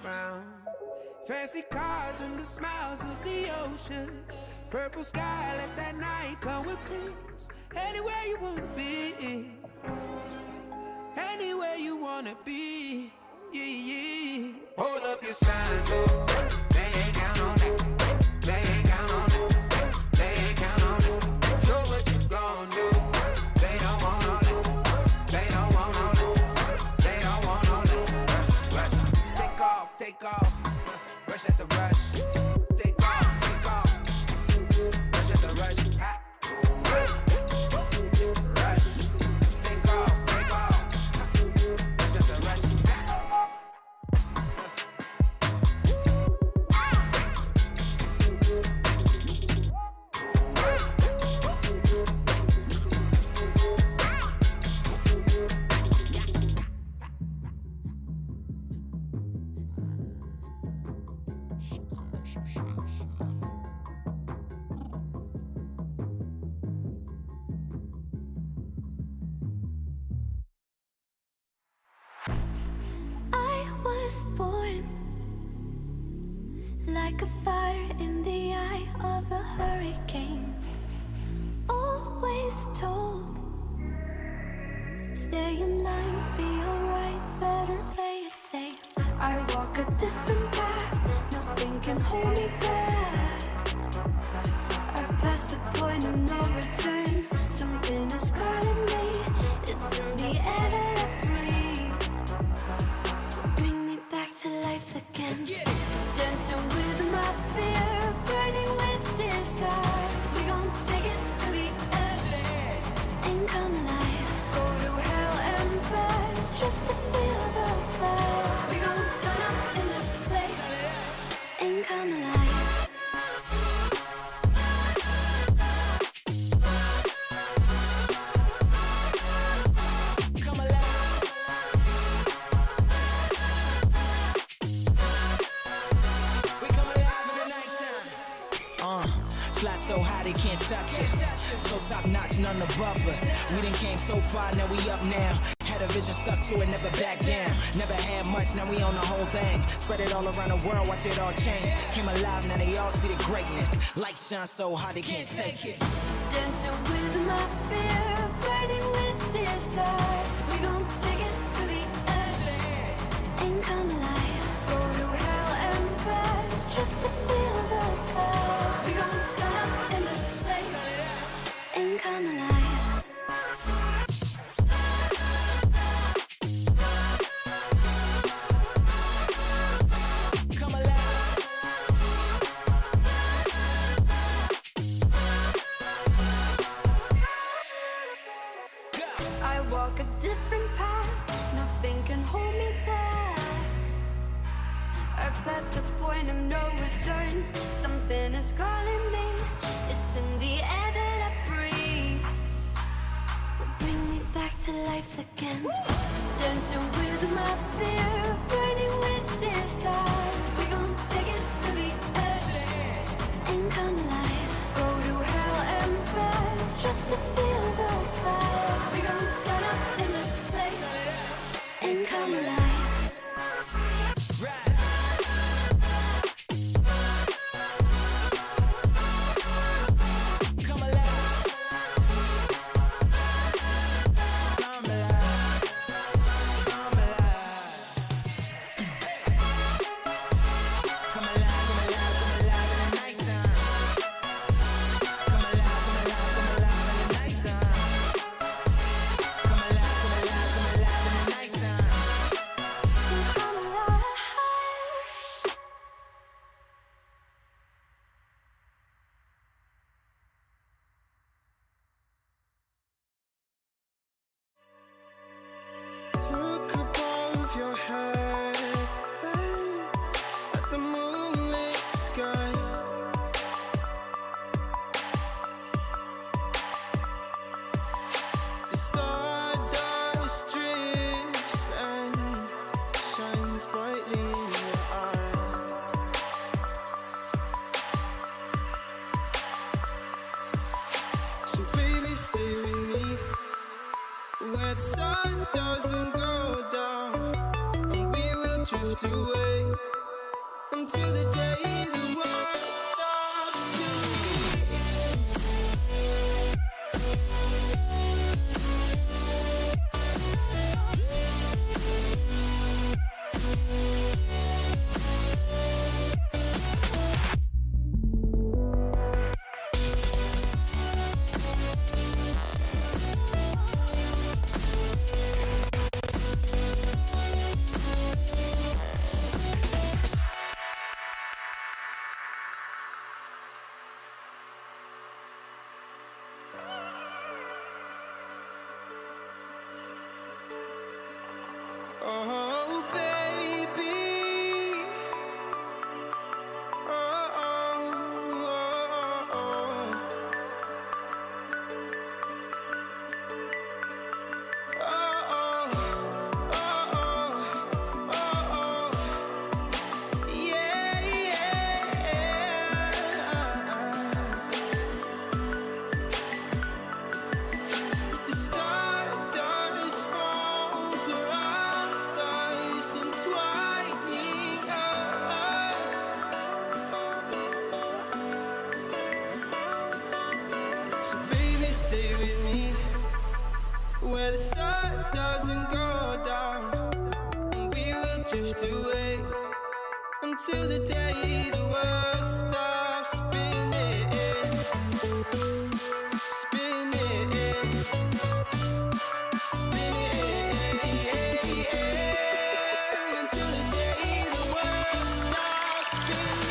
around. Fancy cars and the smiles of the ocean. Purple sky, let that night come with peace. Anywhere you wanna be, anywhere you wanna be, yeah, yeah. Hold up your sign, though. They ain't count on that. They ain't count on that. They ain't count on that. Show what you gon' do. They don't want all that. They don't want all that. They don't want all that. Rush, rush. Take off, take off. Rush at the rush. Take off, take off. Rush at the rush. Ha. Rush. Take off, take off. Rush at the rush. Born like a fire in the eye of a hurricane. Always told, stay in line, be alright, better play it safe. I walk a different path, nothing can hold me back. I've passed the point of no return. Something is calling me, it's in the air that I breathe. Bring me back to life again. Let's get it. Dancing with my fear, burning with desire. We gon' take it to the edge and come alive. Go to hell and back just to feel the fire. We gon' turn up in this place and come alive. Fly so high they can't touch us. So top notch, none above us. We done came so far, now we up now. Had a vision, stuck to it, never back down. Never had much, now we own the whole thing. Spread it all around the world, watch it all change. Came alive, now they all see the greatness. Light shine so high they can't take it. Dancing with my fear, burning with desire. We gon' take it to the edge and come alive. Go to hell and back just to feel the fire. We gon' turn up in this place and come alive. Come alive. Go. I walk a different path, nothing can hold me back. I passed the point of no return. Something is calling me, it's in the air that I breathe. Bring me back to life again. Dancing with my fear, burning with desire. We gon' take it to the edge and come alive. Go to hell and back just to feel the fire. We gon' turn up in this place and come alive. Right. Come alive. Come alive. Come alive. Come alive, come alive, come alive in the nighttime. Come alive, come alive, come alive in the nighttime. Come alive, come alive, come alive in the nighttime. Come alive. Look above your heads at the moonlit sky. The stardust drips and shines brightly in your eye. So baby, stay with me where the sun doesn't go down, and we will drift away until the day the world stops spinning. Oh, baby. Oh, oh, oh, yeah, the stars fall around us, entwining us. So baby, stay with me where the sun doesn't go down, and we will drift away until the day the world stops spinning, spinning, spinning, until the day the world stops spinning.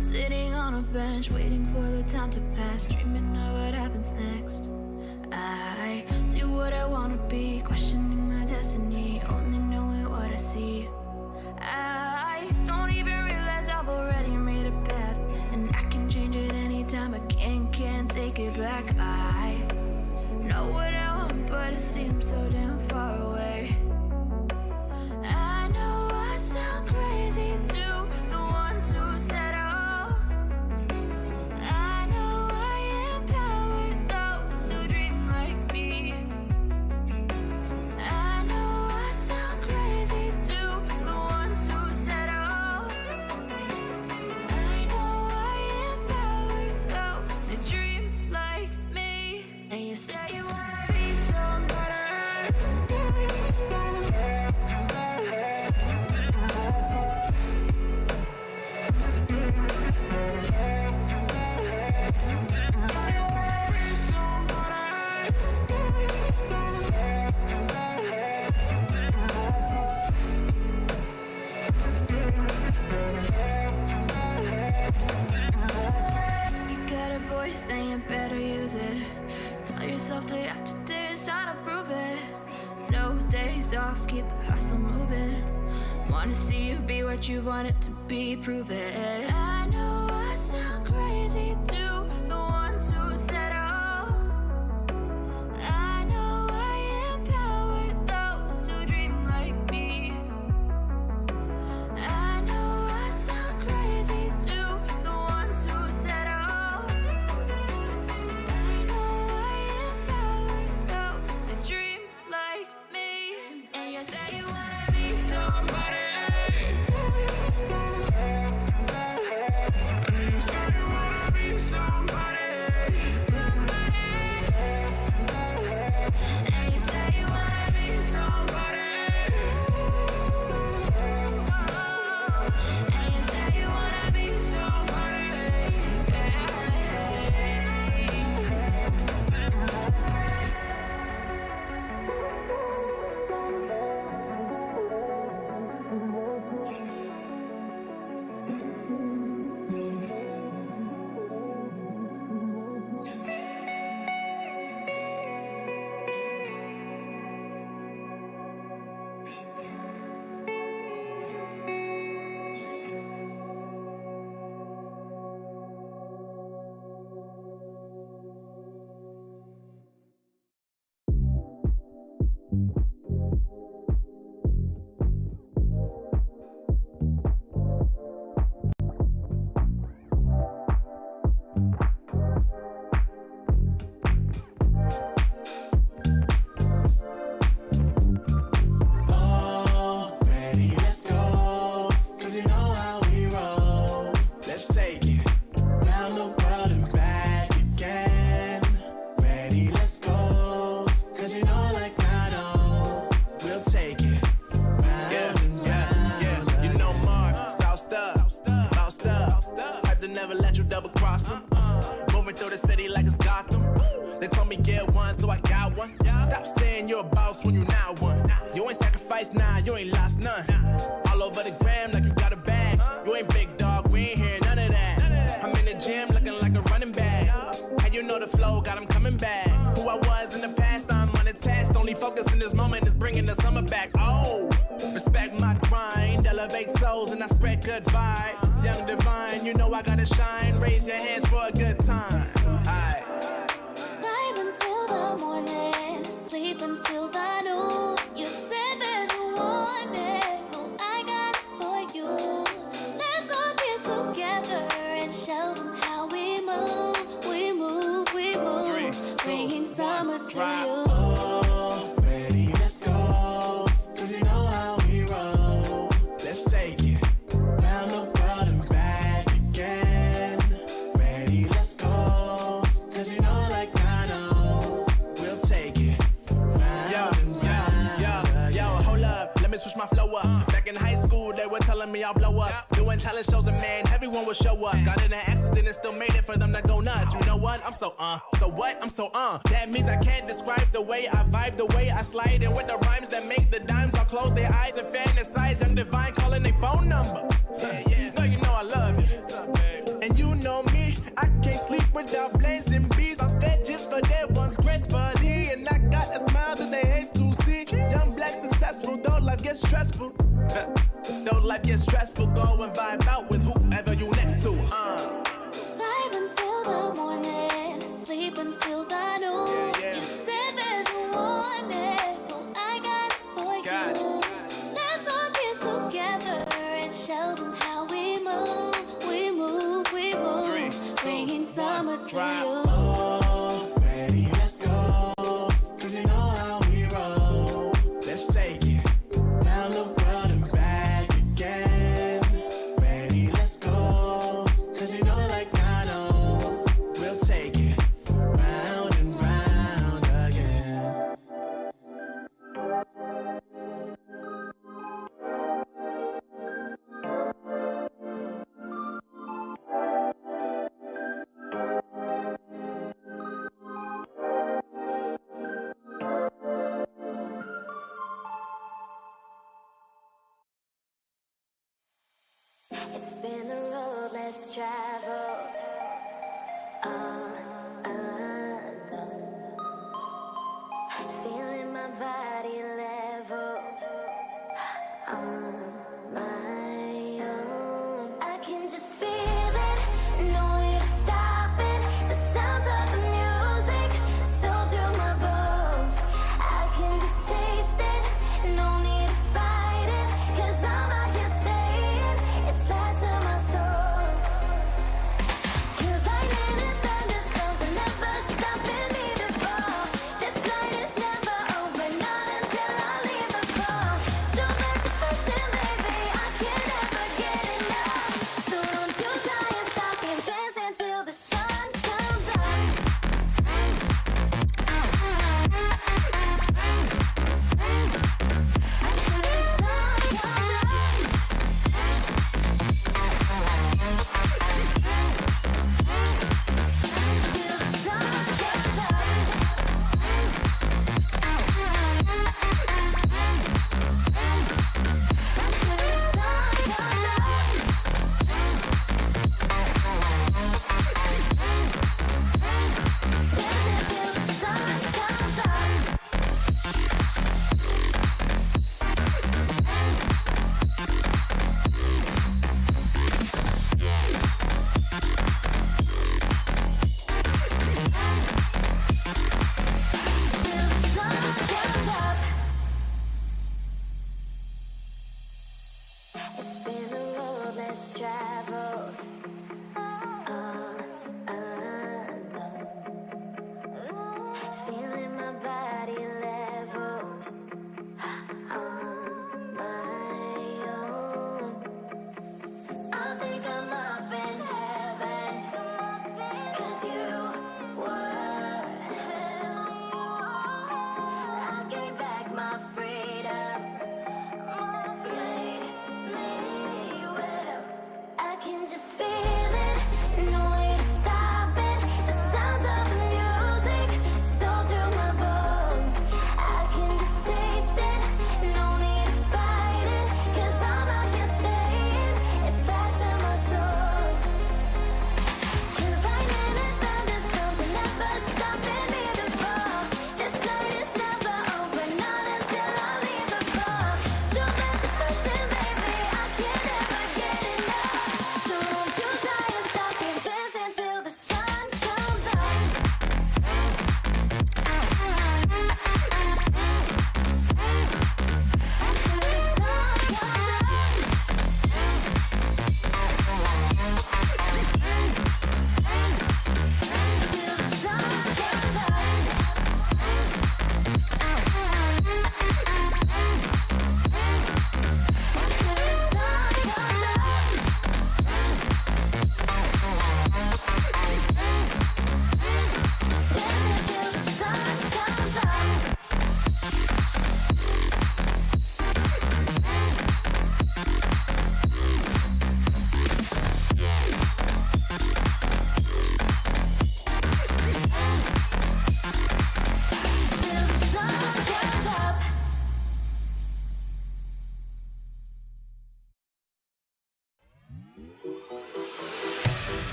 Sitting on a bench, waiting for the time to pass, dreaming of what happens next. I see what I wanna be, questioning my destiny, only knowing what I see. I don't even realize I've already made a path, and I can change it anytime. I can't take it back. I know what I want, but it seems so damn far away. I know I sound crazy to the ones who said then you better use it. Tell yourself day after day it's time to prove it. No days off, keep the hustle moving. Wanna see you be what you want it to be, prove it. I know I sound crazy to the ones who said oh. I know I empower those who dream like me. I know I sound crazy to the ones who said oh. to never let you double cross them. Moving through the city like it's Gotham. They told me get one, so I got one. Stop saying you're a boss when you not one. You ain't sacrificed, nah, you ain't lost none. All over the gram like you got a bag. You ain't big dog, we ain't hear none of that. I'm in the gym looking like a running back. How you know the flow got 'em coming back? Who I was in the past, I'm unattached. Only focus in this moment is bringing the summer back. Oh, respect my grind, elevate souls and I spread good vibes. Young divine, you know I gotta shine. Raise your hands for a good time. Aight. Vibe until the morning, sleep until the noon. You said that you want it, so I got it for you. Let's all get together and show them how we move. We move, we move. 3, 2, bringing 1, summer to drop. you. Oh, ready, let's go. Cause you know how we roll. Let's take it round the world and back again. Ready, let's go. Cause you know like I know we'll take it round and round. Yo, hold up, let me switch my flow up. Back in high school, they were telling me I'll blow up. Doing talent shows and man, everyone will show up. Got in an accident and still made it for them to go nuts. You know what? I'm so so what? I'm so That means I can't describe the way I vibe, the way I slide. And with the rhymes that make the dimes, I'll close their eyes and fantasize. Young divine calling their phone number. No, you know I love it. And you know me, I can't sleep without blazing beats. On stages for their ones gracefully. And I got a smile that they hate to see. Young black successful, though life gets stressful. Though life gets stressful, go and vibe out with whoever you next to. Vibe until the morning, sleep until the noon. You said that you want it, so I got it for you. Let's all get together and show them how we move. We move, we move. 3, 2, bringing summer 1, to drop. you. Oh, ready, let's go. Cause you know how we roll. Let's take it round the world and back again. Ready, let's go. Cause you know like I know we'll take it round and round again. It's been a road less traveled, all alone. Feeling my body leveled on my own. I can just feel it, no way to stop it. The sounds of the music, so through my bones. I can just taste it, no need to fight it. Cause I'm out here staying, it's lies in my soul.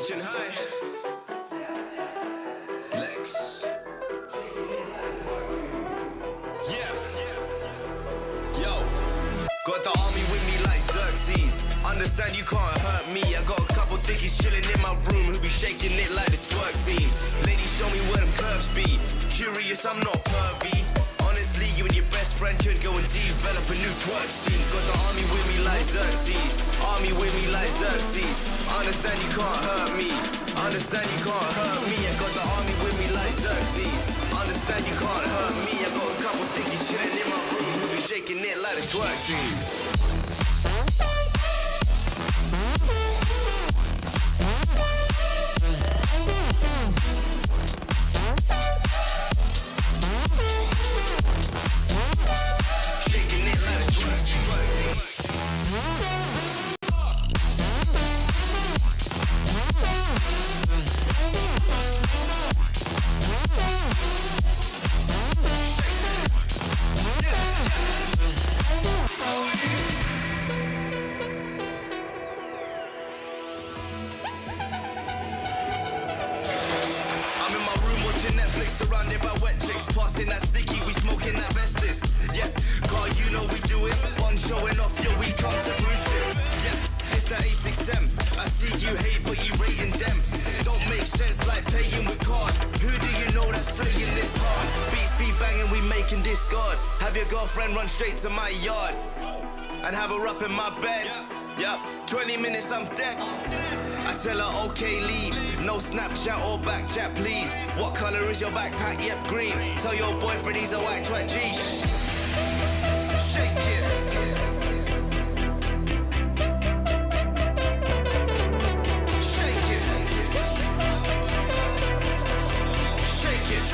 Station high. Lex. Yeah. Yo. Got the army with me like Xerxes. Understand you can't hurt me. I got a couple thickies chilling in my room who be shaking it like the twerk team. Ladies, show me where them curves be. Curious, I'm not pervy. Honestly, you and your best friend could go and develop a new twerk scene. Got the army with me like Xerxes. Army with me like Xerxes. Understand you can't hurt me. Understand you can't hurt me. I got the army with me like Xerxes. Understand you can't hurt me. I got a couple thickies chilling in my room who be shaking it like the twerk team. Surrounded by wet chicks, passing that sticky, we smoking that Vestis. Yeah, car, you know we do it. One showing off, yo, we come to bruise it. Yeah, it's that A6M. I see you hate, but you rating them. Don't make sense like paying with card. Who do you know that's slaying this hard? Beats be banging, we making discard. Have your girlfriend run straight to my yard and have her up in my bed. Yup, 20 minutes, I'm dead. I tell her, okay, leave. No Snapchat or backchat, please. What color is your backpack? Yep, green. Tell your boyfriend he's a white twat G. Shake it. Shake it. Shake it.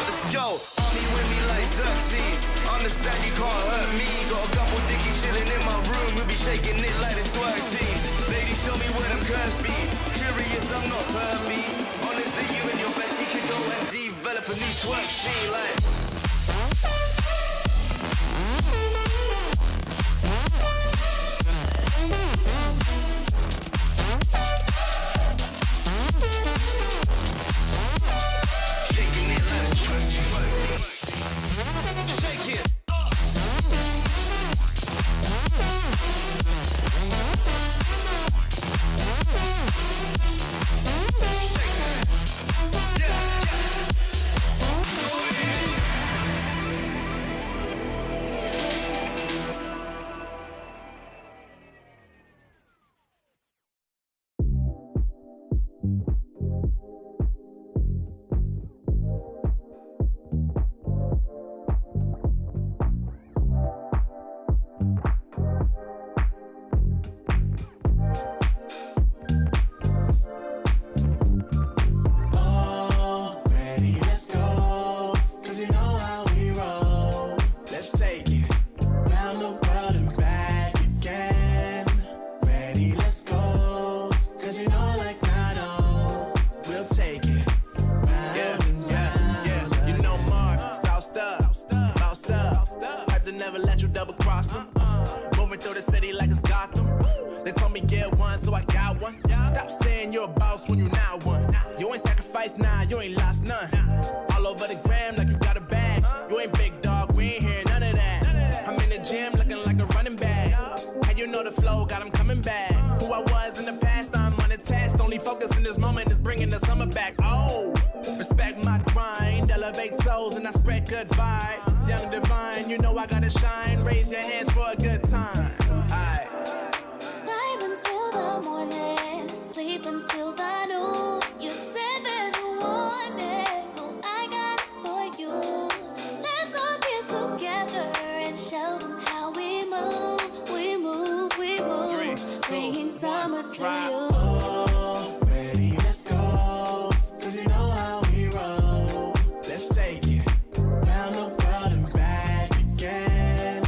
Let's go. Army with me like Xerxes. Understand you can't hurt me. Got a couple dickies chilling in my room. We'll be shaking it like the twerk team. Ladies, show me where them curves be. Curious, I'm not pervy. Honestly, you and your bestie could go and develop a new twerk scene like. Shaking it like a twerk team. Shake it. Never let you double cross them. Moving through the city like it's Gotham. They told me get one, so I got one. Stop saying you're a boss when you not one. You ain't sacrificed, nah, you ain't lost none. All over the gram like you got a bag. You ain't big dog, we ain't hear none of that. I'm in the gym looking like a running back. How you know the flow, got him coming back. Who I was in the past, I'm unattached. Only focus in this moment is bringing the summer back. Oh, respect my grind, elevate souls and I spread good vibes. Young divine, you know I gotta shine. Raise your hands for a good time. Aight. Vibe until the morning, sleep until the noon. You said that you want it, so I got it for you. Let's all get together and show them how we move. We move, we move. 3, 2, bringing summer to drop. you. Oh, ready, let's go. 'Cause you know how we roll. Let's take it round the world and back again.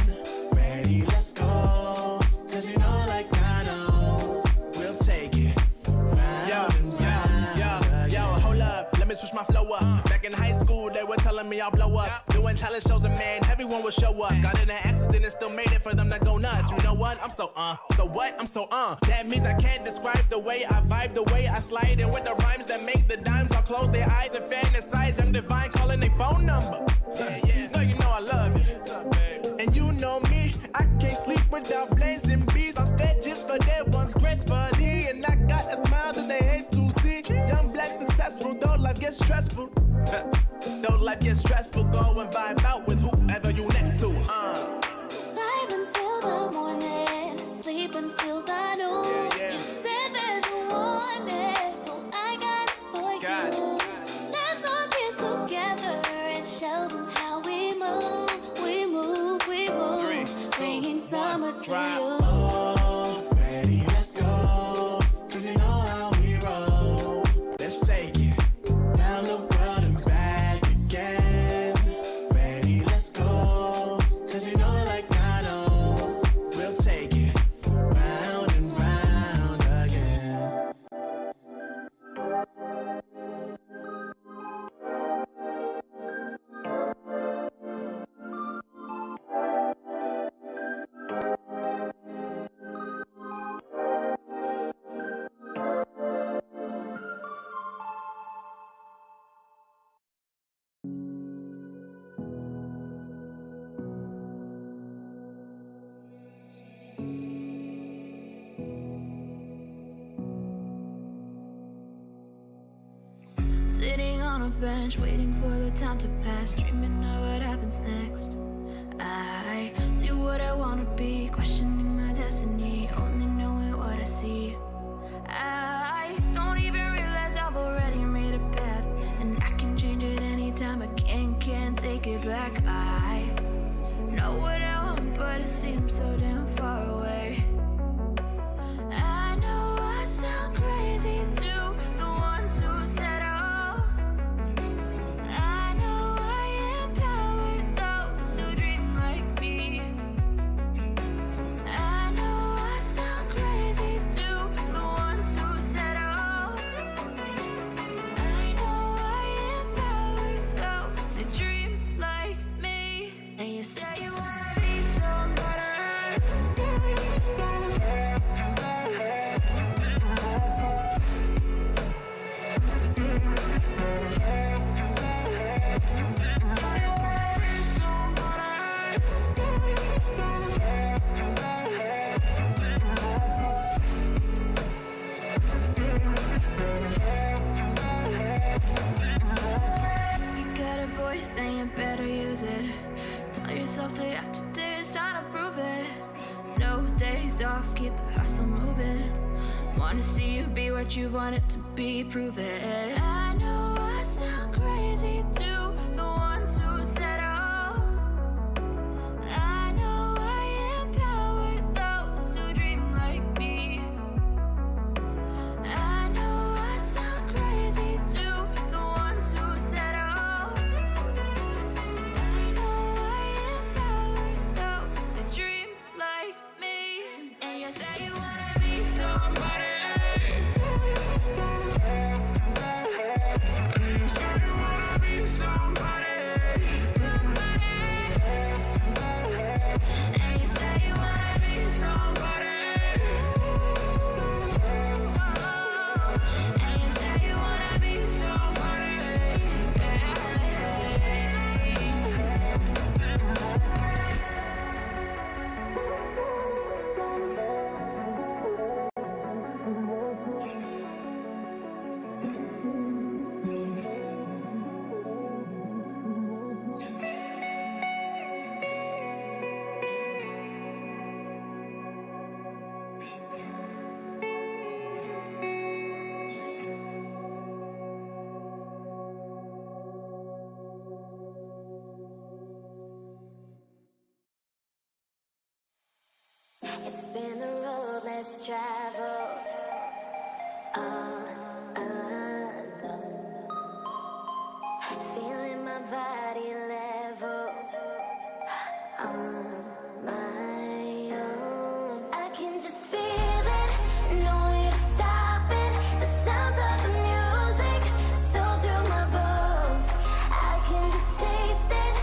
Ready, let's go. 'Cause you know, like I know, we'll take it round and round. Yo, hold up, let me switch my flow up. Back in high school, they were telling me I'll blow up. Doing when talent shows a man, everyone will show up. Got in an accident and still made it for them to go nuts. You know what? I'm so what? I'm so That means I can't describe the way I vibe, the way I slide. And with the rhymes that make the dimes, I'll close their eyes and fantasize. I'm divine calling their phone number. No, you know I love you. And you know me, I can't sleep without blazing beats on stages for their ones gracefully. And I got a smile that they hate to see. Young, black, successful, though life gets stressful. Though life gets stressful, go and vibe out with whoever you next to. Vibe until the morning, sleep until the noon. You said that you want it, so I got it for you. Let's all get together and show them how we move. We move, we move. 3, 2, bringing summer to you. Oh, ready, let's go. 'Cause you know how we roll. Let's take it round the world and back again. Ready, let's go. 'Cause you know like I know. We'll take it round and round again. Sitting on a bench, waiting for the time to pass, dreaming of what happens next. I see what I wanna be, questioning my destiny, only knowing what I see. I don't even realize I've already made a path, and I can change it anytime, but can't take it back. I know what I want, but it seems so damn far away. I know I sound crazy to the ones who said I know I empower those who dream like me. I know I sound crazy to the ones who said I know I empower those who dream like me. And you say you wanna be somebody. Then you better use it. Tell yourself day after day it's time to prove it. No days off, keep the hustle moving. Wanna see you be what you wanted to be, prove it. I know I sound crazy to the ones who said I know I empower those who dream like me. I know I sound crazy to the ones who said dream like me. And you say you wanna be somebody. And you say you wanna be somebody. And you say you wanna be somebody. And you say you wanna be somebody. It's been a road less traveled, alone. Feeling my body leveled on my own. I can just feel it, no way to stop it. The sounds of the music so through my bones. I can just taste it,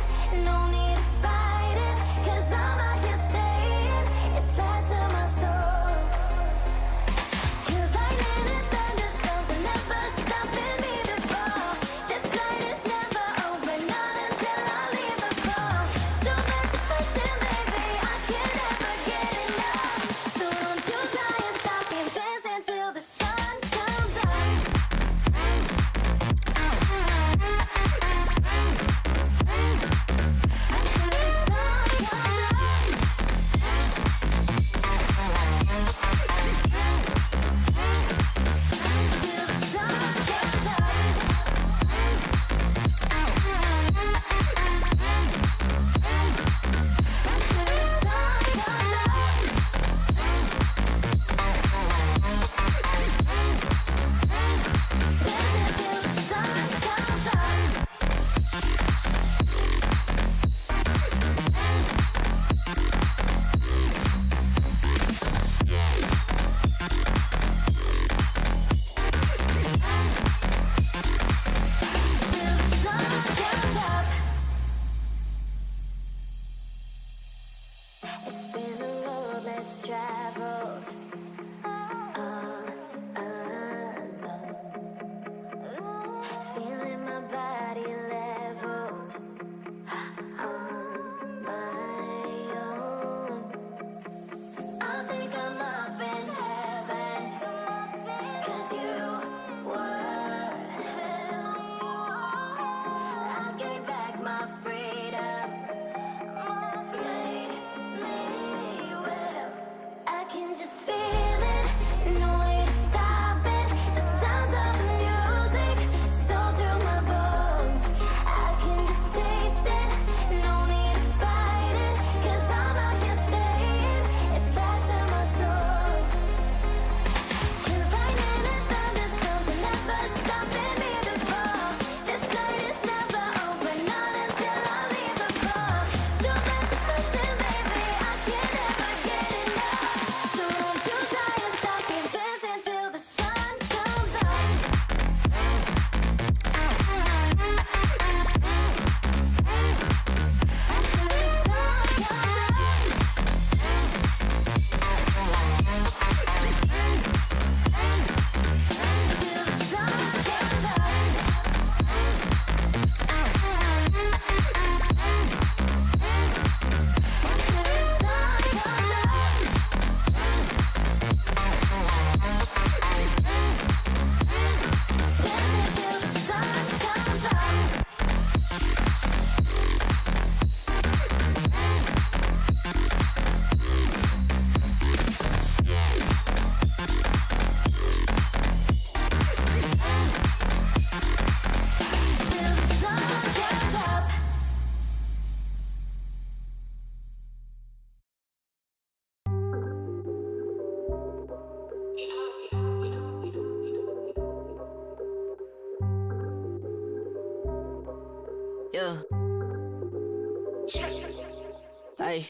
ayy.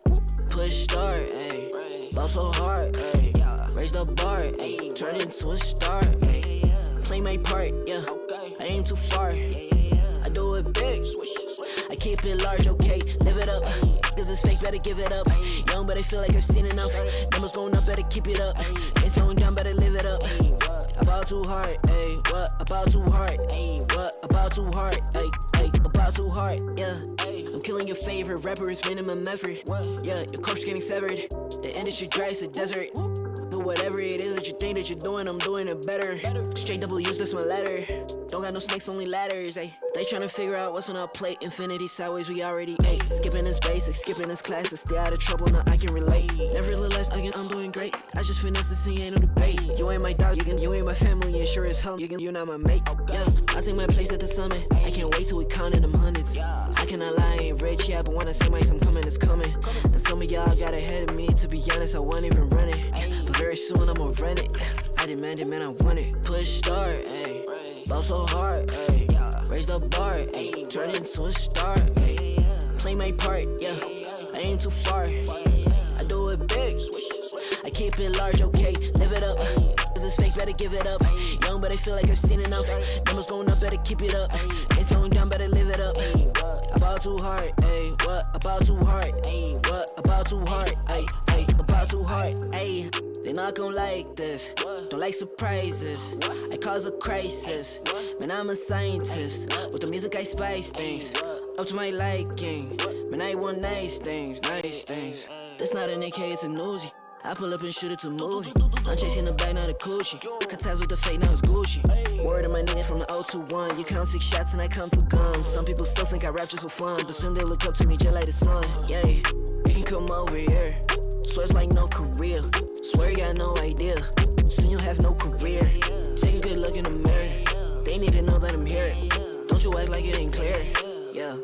Push start, ayy. Ball so hard, ayy. Raise the bar, ayy. Turn into a star, ayy. Play my part, yeah. I aim too far. I do it big. I keep it large, okay. Live it up. Cause it's fake, better give it up. Young, but I feel like I've seen enough. Numbers going up, better keep it up. Ain't slowing down, better live it up. About too hard, ayy. What? About too hard, ayy. What? About too hard, ayy. About too hard, yeah. I'm killing your favorite rapper, it's minimum effort. Yeah, your corpse getting severed. The industry dry, it's a desert. Do whatever it is that you think that you're doing, I'm doing it better. Straight double use, that's my letter. Don't got no snakes, only ladders, ayy. They tryna figure out what's on our plate. Infinity sideways, we already ate. Skipping is basic, skipping is classic. Stay out of trouble, now I can relate. Nevertheless, again, I'm doing great. I just finished this thing, ain't no debate. You ain't my dog, you ain't my family, and sure as hell, you're not my mate. Yeah, I take my place at the summit. I can't wait till we countin' them hundreds. I cannot lie, I ain't rich, yeah, but when I say my time coming, it's coming. And some of y'all got ahead of me, to be honest, I wasn't even running. But very soon I'ma run it. I demand it, man, I want it. Push start, ayy. Ball so hard, ayy. Raise the bar, ayy. Turn into a star, ayy. Play my part, yeah. I aim too far. I do it big. I keep it large, okay. Live it up. Cause it's fake, better give it up. Young, but I feel like I've seen enough. Numbers going up, better keep it up. Ain't slowing down, better live it up. About too hard, ayy. What? About too hard, ayy. What? About too hard, ayy. About too hard, ayy. They not gon' like this, don't like surprises. I cause a crisis, man, I'm a scientist. With the music I spice things, up to my liking. Man, I want nice things, nice things. That's not an AK, it's a Uzi. I pull up and shoot it to movie. I'm chasing the bag, not a coochie. Cut ties with the fake, now it's Gucci. Word of my nigga from the 021. You count 6 shots and I count 2 guns. Some people still think I rap just for fun, but soon they look up to me just like the sun. Yeah, you can come over here. Swear it's like no career. Swear you got no idea. Soon you'll have no career. Take a good look in the mirror. They need to know that I'm here. Don't you act like it ain't clear. Yeah.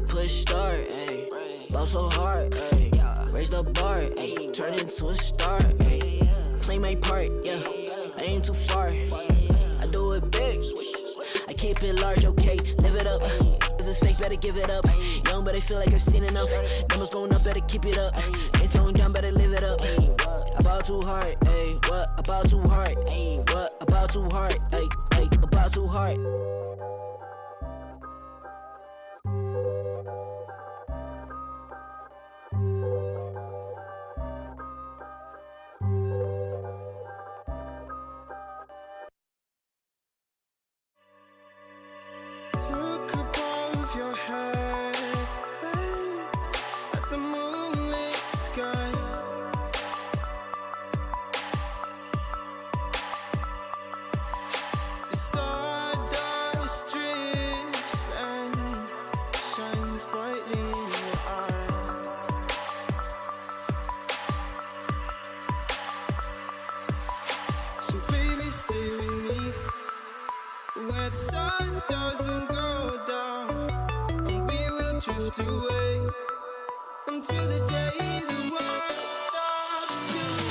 Push start, ayy. Ball so hard, ayy. Raise the bar, ayy. Turn into a star, ayy. Play my part, yeah. I aim too far. I do it big. I keep it large, okay. Live it up. Cause it's fake, better give it up. Young, but I feel like I've seen enough. Numbers going up, better keep it up. Ain't slowing down, better live it up. About too hard, ayy. What? About too hard, ayy. What? About too hard, ayy. About too hard. Look above your heads at the moonlit sky. The stardust drips and shines brightly in your eye. So baby, stay with me where the sun doesn't go down, and we will drift away until the day the world stops spinning.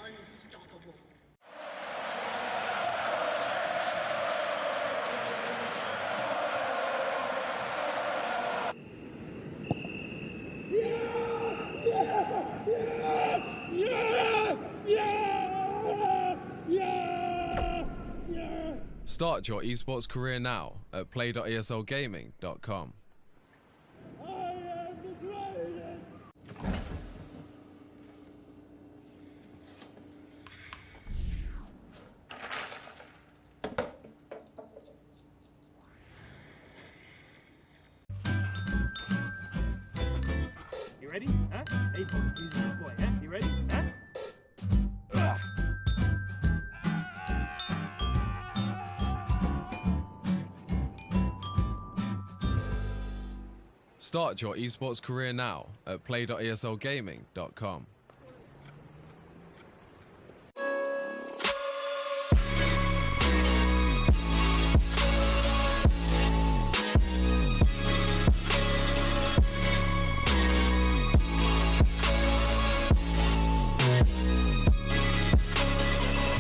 Unstoppable. Start your esports career now at play.eslgaming.com. ready? Huh? Hey, easy boy, huh? You ready? Huh? Start your esports career now at play.eslgaming.com.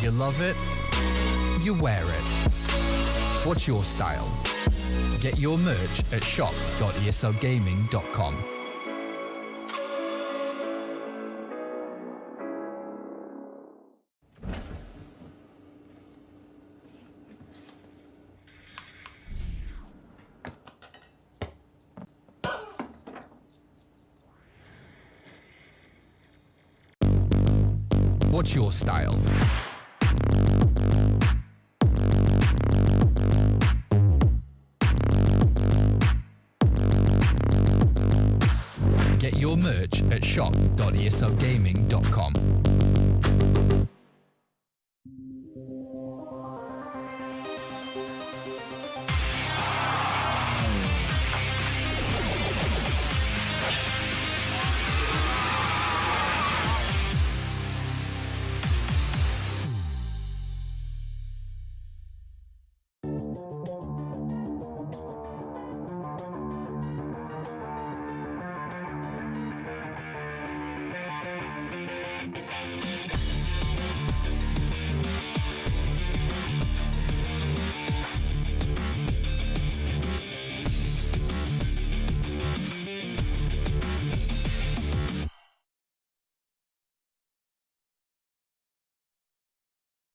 You love it, you wear it. What's your style? Get your merch at shop.eslgaming.com. What's your style? Get your merch at shop.eslgaming.com.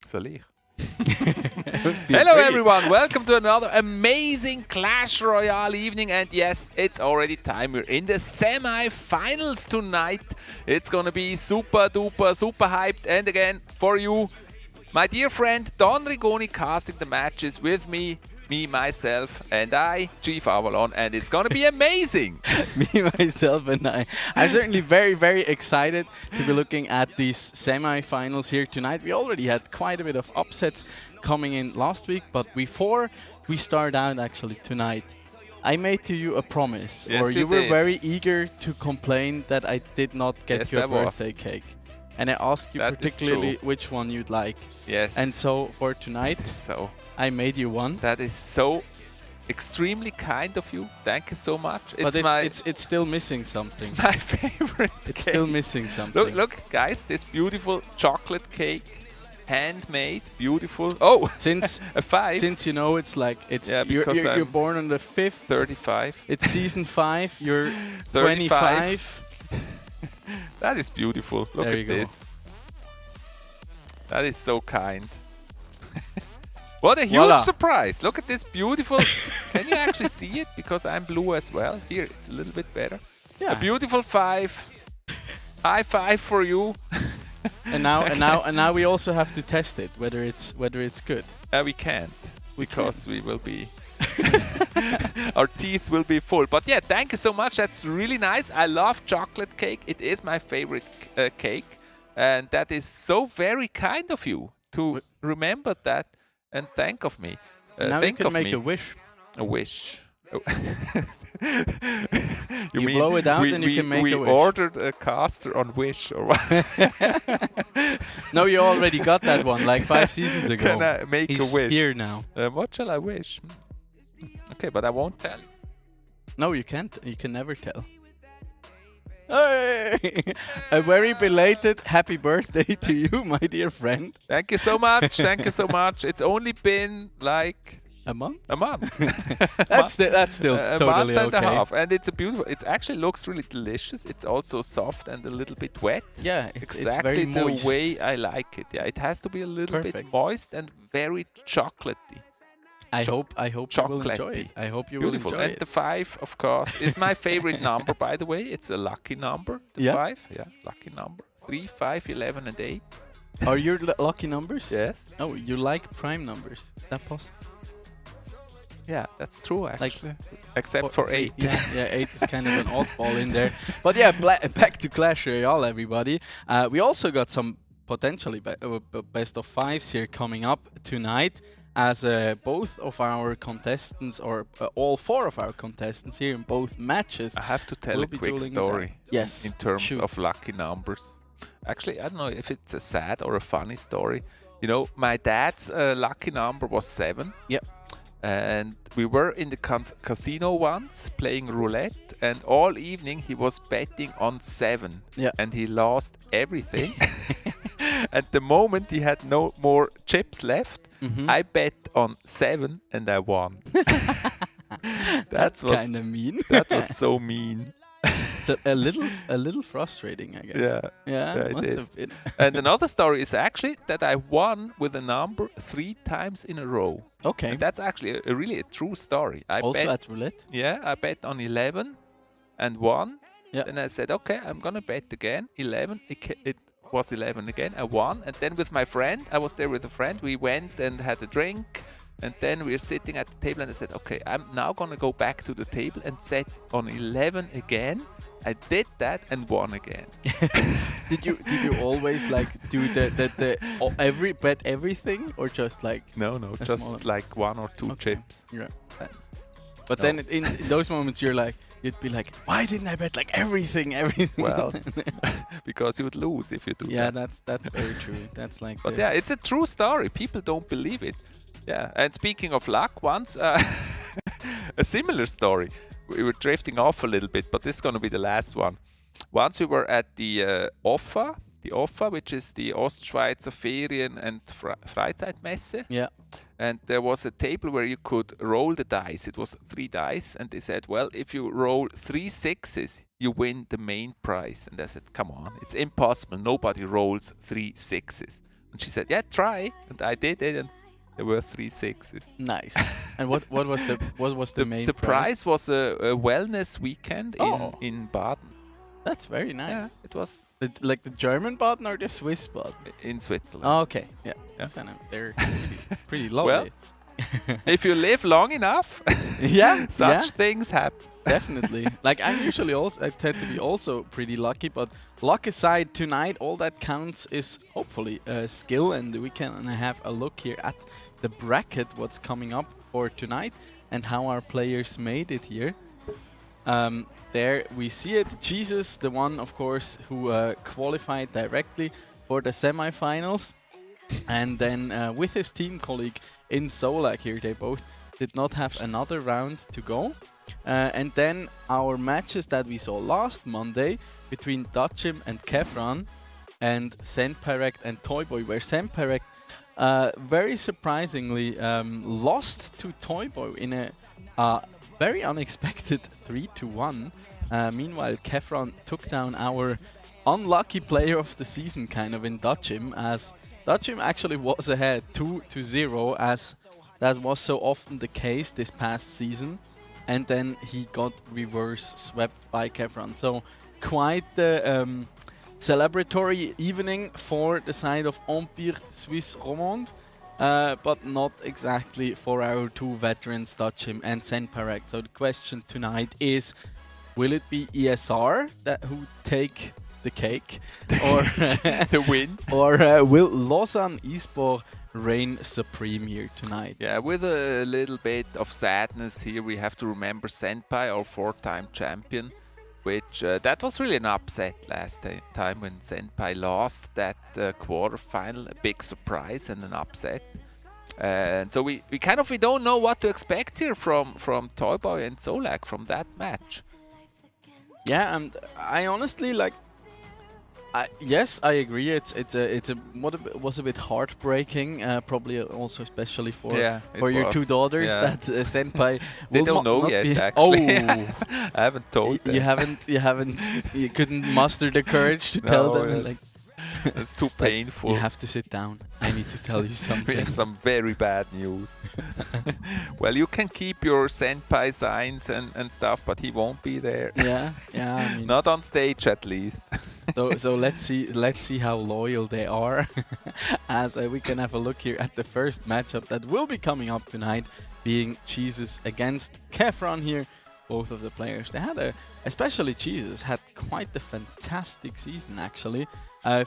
Soll ich? Hello everyone, welcome to another amazing Clash Royale evening, and yes, it's already time. We're in the semi-finals tonight. It's gonna be super duper, super hyped, and again, for you, my dear friend Don Rigoni casting the matches with me, myself, and I, Chief Avalon, and it's gonna be amazing! Me, myself, and I. I'm certainly very, very excited to be looking at these semi-finals here tonight. We already had quite a bit of upsets coming in last week, but before we start out actually tonight, I made to you a promise, yes, or you were did. very eager to complain that I did not get Yes, your I was. birthday cake. And I asked you That is particularly true. which one you'd like. Yes. And so for tonight, So, I made you one. that is so extremely kind of you. Thank you so much. But it's still missing something. my favorite It's cake. still missing something. Look, guys, this beautiful chocolate cake, handmade, beautiful. Oh, Since a 5. Since you know it's like it's Yeah, you're, because you're I'm born on the 5th. 35. It's season 5. You're 35. 25. That is beautiful. Look There at you go. this. That is so kind. What a huge Voila. surprise. Look at this beautiful. Can you actually see it? Because I'm blue as well. Here, it's a little bit better. Yeah. A beautiful 5. High 5 for you. and now we also have to test it whether it's good. We can't. Because we will be our teeth will be full. But yeah, thank you so much. That's really nice. I love chocolate cake. It is my favorite cake, and that is so very kind of you to remember that and think of me. Now think you can of make me. a wish. A wish. Oh. You mean blow it out and you can make a wish. We ordered a caster on Wish, or what? No, you already got that one like 5 seasons ago. Can I make He's a wish? here now. What shall I wish? Okay, but I won't tell you. No, you can't. You can never tell. Hey! A very belated happy birthday to you, my dear friend. Thank you so much. Thank you so much. It's only been like a month. A month. That's still a totally month and okay. a half, and it's a beautiful. It actually looks really delicious. It's also soft and a little bit wet. Yeah, exactly it's very moist. the way I like it. Yeah, it has to be a little bit Perfect. moist and very chocolatey. I hope you will enjoy Chocolatey. it. I hope you Beautiful. will enjoy And it. the 5, of course, is my favorite number, by the way. It's a lucky number. The Yeah? 5, yeah, lucky number. 3, 5, 11, and 8. Are your lucky numbers? Yes. Oh, you like prime numbers? Is that possible? Yeah, that's true actually. Like, Except for 8. Yeah, 8 is kind of an oddball in there. But yeah, back to Clash Royale, everybody. We also got some potentially best of 5s here coming up tonight, as both of our contestants, or all 4 of our contestants here in both matches. I have to tell a quick story. Yes. In terms shoot. of lucky numbers. Actually, I don't know if it's a sad or a funny story. You know, my dad's lucky number was 7. Yep. And we were in the casino once playing roulette, and all evening he was betting on 7. Yeah. And he lost everything. At the moment he had no more chips left, I bet on 7 and I won. That's kind of mean. That was so mean. A little frustrating, I guess. Yeah, it must is. have been. And another story is actually that I won with a number 3 times in a row. Okay. And that's actually really a true story. I Also bet, at roulette? Yeah, I bet on 11 and won. Yeah. Then I said, okay, I'm gonna bet again. 11. It was 11 again. I won. And then with my friend, I was there with a friend. We went and had a drink. And then we're sitting at the table, and I said, okay, I'm now gonna go back to the table and set on 11 again. I did that and won again. Did you always like do the bet everything, or just like no, just smaller? like 1 or 2 chips. Yeah. But then in those moments you'd be like, why didn't I bet like everything? Well, because you would lose if you do yeah, that. that's very true. That's like. But yeah, it's a true story. People don't believe it. Yeah, and speaking of luck, once a similar story. We were drifting off a little bit, but this is going to be the last one. Once we were at the OFA, which is the Ostschweizer Ferien- and Freizeitmesse. Yeah. And there was a table where you could roll the dice. It was 3 dice, and they said, well, if you roll 3 6s, you win the main prize. And I said, come on, it's impossible. Nobody rolls 3 6s. And she said, yeah, try. And I did it, and there were 3 6s. Nice. And what was the main The prize? prize was a wellness weekend in Baden. That's very nice. Yeah, it was like the German Baden or the Swiss Baden? in Switzerland. Oh, okay. Yeah. Yeah. They're pretty lovely. Well, if you live long enough, such things happen. Definitely. Like I tend to be also pretty lucky, but luck aside, tonight all that counts is hopefully skill, and we can have a look here at the bracket, what's coming up for tonight, and how our players made it here. There we see it. Jesus, the one, of course, who qualified directly for the semi-finals, and then with his team colleague in ZOLAG here, they both did not have another round to go. And then our matches that we saw last Monday between Dutchim and KEFRAN, and Senpirect and T0YBOY, where Senpirect very surprisingly lost to T0YBOY in a very unexpected 3-1. Meanwhile, KEFRAN took down our unlucky player of the season kind of in Dutchim, as Dutchim actually was ahead 2-0, as that was so often the case this past season. And then he got reverse swept by KEFRAN. So quite the celebratory evening for the side of Empire Suisse Romande, but not exactly for our 2 veterans, Dutchim and Senpirect. So the question tonight is, will it be ESR who take the cake, or the win, or will Lausanne Esport reign supreme here tonight? Yeah, with a little bit of sadness here, we have to remember Senpai, our 4-time champion, which that was really an upset last time when Senpai lost that quarterfinal, a big surprise and an upset. And so we don't know what to expect here from T0YBOY and ZOLAG from that match. Yeah, and I honestly yes, I agree. Was a bit heartbreaking, probably also especially for your 2 daughters that Senpai. They don't know yet. Actually, Oh, I haven't told them. You couldn't muster the courage to tell them. It's too painful. You have to sit down. I need to tell you something. We have some very bad news. Well, you can keep your senpai signs and stuff, but he won't be there. Yeah. I mean, not on stage, at least. So let's see how loyal they are. As we can have a look here at the first matchup that will be coming up tonight being Jesus against KEFRAN here. Both of the players, they had especially Jesus, had quite a fantastic season actually.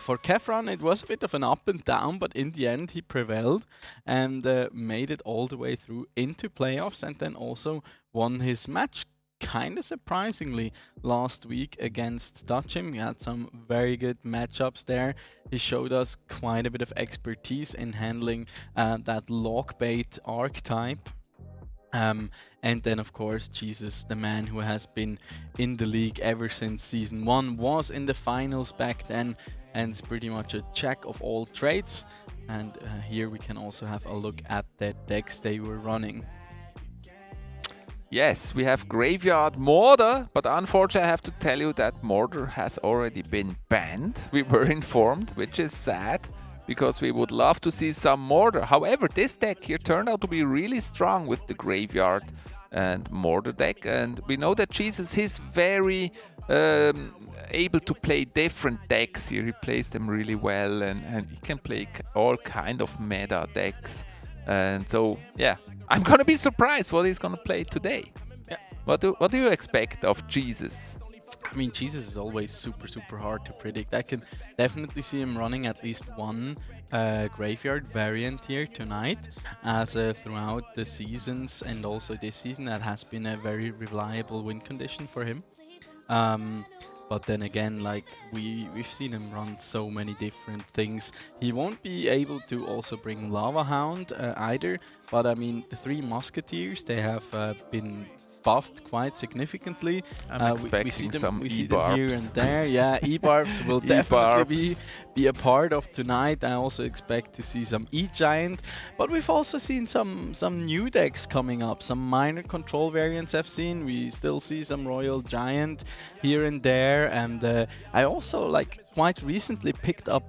For KEFRAN, it was a bit of an up and down, but in the end he prevailed and made it all the way through into playoffs, and then also won his match kind of surprisingly last week against Dutchim. He had some very good matchups there. He showed us quite a bit of expertise in handling that lock bait archetype. And then of course Jesus, the man who has been in the league ever since season 1, was in the finals back then, and is pretty much a jack of all trades. And here we can also have a look at the decks they were running. Yes, we have Graveyard Mortar, but unfortunately I have to tell you that Mortar has already been banned. We were informed, which is sad, because we would love to see some Mortar. However, this deck here turned out to be really strong with the Graveyard and Mortar deck, and we know that Jesus is very able to play different decks here. He plays them really well, and he can play all kind of meta decks. And so, yeah, I'm gonna be surprised what he's gonna play today. Yeah. What do you expect of Jesus? I mean, Jesus is always super hard to predict. I can definitely see him running at least one Graveyard variant here tonight, as throughout the seasons and also this season that has been a very reliable win condition for him. But then again, like we've seen him run so many different things. He won't be able to also bring Lava Hound either. But I mean, the 3 Musketeers, they have been buffed quite significantly. I'm expecting some E-Barbs here and there. Yeah, E-Barbs will definitely be a part of tonight. I also expect to see some E-Giant, but we've also seen some new decks coming up, some minor control variants I've seen. We still see some Royal Giant here and there, and I also like quite recently picked up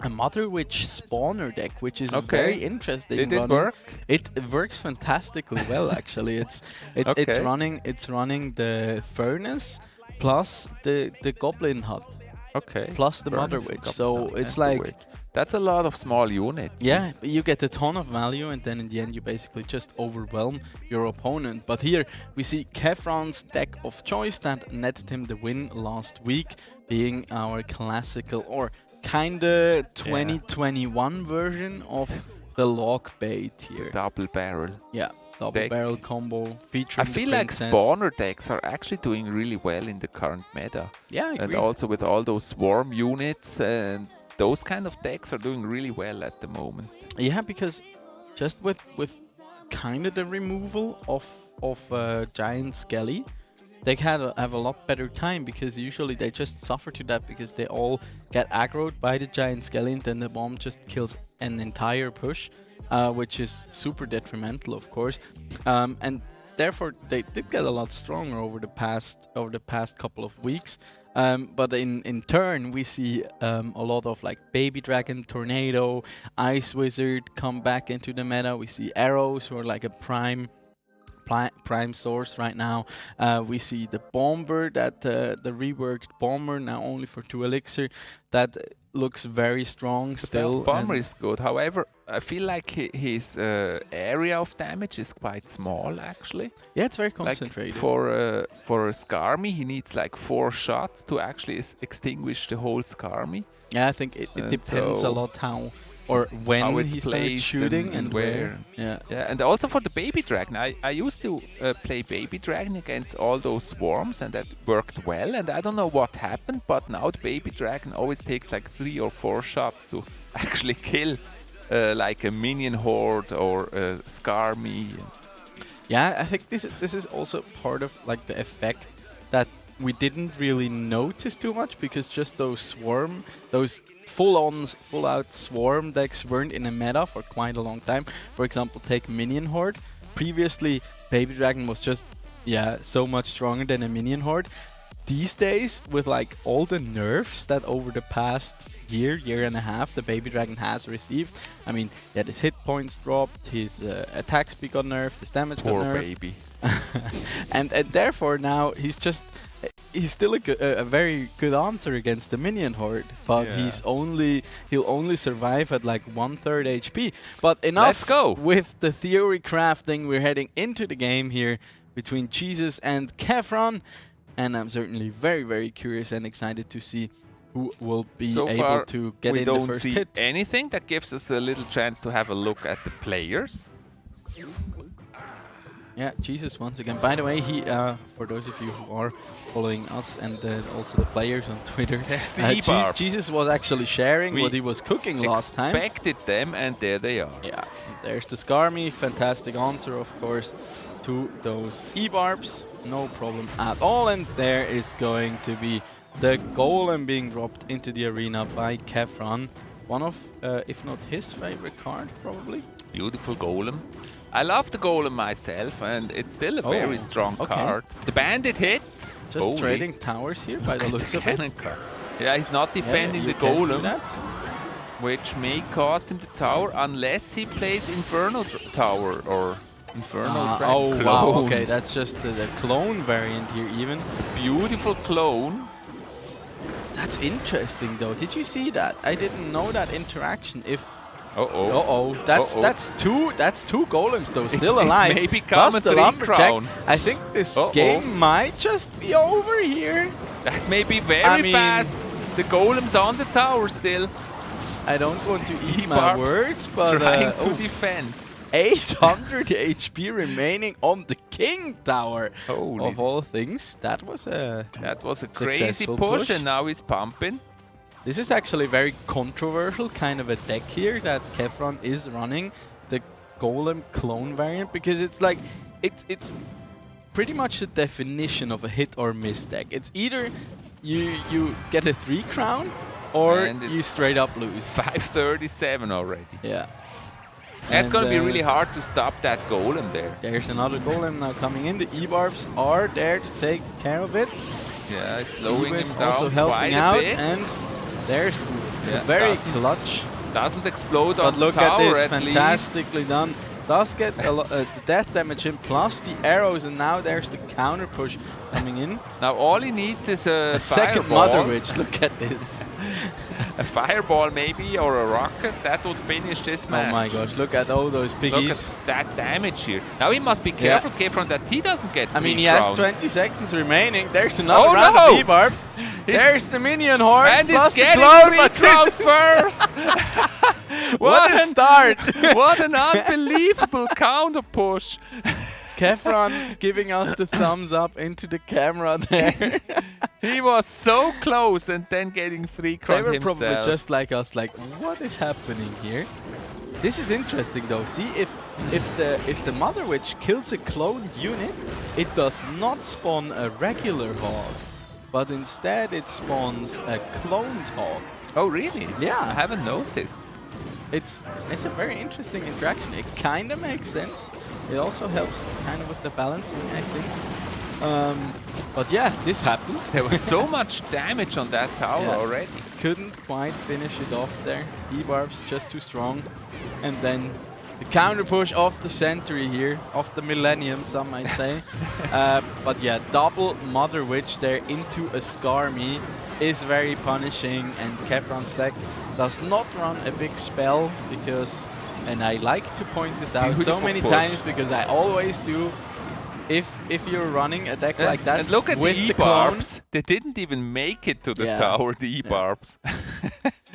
a Mother Witch spawner deck, which is very interesting. Did it work? It works fantastically well, actually. It's running the Furnace plus the Goblin Hut. Okay. Plus the Mother Witch. So it's like that's a lot of small units. Yeah, you get a ton of value, and then in the end you basically just overwhelm your opponent. But here we see KEFRAN's deck of choice that netted him the win last week, being our classical or kinda 2021 version of the lock bait here. Double barrel. Yeah, double deck. barrel combo featuring I feel like spawner decks are actually doing really well in the current meta. Yeah, I agree. And also with all those swarm units, and those kind of decks are doing really well at the moment. Yeah, because just with kind of the removal of Giant Skelly, they have a lot better time, because usually they just suffer to that because they all get aggroed by the Giant Skelly, and then the bomb just kills an entire push, which is super detrimental, of course. And therefore they did get a lot stronger over the past couple of weeks. But in turn we see a lot of like Baby Dragon, Tornado, Ice Wizard come back into the meta. We see Arrows, who are like a prime source right now. We see the Bomber, that the reworked Bomber, now only for 2 elixir, that looks very strong still. Bomber is good. However, I feel like his area of damage is quite small actually. Yeah, it's very concentrated. Like for a Skarmy, he needs like 4 shots to actually extinguish the whole Skarmy. Yeah, I think it depends a lot how or when he starts shooting and where. Yeah, and also for the Baby Dragon. I used to play Baby Dragon against all those swarms, and that worked well. And I don't know what happened, but now the Baby Dragon always takes like 3 or 4 shots to actually kill like a minion horde or a Skarmy. Yeah, I think this is also part of like the effect that we didn't really notice too much, because just those full-out swarm decks weren't in a meta for quite a long time. For example, take Minion Horde. Previously, Baby Dragon was just so much stronger than a Minion Horde. These days, with like all the nerfs that over the past year and a half the Baby Dragon has received, I mean, his hit points dropped, his attack speed got nerfed, his damage got nerfed. Poor baby. and therefore now he's just he's still a very good answer against the minion horde, but he'll only survive at like 1/3 HP. But enough. Let's go. With the theory crafting. We're heading into the game here between Jesus and KEFRAN, and I'm certainly very, very curious and excited to see who will be So able far, to get we in the don't first see hit. anything that gives us a little chance to have a look at the players. Yeah, Jesus once again. By the way, he for those of you who are following us and also the players on Twitter, There's the E-barbs. Jesus was actually sharing We what he was cooking last time. Expected them, and there they are. Yeah, there's the Skarmy. Fantastic answer, of course, to those E-barbs. No problem at all. And there is going to be the golem being dropped into the arena by KEFRAN. One of, if not his favorite card, probably. Beautiful golem. I love the golem myself, and it's still a very strong card. The bandit hits. Just trading towers here by the looks of it. Card. Yeah, he's not defending the golem, which may cost him the tower unless he plays Inferno Tower or Inferno Dragon. Oh wow, okay, that's just the clone variant here even. Beautiful clone. That's interesting though. Did you see that? I didn't know that interaction. If that's two golems though still alive. Maybe come a 3 crown. I think this game might just be over here. That may be very fast. The golem's on the tower still. I don't want to eat my words, but trying to defend. 800 HP remaining on the King Tower. Holy. Of all things, that was a crazy push, and now he's pumping. This is actually very controversial kind of a deck here that KEFRAN is running, the Golem clone variant, because it's like it's pretty much the definition of a hit or miss deck. It's either you get a 3 crown or you straight up lose. 537 already. Yeah. That's going to be really hard to stop that golem there. There's another golem now coming in. The E-barbs are there to take care of it. Yeah, it's slowing him down also helping quite out, a bit. and there's very clutch. Doesn't explode but on the look tower at this, at fantastically done. Does get the death damage in, plus the arrows, and now there's the counter push coming in. Now all he needs is a second fireball. Mother Witch, look at this. A fireball maybe, or a rocket, that would finish this match. Oh my gosh, look at all those piggies. Look at that damage here. Now he must be careful, KEFRAN, that he doesn't get I mean, he crown. has 20 seconds remaining. There's another round of E-barbs. There's the minion horde, and plus he's the getting clone, 3 but crown first. What a start. What an unbelievable counter push. KEFRAN giving us the thumbs up into the camera there. He was so close and then getting 3 crown They were himself. probably just like us, like, what is happening here? This is interesting though. See, if the Mother Witch kills a cloned unit, it does not spawn a regular hog, but instead it spawns a cloned hog. Oh really? Yeah. I haven't noticed. It's a very interesting interaction. It kind of makes sense. It also helps kind of with the balancing, I think. But yeah, this happened. There was so much damage on that tower already. Couldn't quite finish it off there. E-barbs just too strong. And then the counter push off the century here, off the millennium, some might say. But yeah, double Mother Witch there into a Skarmy is very punishing, and KEFRAN's deck does not run a big spell because, and I like to point this out so many times because I always do. If you're running a deck like that, and look at with the E-barbs, they didn't even make it to the tower, the E-barbs.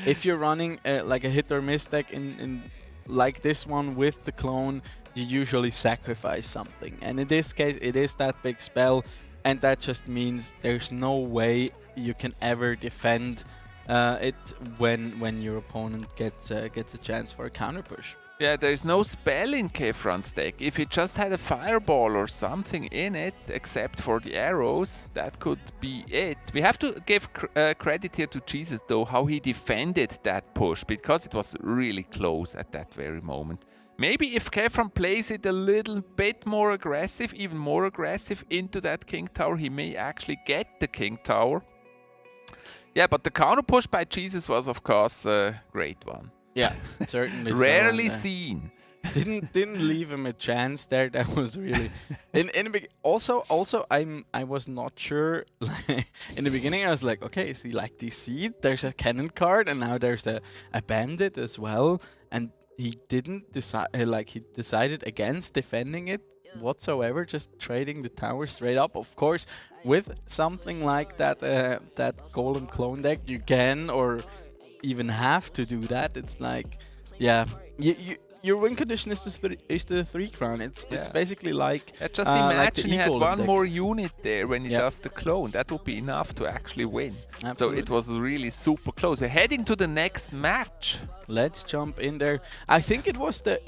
If you're running like a hit or miss deck in like this one with the clone, you usually sacrifice something. And in this case, it is that big spell, and that just means there's no way you can ever defend it when your opponent gets a chance for a counter push. Yeah, there's no spell in KEFRAN's deck. If it just had a fireball or something in it, except for the arrows, that could be it. We have to give credit here to Jesus, though, how he defended that push, because it was really close at that very moment. Maybe if KEFRAN plays it a little bit more aggressive, even more aggressive into that King Tower, he may actually get the King Tower. Yeah, but the counter push by Jesus was, of course, a great one. Yeah, certainly. Rarely seen. didn't leave him a chance there. That was really also I was not sure. In the beginning I was like, okay, is he like DC? There's a cannon card and now there's a bandit as well, and he didn't decide he decided against defending it whatsoever, just trading the tower straight up. Of course, with something like that that golem clone deck, you can or even have to do that. It's like, yeah, your win condition is the 3 crown. It's basically like just imagine like he had one deck. more unit there when he does the clone. That would be enough to actually win. Absolutely. So it was really super close. We're heading to the next match. Let's jump in there. I think it was the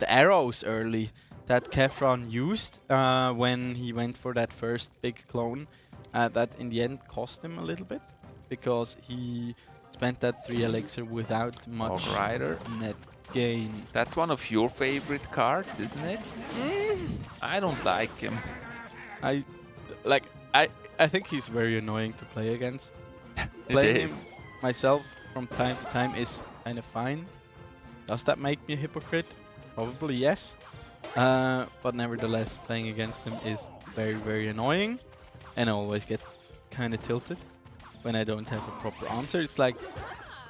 arrows early that KEFRAN used when he went for that first big clone. That in the end cost him a little bit because he spent that 3 elixir without much Hog Rider. net gain. That's one of your favorite cards, isn't it? I don't like him. I think he's very annoying to play against. It Playing is. him myself from time to time is kind of fine. Does that make me a hypocrite? Probably yes. But nevertheless, playing against him is very, very annoying. And I always get kind of tilted when I don't have a proper answer. It's like,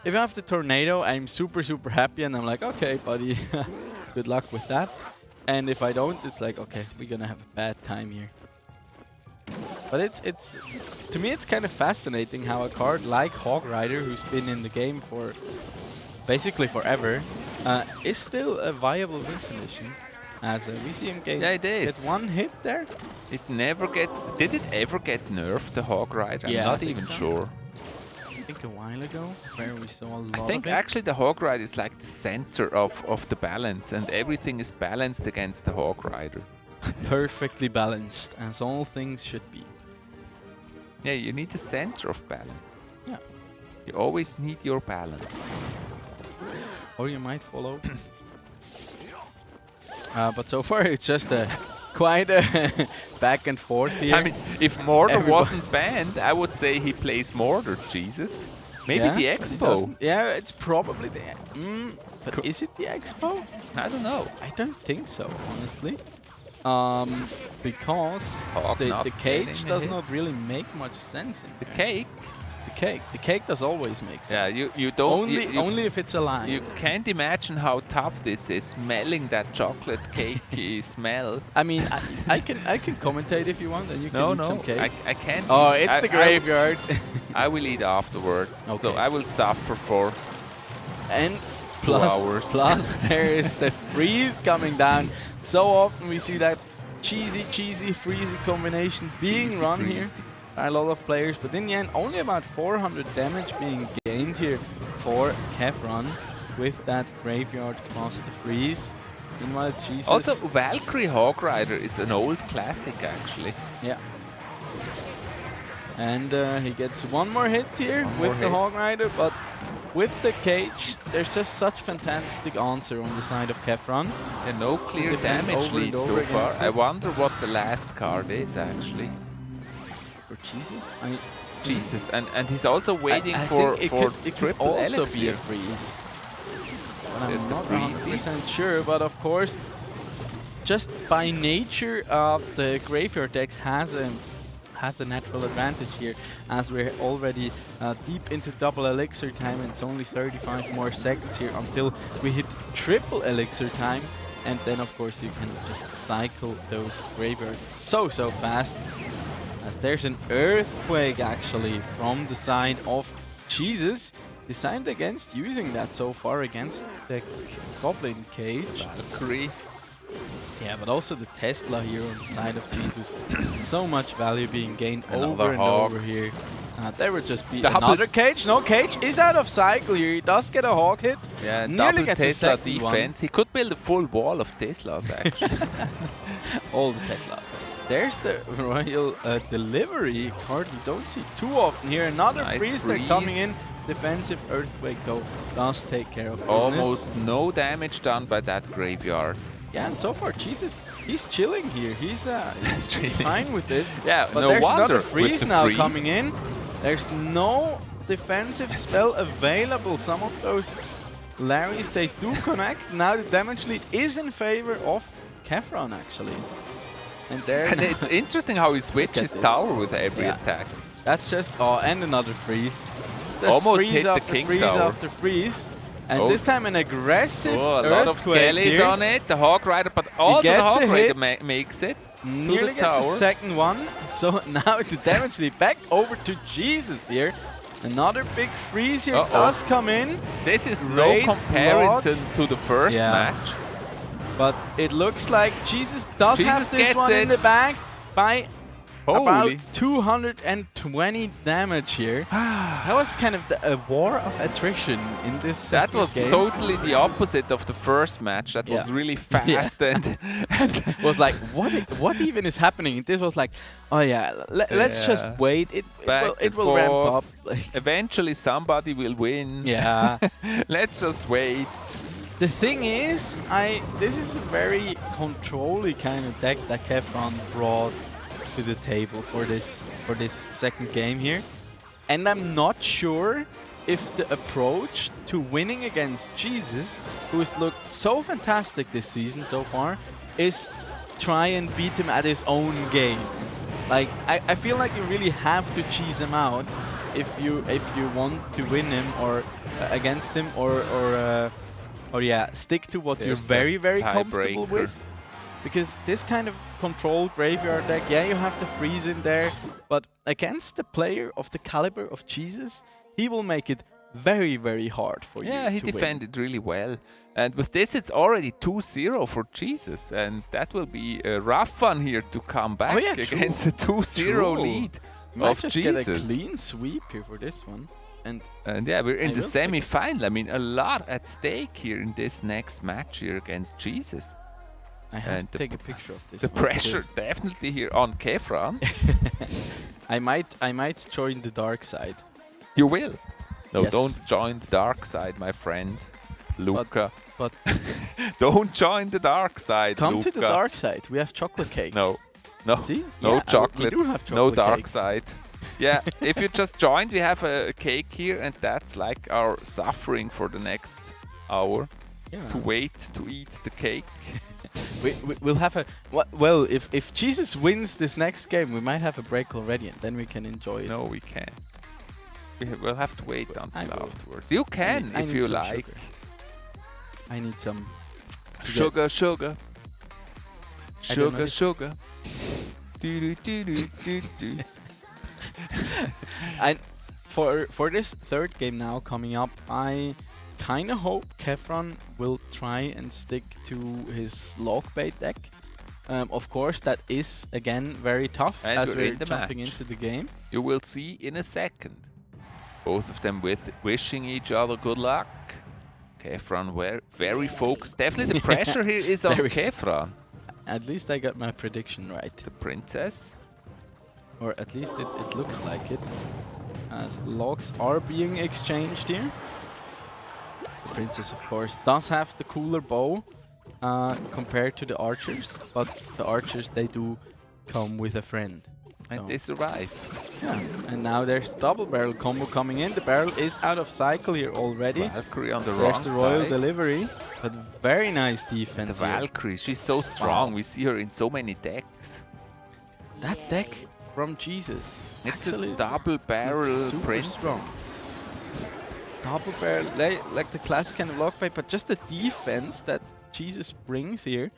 if I have the tornado, I'm super, super happy. And I'm like, okay, buddy, good luck with that. And if I don't, it's like, okay, we're going to have a bad time here. But it's to me, it's kind of fascinating how a card like Hog Rider, who's been in the game for basically forever, is still a viable win condition. As we see him get one hit there. It never gets. Did it ever get nerfed, the Hog Rider? I'm Yeah, not I think even so. sure. I think a while ago, where we saw a lot I think of it. actually the Hog Rider is like the center of the balance, and everything is balanced against the Hog Rider. Perfectly balanced, as all things should be. Yeah, you need the center of balance. Yeah. You always need your balance. Or you might follow. But so far it's just quite a back and forth here. I mean, if Mortar wasn't banned, I would say he plays Mortar, Jesus. Maybe the Expo. Yeah, it's probably the... but is it the Expo? I don't know. I don't think so, honestly. Because Hog not the cage getting a does hit. not really make much sense in The there. cake? The cake does always make sense. Yeah, you don't... Only if it's alive. You can't imagine how tough this is, smelling that chocolate cakey smell. I mean, I can commentate if you want, and you can eat some cake. I can't. Oh, eat. it's the graveyard. I will eat afterwards. Okay. So I will suffer for And 2 hours. Plus there is the freeze coming down. So often we see that cheesy, freezy combination being Cheesy run freezy. here by a lot of players. But in the end, only about 400 damage being gained here for KEFRAN with that graveyard plus the freeze. Meanwhile, Jesus... Also, Valkyrie Hog Rider is an old classic, actually. Yeah. And he gets one more hit here with the Hog Rider, but with the cage, there's just such fantastic answer on the side of KEFRAN. And no clear Defend damage over and lead so over far. against I it. wonder what the last card is, actually. For Jesus? Jesus, and he's also waiting I for think it could triple also elixir. be a freeze. But There's I'm the not freezy. 100% sure, but of course, just by nature of the graveyard decks has a natural advantage here, as we're already deep into double elixir time, and it's only 35 more seconds here until we hit triple elixir time, and then of course you can just cycle those graveyards so fast. As there's an earthquake actually from the side of Jesus, designed against using that so far against the Goblin Cage. Valkyrie. Yeah, but also the Tesla here on the side of Jesus. So much value being gained over Another and hog. over here. There would just be Double- another cage. No, cage is out of cycle here. He does get a hog hit. Yeah, Nearly double gets a Tesla second one. defense. He could build a full wall of Teslas, actually. All the Teslas. There's the Royal Delivery card. We don't see too often here. Another Nice freeze freeze. coming in. Defensive Earthquake though does take care of business. Almost no damage done by that graveyard. Yeah, and so far Jesus, he's chilling here. He's Chilling. fine with this. Yeah, But no there's wonder another with freeze the now freeze. coming in. There's no defensive spell available. Some of those Larrys, they do connect. Now the damage lead is in favor of KEFRAN, actually. And there. And it's interesting how he switches tower with every attack. That's just... Oh, and another freeze. Just Almost freeze hit the after king freeze tower. after freeze. And this time an aggressive a lot of skellies here. on it. The Hog Rider, but also the Hog Rider makes it Nearly to the gets tower. a second one. So now the damage lead back over to Jesus here. Another big freeze here does come in. This is Great no comparison to the first match. But it looks like Jesus does have this one in the bag by about 220 damage here. That was kind of a war of attrition in this That was game. totally the opposite of the first match. That was really fast and it was like, what even is happening? This was like, oh yeah, let's just wait. It will ramp up. Eventually somebody will win. Yeah. Let's just wait. The thing is, this is a very controlly kind of deck that KEFRAN brought to the table for this second game here, and I'm not sure if the approach to winning against Jesus, who has looked so fantastic this season so far, is try and beat him at his own game. Like I feel like you really have to cheese him out if you want to win him or against him or yeah, stick to what you're very comfortable with. Because this kind of controlled graveyard deck, yeah, you have the freeze in there, but against the player of the caliber of Jesus, he will make it very hard for you. Yeah, he defended really well. And with this, it's already 2-0 for Jesus, and that will be a rough one here to come back against a 2-0 lead of just Jesus. Get a clean sweep here for this one. And yeah, we're in the semi-final. I mean, a lot at stake here in this next match here against Jesus. I have to take a picture of this. The pressure definitely here on KEFRAN. I might join the dark side. You will. No, Yes. don't join the dark side, my friend, Luca. But don't join the dark side, come Luca. to the dark side. We have chocolate cake. No. See? No Yeah, chocolate. we do have no chocolate dark cake. side. Yeah, if you just joined, we have a cake here, and that's like our suffering for the next hour. Yeah. To wait to eat the cake. We'll have a well. If Jesus wins this next game, we might have a break already, and then we can enjoy it. No, we can't. We'll have to wait I until will. afterwards. You can I if need you some like. sugar. I need some Sugar. I don't know Sugar. Do, do, do, do, do. And for this third game now coming up, I kind of hope KEFRAN will try and stick to his log bait deck. Of course, that is again very tough And as we're we're in the jumping match. into the game. You will see in a second. Both of them wishing each other good luck. KEFRAN very focused. Definitely the pressure here is on KEFRAN. At least I got my prediction right. The princess. Or at least it looks like it. As logs are being exchanged here. The princess, of course, does have the cooler bow compared to the archers, but the archers, they do come with a friend. And they survive. Yeah, and now there's double barrel combo coming in. The barrel is out of cycle here already. Valkyrie on the There's wrong the royal side. delivery, but very nice defense The here. Valkyrie, she's so strong. We see her in so many decks. That deck from Jesus. It's actually a double barrel super princess. strong. Double barrel, like the classic kind of lock bait, but just the defense that Jesus brings here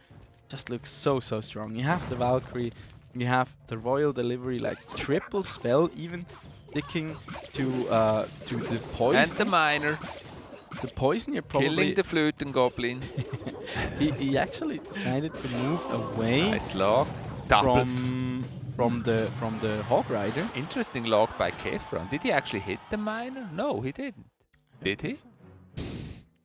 just looks so strong. You have the Valkyrie, you have the royal delivery, like triple spell, even sticking to the poison. And the miner. The poison here probably... Killing the Fluten Goblin. he actually decided to move away Nice log. Double. from the Hog Rider. Interesting log by KEFRAN. Did he actually hit the miner? No, he didn't. Did he?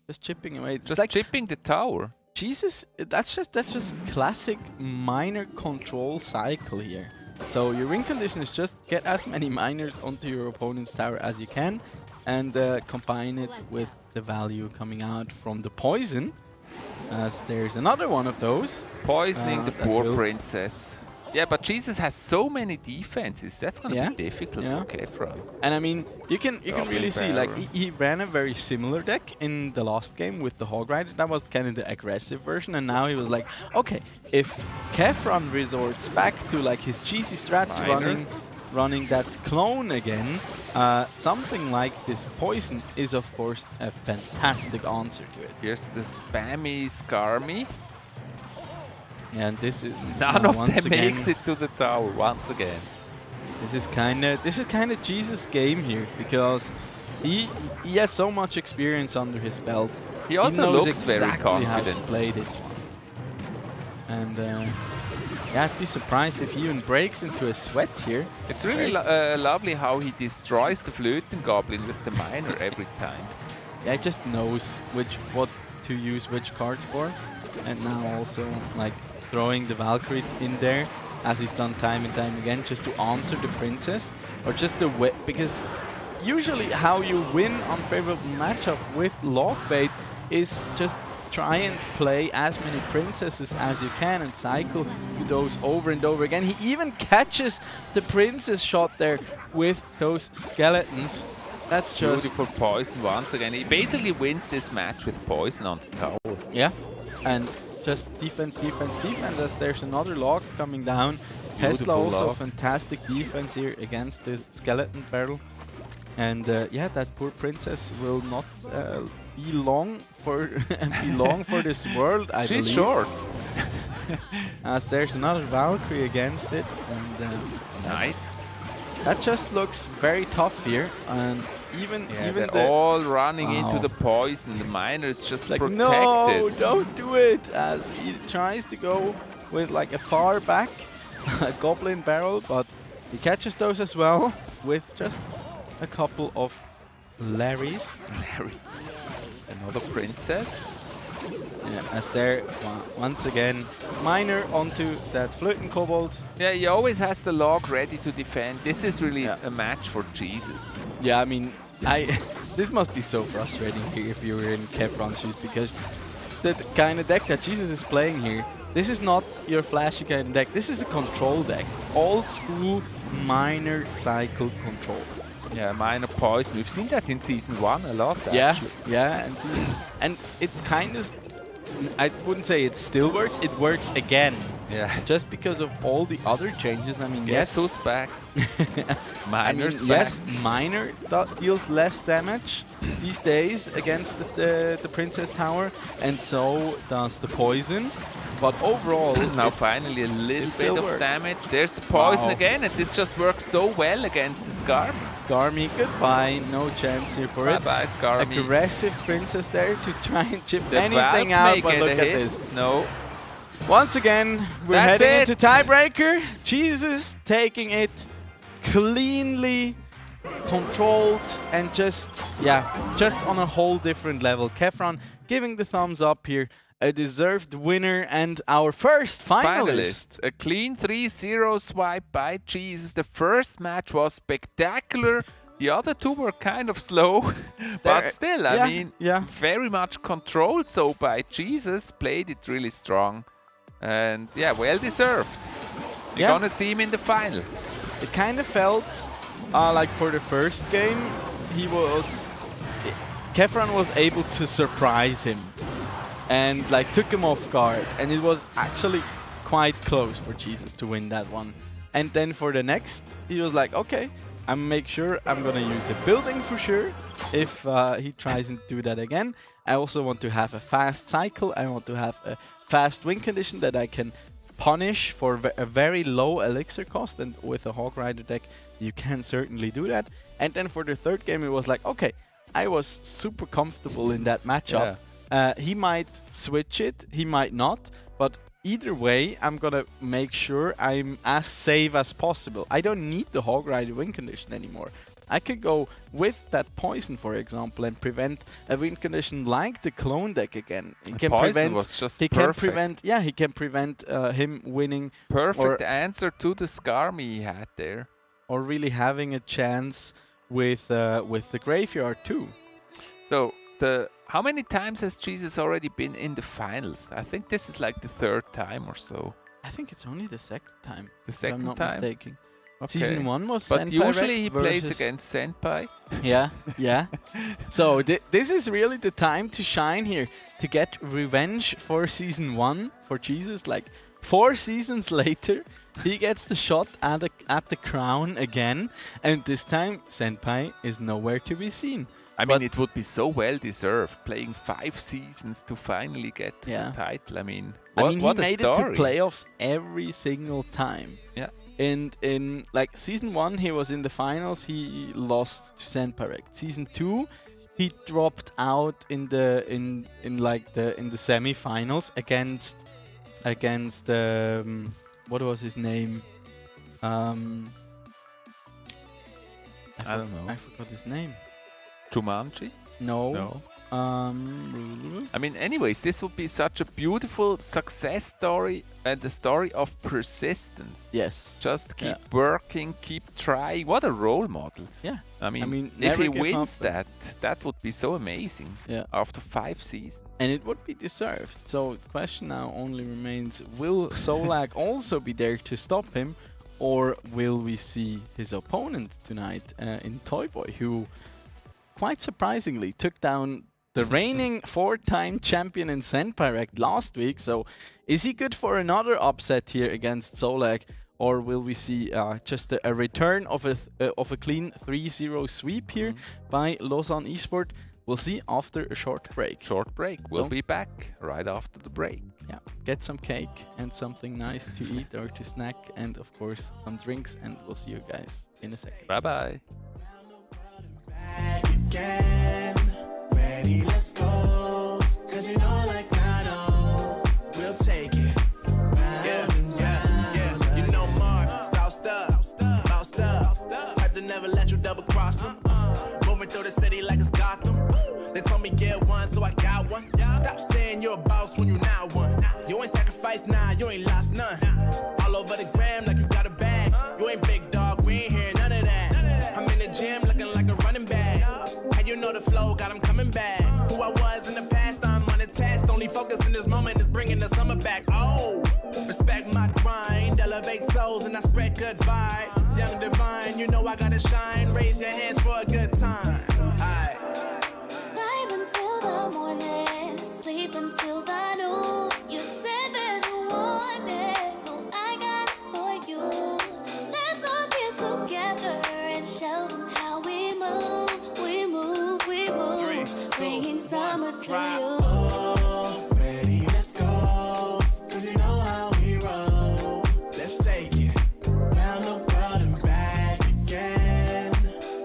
Just chipping away. Just like chipping the tower. Jesus, that's just classic miner control cycle here. So your win condition is just get as many miners onto your opponent's tower as you can, and combine it with the value coming out from the poison. As there's another one of those. Poisoning the that poor will princess. Yeah, but Jesus has so many defenses. That's gonna Yeah, be difficult yeah. for KEFRAN. And I mean, you can really see like Barrel. he ran a very similar deck in the last game with the Hog Rider. That was kind of the aggressive version, and now he was like, okay, if KEFRAN resorts back to like his cheesy strats, running that clone again, something like this poison is of course a fantastic answer to it. Here's the spammy Skarmy. And this is None now of once them again, makes it to the tower once again. This is kind of Jesus' game here because he has so much experience under his belt. He also knows looks very exactly how to confident. play this one. And yeah, I'd be surprised if he even breaks into a sweat here. It's really lovely how he destroys the Flöten Goblin with the miner every time. Yeah, he just knows what to use which cards for, and now also like throwing the Valkyrie in there, as he's done time and time again, just to answer the princess, or just the way, because usually how you win unfavorable matchup with log bait is just try and play as many princesses as you can and cycle those over and over again. He even catches the princess shot there with those skeletons. That's just beautiful poison once again. He basically wins this match with poison on the tower. Yeah, and just defense, defense, defense, as there's another log coming down. Tesla also fantastic defense here against the skeleton barrel. And yeah, that poor princess will not be long for this world, I believe. She's short. As there's another Valkyrie against it, and nice. That just looks very tough here, and even they're all running into the poison. The miner is just like, protected. no, don't do it! As he tries to go with like a far back goblin barrel, but he catches those as well with just a couple of Larrys. Larry, another princess. Yeah, as there once again, miner onto that Flöten Kobold. Yeah, he always has the log ready to defend. This is really a match for Jesus. Yeah, I mean, this must be so frustrating here if you were in KEFRAN's shoes, because the kind of deck that Jesus is playing here, this is not your flashy kind of deck. This is a control deck, old school miner cycle control. Yeah, minor poison. We've seen that in season 1 a lot. Yeah, actually. yeah, and it kind of, I wouldn't say it still works. It works again. Yeah. Just because of all the other changes. I mean, yes, who's back? Miner's back. Yes, miner deals less damage these days against the Princess Tower, and so does the poison. But overall, now finally a little bit of damage. There's the poison again, and this just works so well against the Skarmy. Skarmy, goodbye. No chance here for it. Bye-bye, Skarmy. Aggressive princess there to try and chip The anything Valk out, may but get look a at hit. this. No. Once again, we're That's heading it. into tiebreaker. Jesus taking it cleanly controlled and just on a whole different level. KEFRAN giving the thumbs up here. A deserved winner and our first finalist. A clean 3-0 swipe by Jesus. The first match was spectacular. The other two were kind of slow, but still, I mean, very much controlled. So by Jesus, played it really strong, and yeah, well deserved. We're gonna see him in the final. It kind of felt like for the first game, KEFRAN was able to surprise him and like took him off guard, and it was actually quite close for Jesus to win that one. And then for the next, he was like, okay, make sure I'm gonna use a building for sure if he tries and do that again. I also want to have a fast cycle. I want to have a fast win condition that I can punish for a very low elixir cost, and with a Hog Rider deck you can certainly do that. And then for the third game it was like, okay, I was super comfortable in that matchup. He might switch it, he might not, but either way, I'm gonna make sure I'm as safe as possible. I don't need the Hog Rider win condition anymore. I could go with that poison, for example, and prevent a win condition like the clone deck again. He can prevent. Was just he perfect. can prevent. Yeah, he can prevent him winning. Perfect answer to the Skarmy he had there. Or really having a chance with the graveyard too. So how many times has Jesus already been in the finals? I think this is like the third time or so. I think it's only the second time. The if I'm second not time? mistaken. Okay. Season 1 was But Senpai usually Rec he plays versus- against Senpai. Yeah, yeah. So this is really the time to shine here, to get revenge for season 1 for Jesus. Like 4 seasons later, he gets the shot at the crown again, and this time Senpai is nowhere to be seen. I mean, it would be so well deserved playing 5 seasons to finally get to the title. I mean, what he a made story. it to playoffs every single time. Yeah. And in like season 1, he was in the finals. He lost to Senpai Rec. Season 2, he dropped out in the semi-finals against what was his name? I don't know. I forgot his name. Jumanji? No. No. I mean, anyways, this would be such a beautiful success story and a story of persistence. Yes. Just keep working, keep trying. What a role model. Yeah. I mean if never he give wins up. that would be so amazing. Yeah. After 5 seasons. And it would be deserved. So the question now only remains, will ZOLAG also be there to stop him? Or will we see his opponent tonight in T0YBOY, who quite surprisingly took down the reigning 4-time champion in Senpai Rec last week. So is he good for another upset here against ZOLAG? Or will we see just a return of a clean 3-0 sweep here by Lausanne Esport? We'll see after a short break. Short break. We'll be back right after the break. Yeah, get some cake and something nice to eat or to snack, and of course some drinks, and we'll see you guys in a second. Bye-bye. Again, ready, let's go. 'Cause you know, like I know, we'll take it. You know Mark, South Stuff. Pipes that never let you double cross them. Moving through the city like it's Gotham. They told me get one, so I got one. Stop saying you're a boss when you not one. You ain't sacrificed, nah, you ain't lost none. All over the gram like you got a bag. You ain't big dog, we ain't hearing none of that. I'm in the gym looking like a running back. How you know the flow, got him coming back. Who I was in the past, I'm unattached. Only focus in this moment is bringing the summer back. Oh, respect my grind, elevate souls and I spread good vibes. Young divine, you know I gotta shine. Raise your hands for a good time. Aight. Vibe until the morning, sleep until the noon. You said that you want it, so I got it for you. Let's all get together and show them how we move. Bringing summer to you. Oh, ready, let's go. 'Cause you know how we roll. Let's take it round the world and back again.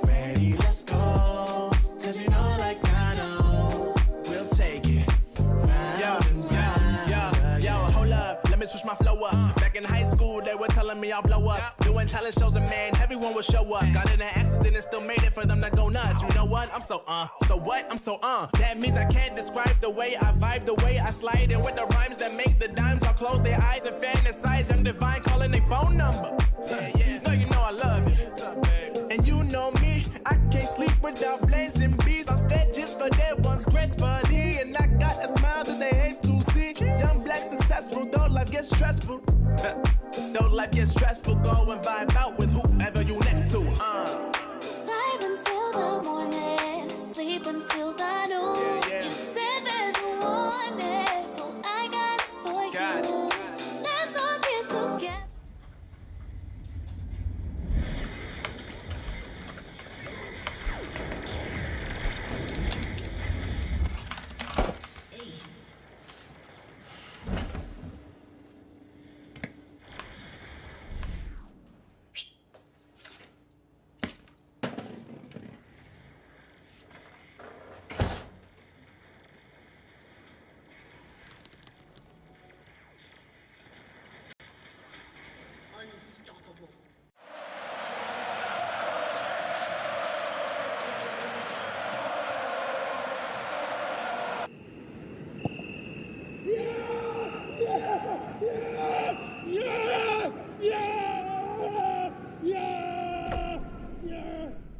Ready, let's go. 'Cause you know, like I know, we'll take it round and round. Yo, hold up, let me switch my flow up. Back in high school, they were telling me I'll blow up. Doing talent shows and man, everyone will show up. Got in an accident and still made it for them to go nuts. You know what? I'm so so what? I'm so That means I can't describe the way I vibe, the way I slide in with the rhymes that make the dimes all close their eyes and fantasize. Young divine calling their phone number. No, you know I love it. And you know me, I can't sleep without blazing beats. I'm stead just for that one's gracefully. And I got a smile that they hate to see. Young black successful, though life gets stressful. Though life gets stressful, go and vibe out with whoever you next to. Vibe until the morning, sleep until the noon. You said that you want it, so I got it for you. Let's all get together.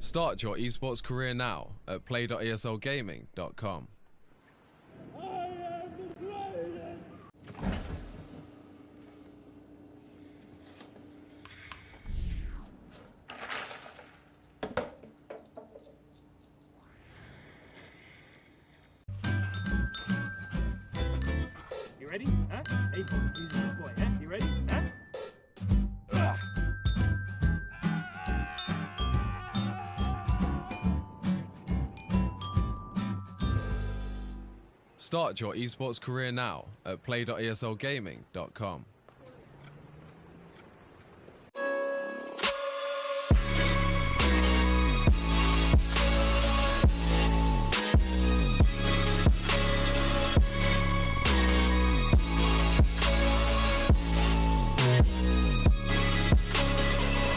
Start your esports career now at play.eslgaming.com. ready? Huh? Hey, Z0YBOY, huh? You ready? Huh? Start your esports career now at play.eslgaming.com.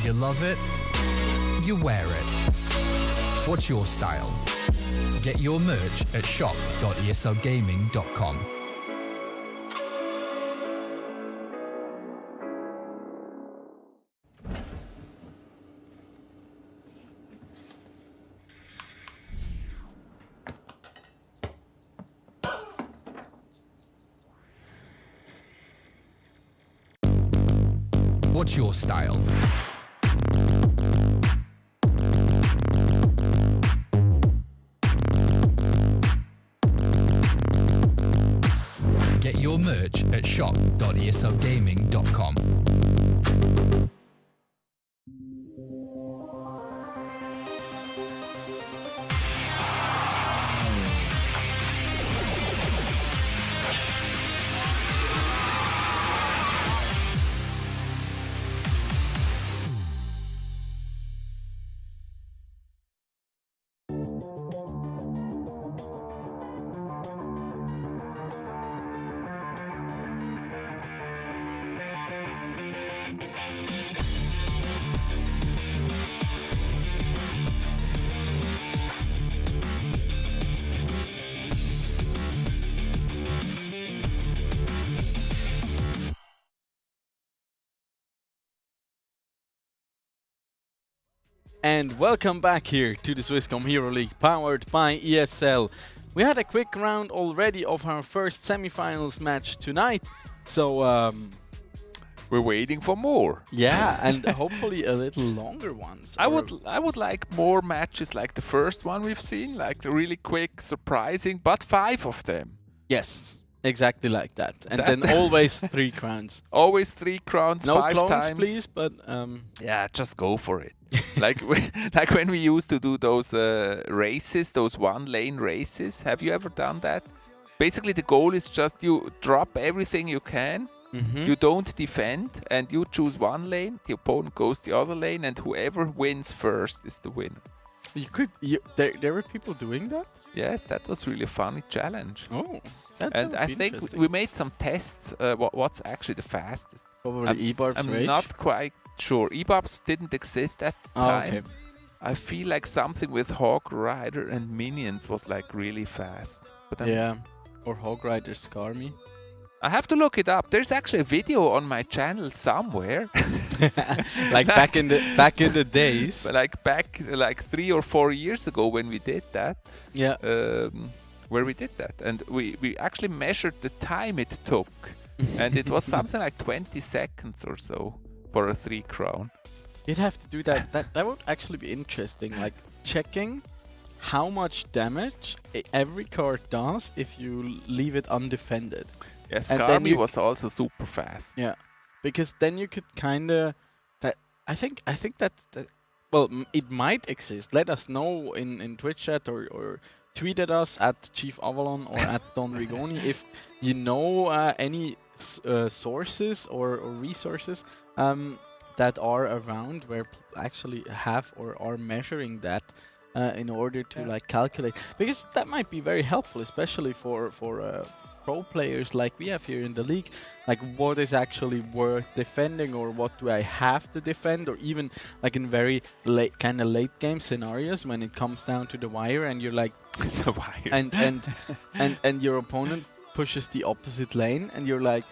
You love it, you wear it. What's your style? Get your merch at shop.eslgaming.com. What's your style? Get your merch at shop.eslgaming.com. And welcome back here to the Swisscom Hero League powered by ESL. We had a quick round already of our first semifinals match tonight, so we're waiting for more. yeah, and hopefully a little longer ones. I would like more matches like the first one we've seen, like really quick, surprising, but 5 of them. Yes, exactly like that. And then always 3 crowns. Always 3 crowns, No 5 clones, times. please, but yeah, just go for it. like when we used to do those races, those 1-lane races. Have you ever done that? Basically, the goal is just you drop everything you can. You don't defend, and you choose 1 lane. The opponent goes the other lane, and whoever wins first is the winner. There were people doing that? Yes, that was really a funny challenge. Oh, and I think we made some tests. What's actually the fastest? Probably eBarb's I'm Rage? not quite sure. eBarbs didn't exist at the time. Okay. I feel like something with Hog Rider and Minions was like really fast. But yeah, or Hog Rider Scar Me. I have to look it up. There's actually a video on my channel somewhere. Like back in the days. Like back 3 or 4 years ago when we did that. Yeah. Where we did that, and we actually measured the time it took, and it was something like 20 seconds or so for a 3 crown. You'd have to do that. That would actually be interesting. Like checking how much damage every card does if you leave it undefended. Yes, Skarmy was also super fast. Yeah, because then you could kind of I think that well, it might exist. Let us know in Twitch chat or tweet at us at Chief Avalon or at Don Rigoni if you know any sources or resources that are around where people actually have or are measuring that in order to like calculate, because that might be very helpful, especially for pro players like we have here in the league. Like, what is actually worth defending, or what do I have to defend, or even like in very late late game scenarios when it comes down to the wire and you're like the wire, and your opponent pushes the opposite lane and you're like,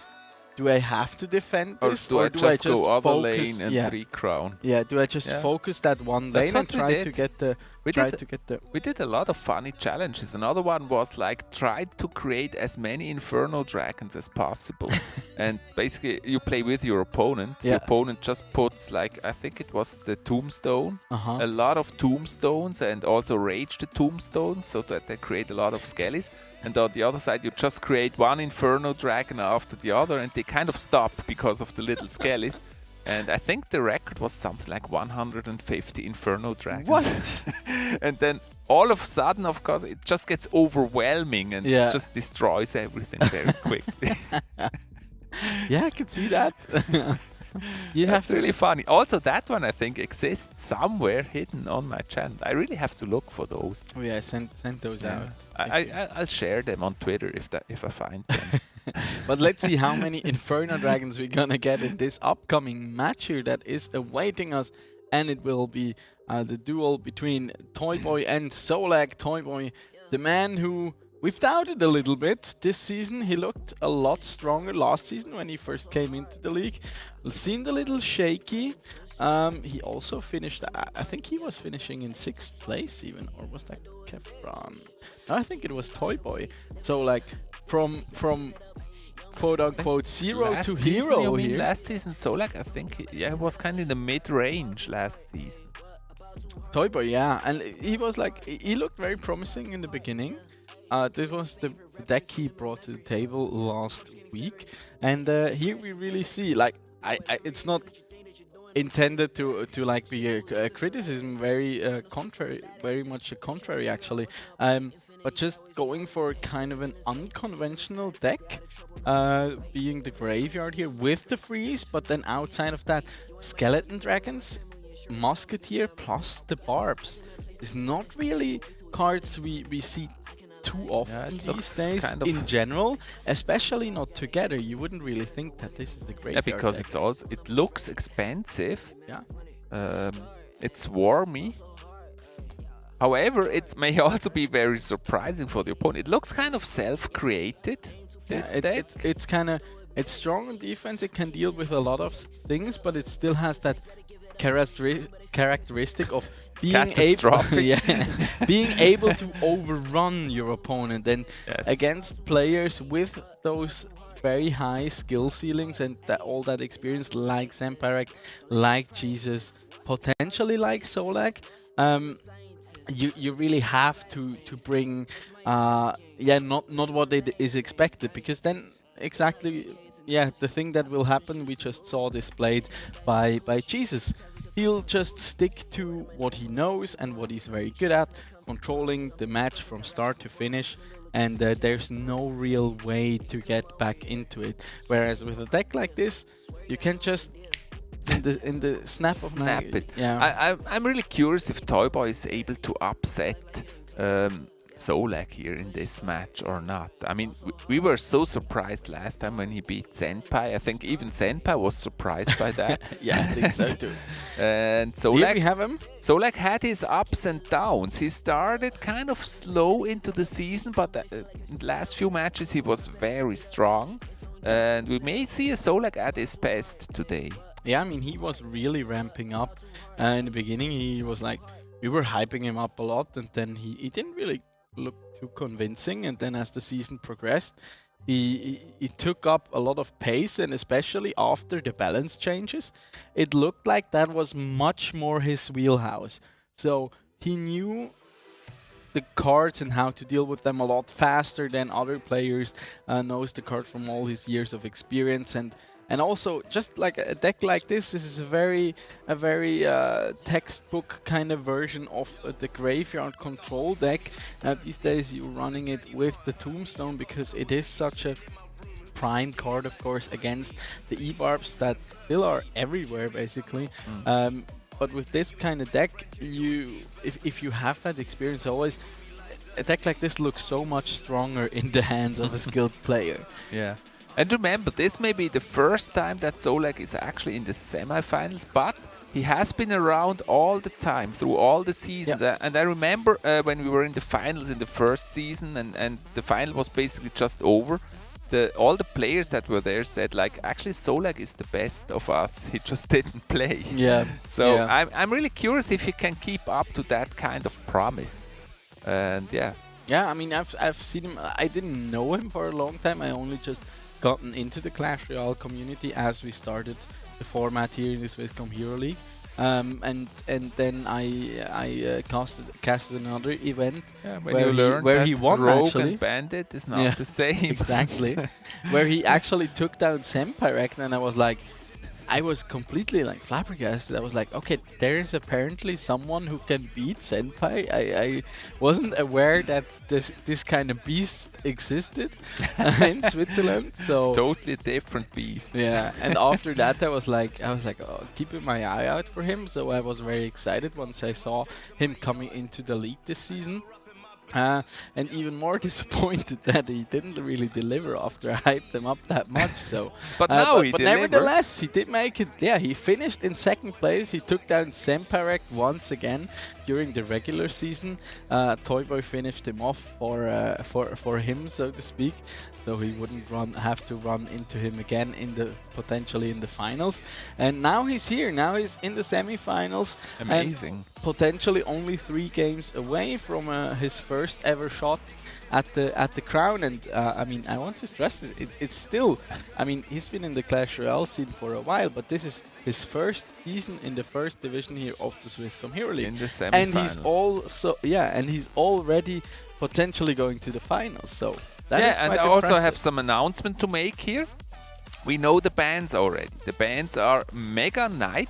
do I have to defend this, or do I just go other focus? lane and 3 crown? Yeah, do I just focus that one lane and try to get the try to get the... We did a lot of funny challenges. Another one was like try to create as many Inferno Dragons as possible. And basically you play with your opponent. The opponent just puts like, I think it was the tombstone, a lot of tombstones, and also rage the tombstones so that they create a lot of skellies. And on the other side you just create one Inferno Dragon after the other, and they kind of stop because of the little skellies. And I think the record was something like 150 Inferno Dragons. What? And then all of a sudden, of course, it just gets overwhelming and just destroys everything very quickly. Yeah, I can see that. That's really funny. Also, that one I think exists somewhere hidden on my channel. I really have to look for those. Oh yeah, send those out. I'll share them on Twitter if I find them. But let's see how many Inferno Dragons we're gonna get in this upcoming match here that is awaiting us, and it will be the duel between T0YBOY and ZOLAG. T0YBOY, the man who we've doubted a little bit this season. He looked a lot stronger last season when he first came into the league. Seemed a little shaky. He also finished, I think he was finishing in 6th place even, or was that KEFRAN? No, I think it was T0YBOY. So like from quote unquote zero to hero here. Last season ZOLAG, I think it was kind of in the mid-range last season. T0YBOY, yeah, and he was like, he looked very promising in the beginning. This was the deck he brought to the table last week, and here we really see, like, it's not intended to like be a criticism, very contrary, very much a contrary actually, but just going for kind of an unconventional deck, being the graveyard here with the freeze, but then outside of that, skeleton dragons, musketeer plus the barbs is not really cards we see too often these days kind of in general, especially not together. You wouldn't really think that this is a great deck. Because it's also, it looks expensive. Yeah. It's swarmy. However, it may also be very surprising for the opponent. It looks kind of self-created. This deck. It's kind of, it's strong on defense. It can deal with a lot of things, but it still has that characteristic of being able to overrun your opponent, and against players with those very high skill ceilings and all that experience, like Zemparek, like Jesus, potentially like ZOLAG, you really have to bring not what is expected, because then exactly the thing that will happen, we just saw displayed by Jesus. He'll just stick to what he knows and what he's very good at, controlling the match from start to finish, and there's no real way to get back into it. Whereas with a deck like this, you can just in the snap it. Yeah. I'm really curious if T0YBOY is able to upset ZOLAG here in this match or not. I mean, we were so surprised last time when he beat Senpai. I think even Senpai was surprised by that. Yeah, I think so too. And ZOLAG, here we have him. ZOLAG had his ups and downs. He started kind of slow into the season, but in the last few matches he was very strong. And we may see a ZOLAG at his best today. Yeah, I mean, he was really ramping up. In the beginning, he was like, we were hyping him up a lot, and then he didn't really look too convincing. And then as the season progressed, he took up a lot of pace, and especially after the balance changes, it looked like that was much more his wheelhouse. So he knew the cards and how to deal with them a lot faster than other players, knows the card from all his years of experience, and also, just like a deck like this is a very textbook kind of version of the graveyard control deck. These days you're running it with the Tombstone because it is such a prime card, of course, against the E-Barbs that still are everywhere, basically. But with this kind of deck, if you have that experience, always a deck like this looks so much stronger in the hands of a skilled player. Yeah. And remember, this may be the first time that ZOLAG is actually in the semi-finals, but he has been around all the time, through all the seasons. Yeah. And I remember when we were in the finals in the first season, and the final was basically just over, all the players that were there said like, actually ZOLAG is the best of us. He just didn't play. Yeah. So yeah. I'm really curious if he can keep up to that kind of promise. And yeah. Yeah, I mean, I've seen him. I didn't know him for a long time. I only just gotten into the Clash Royale community as we started the format here in the Swisscom Hero League. And then I casted another event when you learned where that he won Rogue actually. and Bandit is not the same. Exactly. Where he actually took down Senpai, and I was like, I was completely like flabbergasted. I was like, okay, there is apparently someone who can beat Senpai. I wasn't aware that this kind of beast existed in Switzerland. So totally different beast. Yeah, and after that I was like, oh, keeping my eye out for him. So I was very excited once I saw him coming into the league this season. And even more disappointed that he didn't really deliver after I hyped him up that much. So, but now he but delivered. Nevertheless, he did make it. Yeah, he finished in second place. He took down Semparek once again during the regular season. T0YBOY finished him off for him, so to speak. So he wouldn't have to run into him again potentially in the finals. And now he's here. Now he's in the semi-finals. Amazing. Potentially only 3 games away from his first ever shot at the crown. And I mean, I want to stress it's still. I mean, he's been in the Clash Royale scene for a while, but this is his first season in the first division here of the Swisscom Hero League. In the semi-finals. And he's already potentially going to the finals. So. And I also have some announcement to make here. We know the bands already. The bands are Mega Knight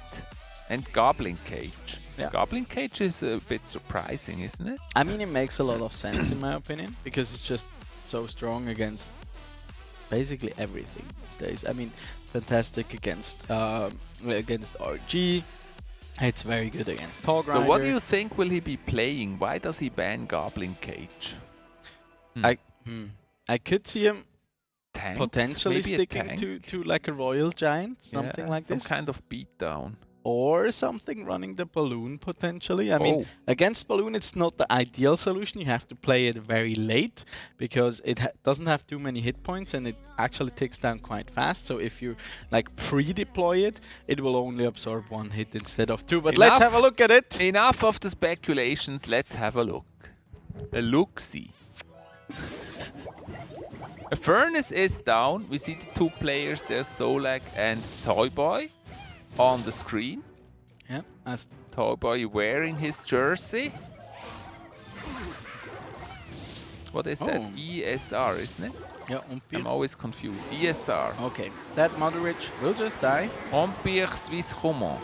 and Goblin Cage. Yeah. Goblin Cage is a bit surprising, isn't it? I mean, it makes a lot of sense in my opinion, because it's just so strong against basically everything these days. I mean, fantastic against RG. It's very good against Tog Rider. So what do you think will he be playing? Why does he ban Goblin Cage? I could see him Tanks? potentially Maybe sticking to like a Royal Giant, something like some this. kind of beatdown. Or something running the Balloon potentially. I mean, against Balloon it's not the ideal solution. You have to play it very late because it doesn't have too many hit points and it actually ticks down quite fast. So if you like pre-deploy it, it will only absorb 1 hit instead of 2. But let's have a look at it. Enough of the speculations. Let's have a look. A look-see. A furnace is down. We see the 2 players there, ZOLAG and T0YBOY, on the screen. Yeah, as T0YBOY wearing his jersey. What is that? ESR, isn't it? Yeah, I'm always confused. ESR. Okay, that Mother Witch will just die. Empire Swisscom.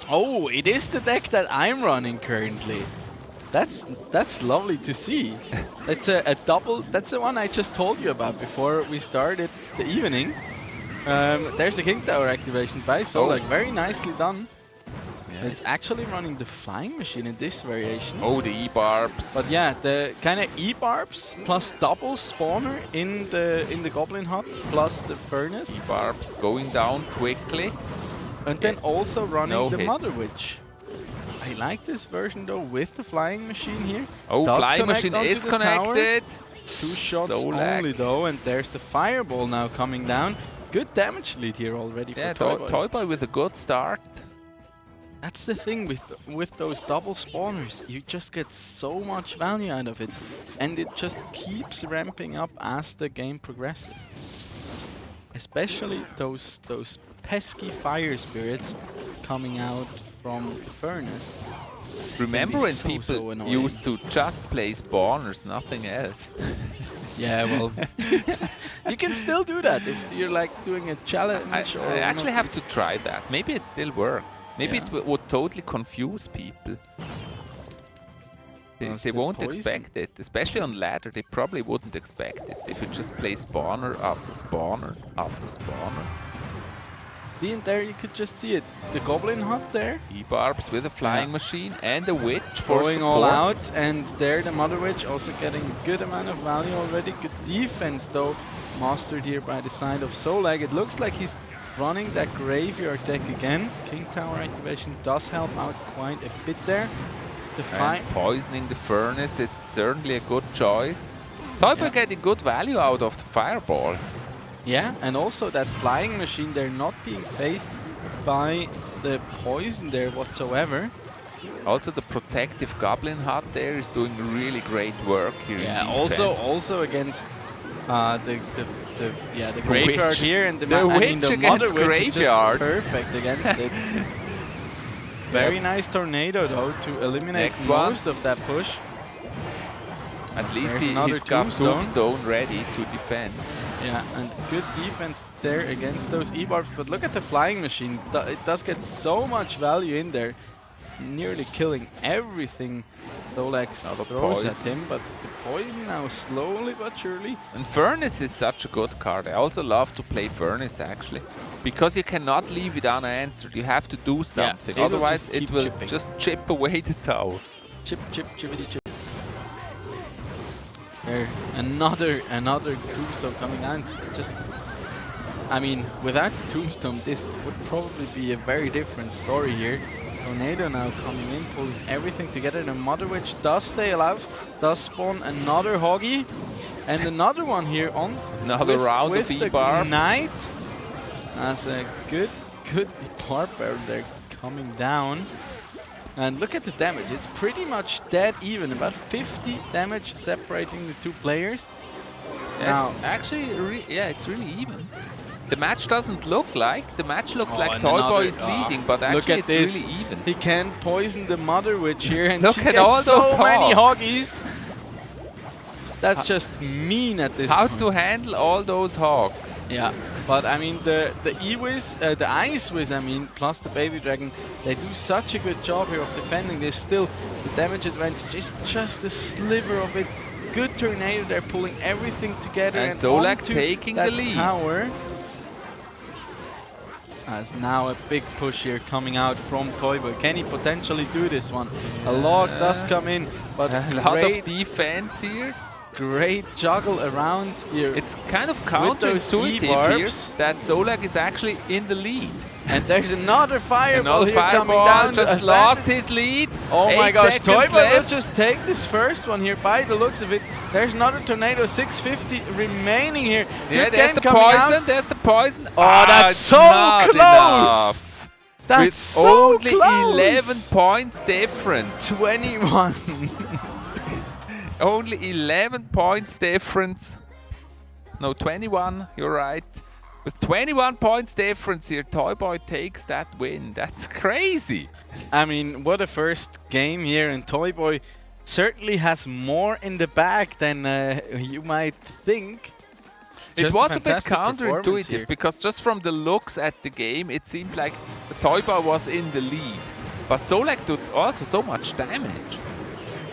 Oh, it is the deck that I'm running currently. That's lovely to see. That's a double. That's the one I just told you about before we started the evening. There's the King Tower activation by ZOLAG. Very nicely done. Yeah. It's actually running the Flying Machine in this variation. Oh, the E-Barbs. But yeah, the kind of E-Barbs plus double spawner in the Goblin Hut plus the Furnace. E-Barbs going down quickly. And then also running the hit. Mother Witch. I like this version though with the Flying Machine here. Oh, Flying Machine is connected. 2 shots ZOLAG. only though, and there's the Fireball now coming down. Good damage lead here already for T0YBOY. T0YBOY with a good start. That's the thing with those double spawners. You just get so much value out of it. And it just keeps ramping up as the game progresses. Especially those pesky fire spirits coming out from the furnace. Remember when people used to just play spawners, nothing else? Yeah, well, you can still do that if you're like doing a challenge. I actually have to try that. Maybe it still works. Maybe it would totally confuse people. They won't expect it, especially on ladder. They probably wouldn't expect it if you just play spawner after spawner after spawner. See, and there you could just see it. The Goblin Hut there. E-Barbs with a Flying Machine and a Witch for going support. all out, and there the Mother Witch also getting a good amount of value already. Good defense though, mastered here by the side of ZOLAG. It looks like he's running that Graveyard deck again. King Tower activation does help out quite a bit there. And poisoning the Furnace, it's certainly a good choice. T0YBOY getting good value out of the fireball. Yeah, and also that flying machine, they're not being faced by the poison there whatsoever. Also the protective goblin hut there is doing really great work here. Yeah, in defense. also against the graveyard witch. here, and the witch the against mother witch is just graveyard. perfect against it. Very nice tornado though to eliminate Next most one. of that push. At least There's another he's got tombstone. tombstone ready to defend. Yeah, and good defense there against those E-barbs. But look at the flying machine. It does get so much value in there. Nearly killing everything ZOLAG throws at him. But the poison now slowly but surely. And Furnace is such a good card. I also love to play Furnace actually. Because you cannot leave it unanswered. You have to do something. it will Otherwise just it keep will chipping. just chip away the tower. Chip, chippity chip. There, another tombstone coming down. Just, I mean, without the tombstone, this would probably be a very different story here. Tornado now coming in, pulling everything together. The Mother Witch does stay alive, does spawn another Hoggy, and another one here on. Another round with of the E-barbs. Knight. That's a good barb barrel there coming down. And look at the damage, it's pretty much dead even, about 50 damage separating the two players. Yeah, it's actually, it's really even. The match doesn't look like, the match looks like T0YBOY is leading, but actually it's really even. He can poison the Mother Witch here, and Look she at gets all so those many hogs. Hoggies. That's just mean at this How point. to handle all those hogs. Yeah, but I mean the E-Wiz, the Ice Wiz, I mean, plus the Baby Dragon, they do such a good job here of defending this. Still, the damage advantage is just a sliver of it. Good tornado, they're pulling everything together And and ZOLAG onto taking that the lead. Tower. As now a big push here coming out from T0YBOY. Can he potentially do this one? A log does come in, but A lot great, of defense here. great juggle around here. It's kind of With those counterintuitive here E-barbs. that ZOLAG is actually in the lead. And there's another fireball Another here coming fireball down. just Advantage. lost his lead. Oh my 8 gosh, seconds T0YBOY will left. just take this first one here by the looks of it. There's another tornado, 650 remaining here. Yeah, Good there's game the coming poison, out. there's the poison. Oh, that's it's so not close. enough. That's With so only close. 11 points difference. 21. Only 11 points difference. No, 21, you're right. With 21 points difference here, T0YBOY takes that win. That's crazy. I mean, what a first game here, and T0YBOY certainly has more in the bag than you might think. It Just was a bit fantastic performance counterintuitive here. because just from the looks at the game, it seemed like T0YBOY was in the lead. But ZOLAG did also so much damage.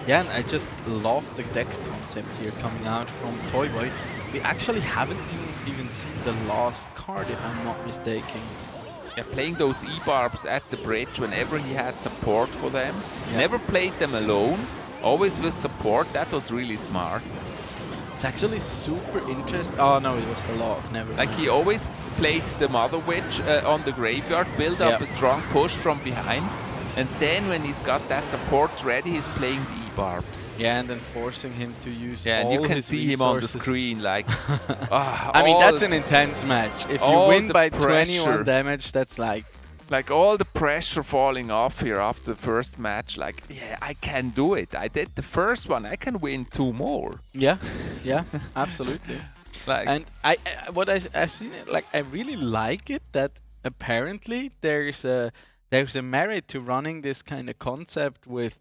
Yeah, and I just love the deck concept here coming out from T0YBOY. We actually haven't even seen the last card, if I'm not mistaken. Yeah, playing those E-barbs at the bridge whenever he had support for them. Yeah. Never played them alone, always with support. That was really smart. It's actually super interesting. Oh no, it was the log, never Like mind. he always played the Mother Witch on the graveyard, build up Yep. a strong push from behind. And then when he's got that support ready, he's playing the E-barbs. Yeah, and then forcing him to use Yeah, and all you can his see him on the resources. screen like... I mean, that's an intense match. If you all win the by pressure. 21 damage, that's like... Like all the pressure falling off here after the first match. Like, yeah, I can do it. I did the first one. I can win 2 more. Yeah, yeah, absolutely. Like, And I've seen it, like, I really like it that apparently there's a merit to running this kind of concept with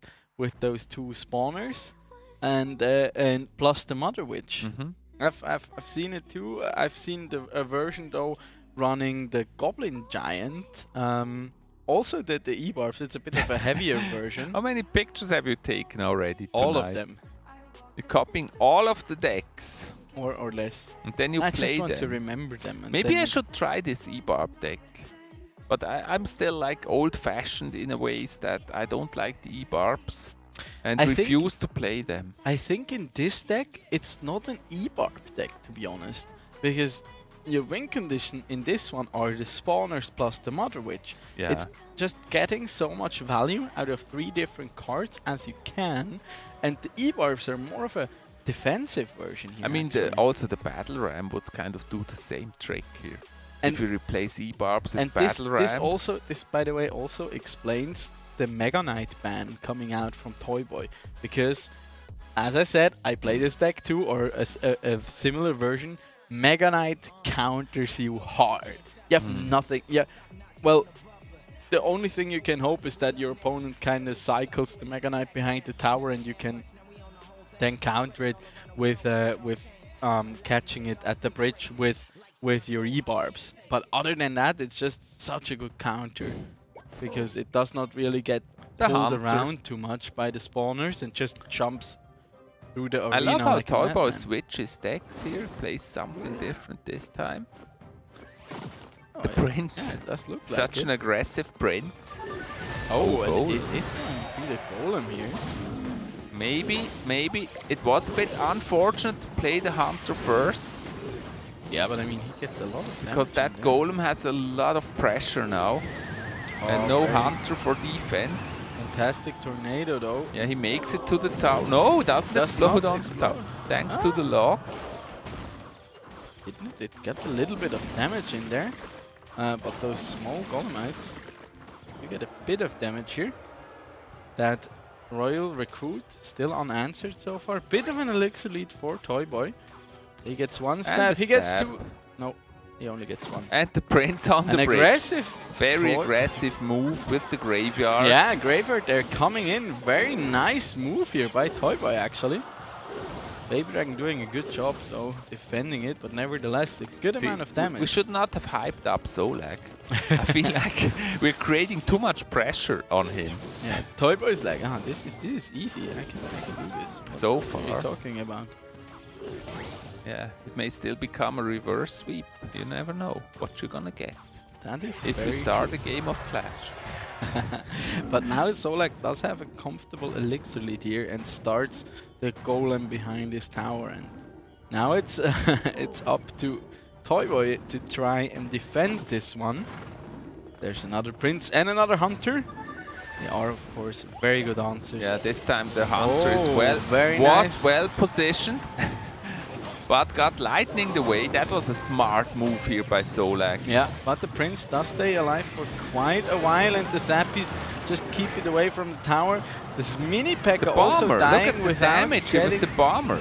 those 2 spawners and plus the Mother Witch. Mhm. I've seen it too. I've seen a version though running the Goblin Giant. Also the E-barbs. It's a bit of a heavier version. how many pictures have you taken already All of tonight? them, You're copying all of the decks. or less. And then you I play just want them. to remember them. And Maybe then I should try this E-barb deck. But I'm still like old-fashioned in a ways that I don't like the E-barbs. And I think- refuse to play them. I think in this deck, it's not an E-barb deck, to be honest. Because your win condition in this one are the spawners plus the Mother Witch. Yeah. It's just getting so much value out of 3 different cards as you can. And the E-barbs are more of a defensive version here. I mean, also the battle ram would kind of do the same trick here. And if you replace E-barbs with and battle ram. this by the way also explains the Mega Knight ban coming out from Toyboy, because as I said, I play this deck too, or a similar version. Mega Knight counters you hard. You have nothing. Yeah, well, the only thing you can hope is that your opponent kind of cycles the Mega Knight behind the tower, and you can then counter it with catching it at the bridge with your E-barbs. But other than that, it's just such a good counter, because it does not really get pulled around too much by the spawners and just jumps through the arena. I love how like Toyboy switches decks here, plays something different this time. The Prince. Yeah, it does look Such like an aggressive Prince. Oh, Golem. it is going to be the Golem here. Maybe it was a bit unfortunate to play the Hunter first. Yeah, but I mean, he gets a lot of damage. Because that Golem has a lot of pressure now. And no Hunter for defense. Fantastic tornado though. Yeah, he makes it to the tower. No, doesn't explode on the tower. Thanks to the lock. It got a little bit of damage in there. But those small Golemites, you get a bit of damage here. That Royal Recruit still unanswered so far. Bit of an elixir lead for Toyboy. He gets one stab. He gets two. No, he only gets one. And the Prince on the bridge. Aggressive. Very aggressive move with the Graveyard. Yeah, Graveyard, they're coming in. Very nice move here by Toyboy, actually. Baby Dragon doing a good job, though, defending it, but nevertheless, a good amount of damage. We should not have hyped up ZOLAG. I feel like we're creating too much pressure on him. Yeah, Toyboy is like, this is easy. I can do this. So What far. are you talking about? Yeah, it may still become a reverse sweep. You never know what you're gonna get. That is if you start a game of Clash. But now ZOLAG does have a comfortable elixir lead here and starts the Golem behind his tower. And now it's it's up to Toyboy to try and defend this one. There's another Prince and another Hunter. They are, of course, very good answers. Yeah, this time the Hunter is well positioned. But got lightning the way. That was a smart move here by ZOLAG. Yeah, but the Prince does stay alive for quite a while, and the Zappies just keep it away from the tower. This mini P.E.K.K.A. also dying. Look at the damage here with the bomber.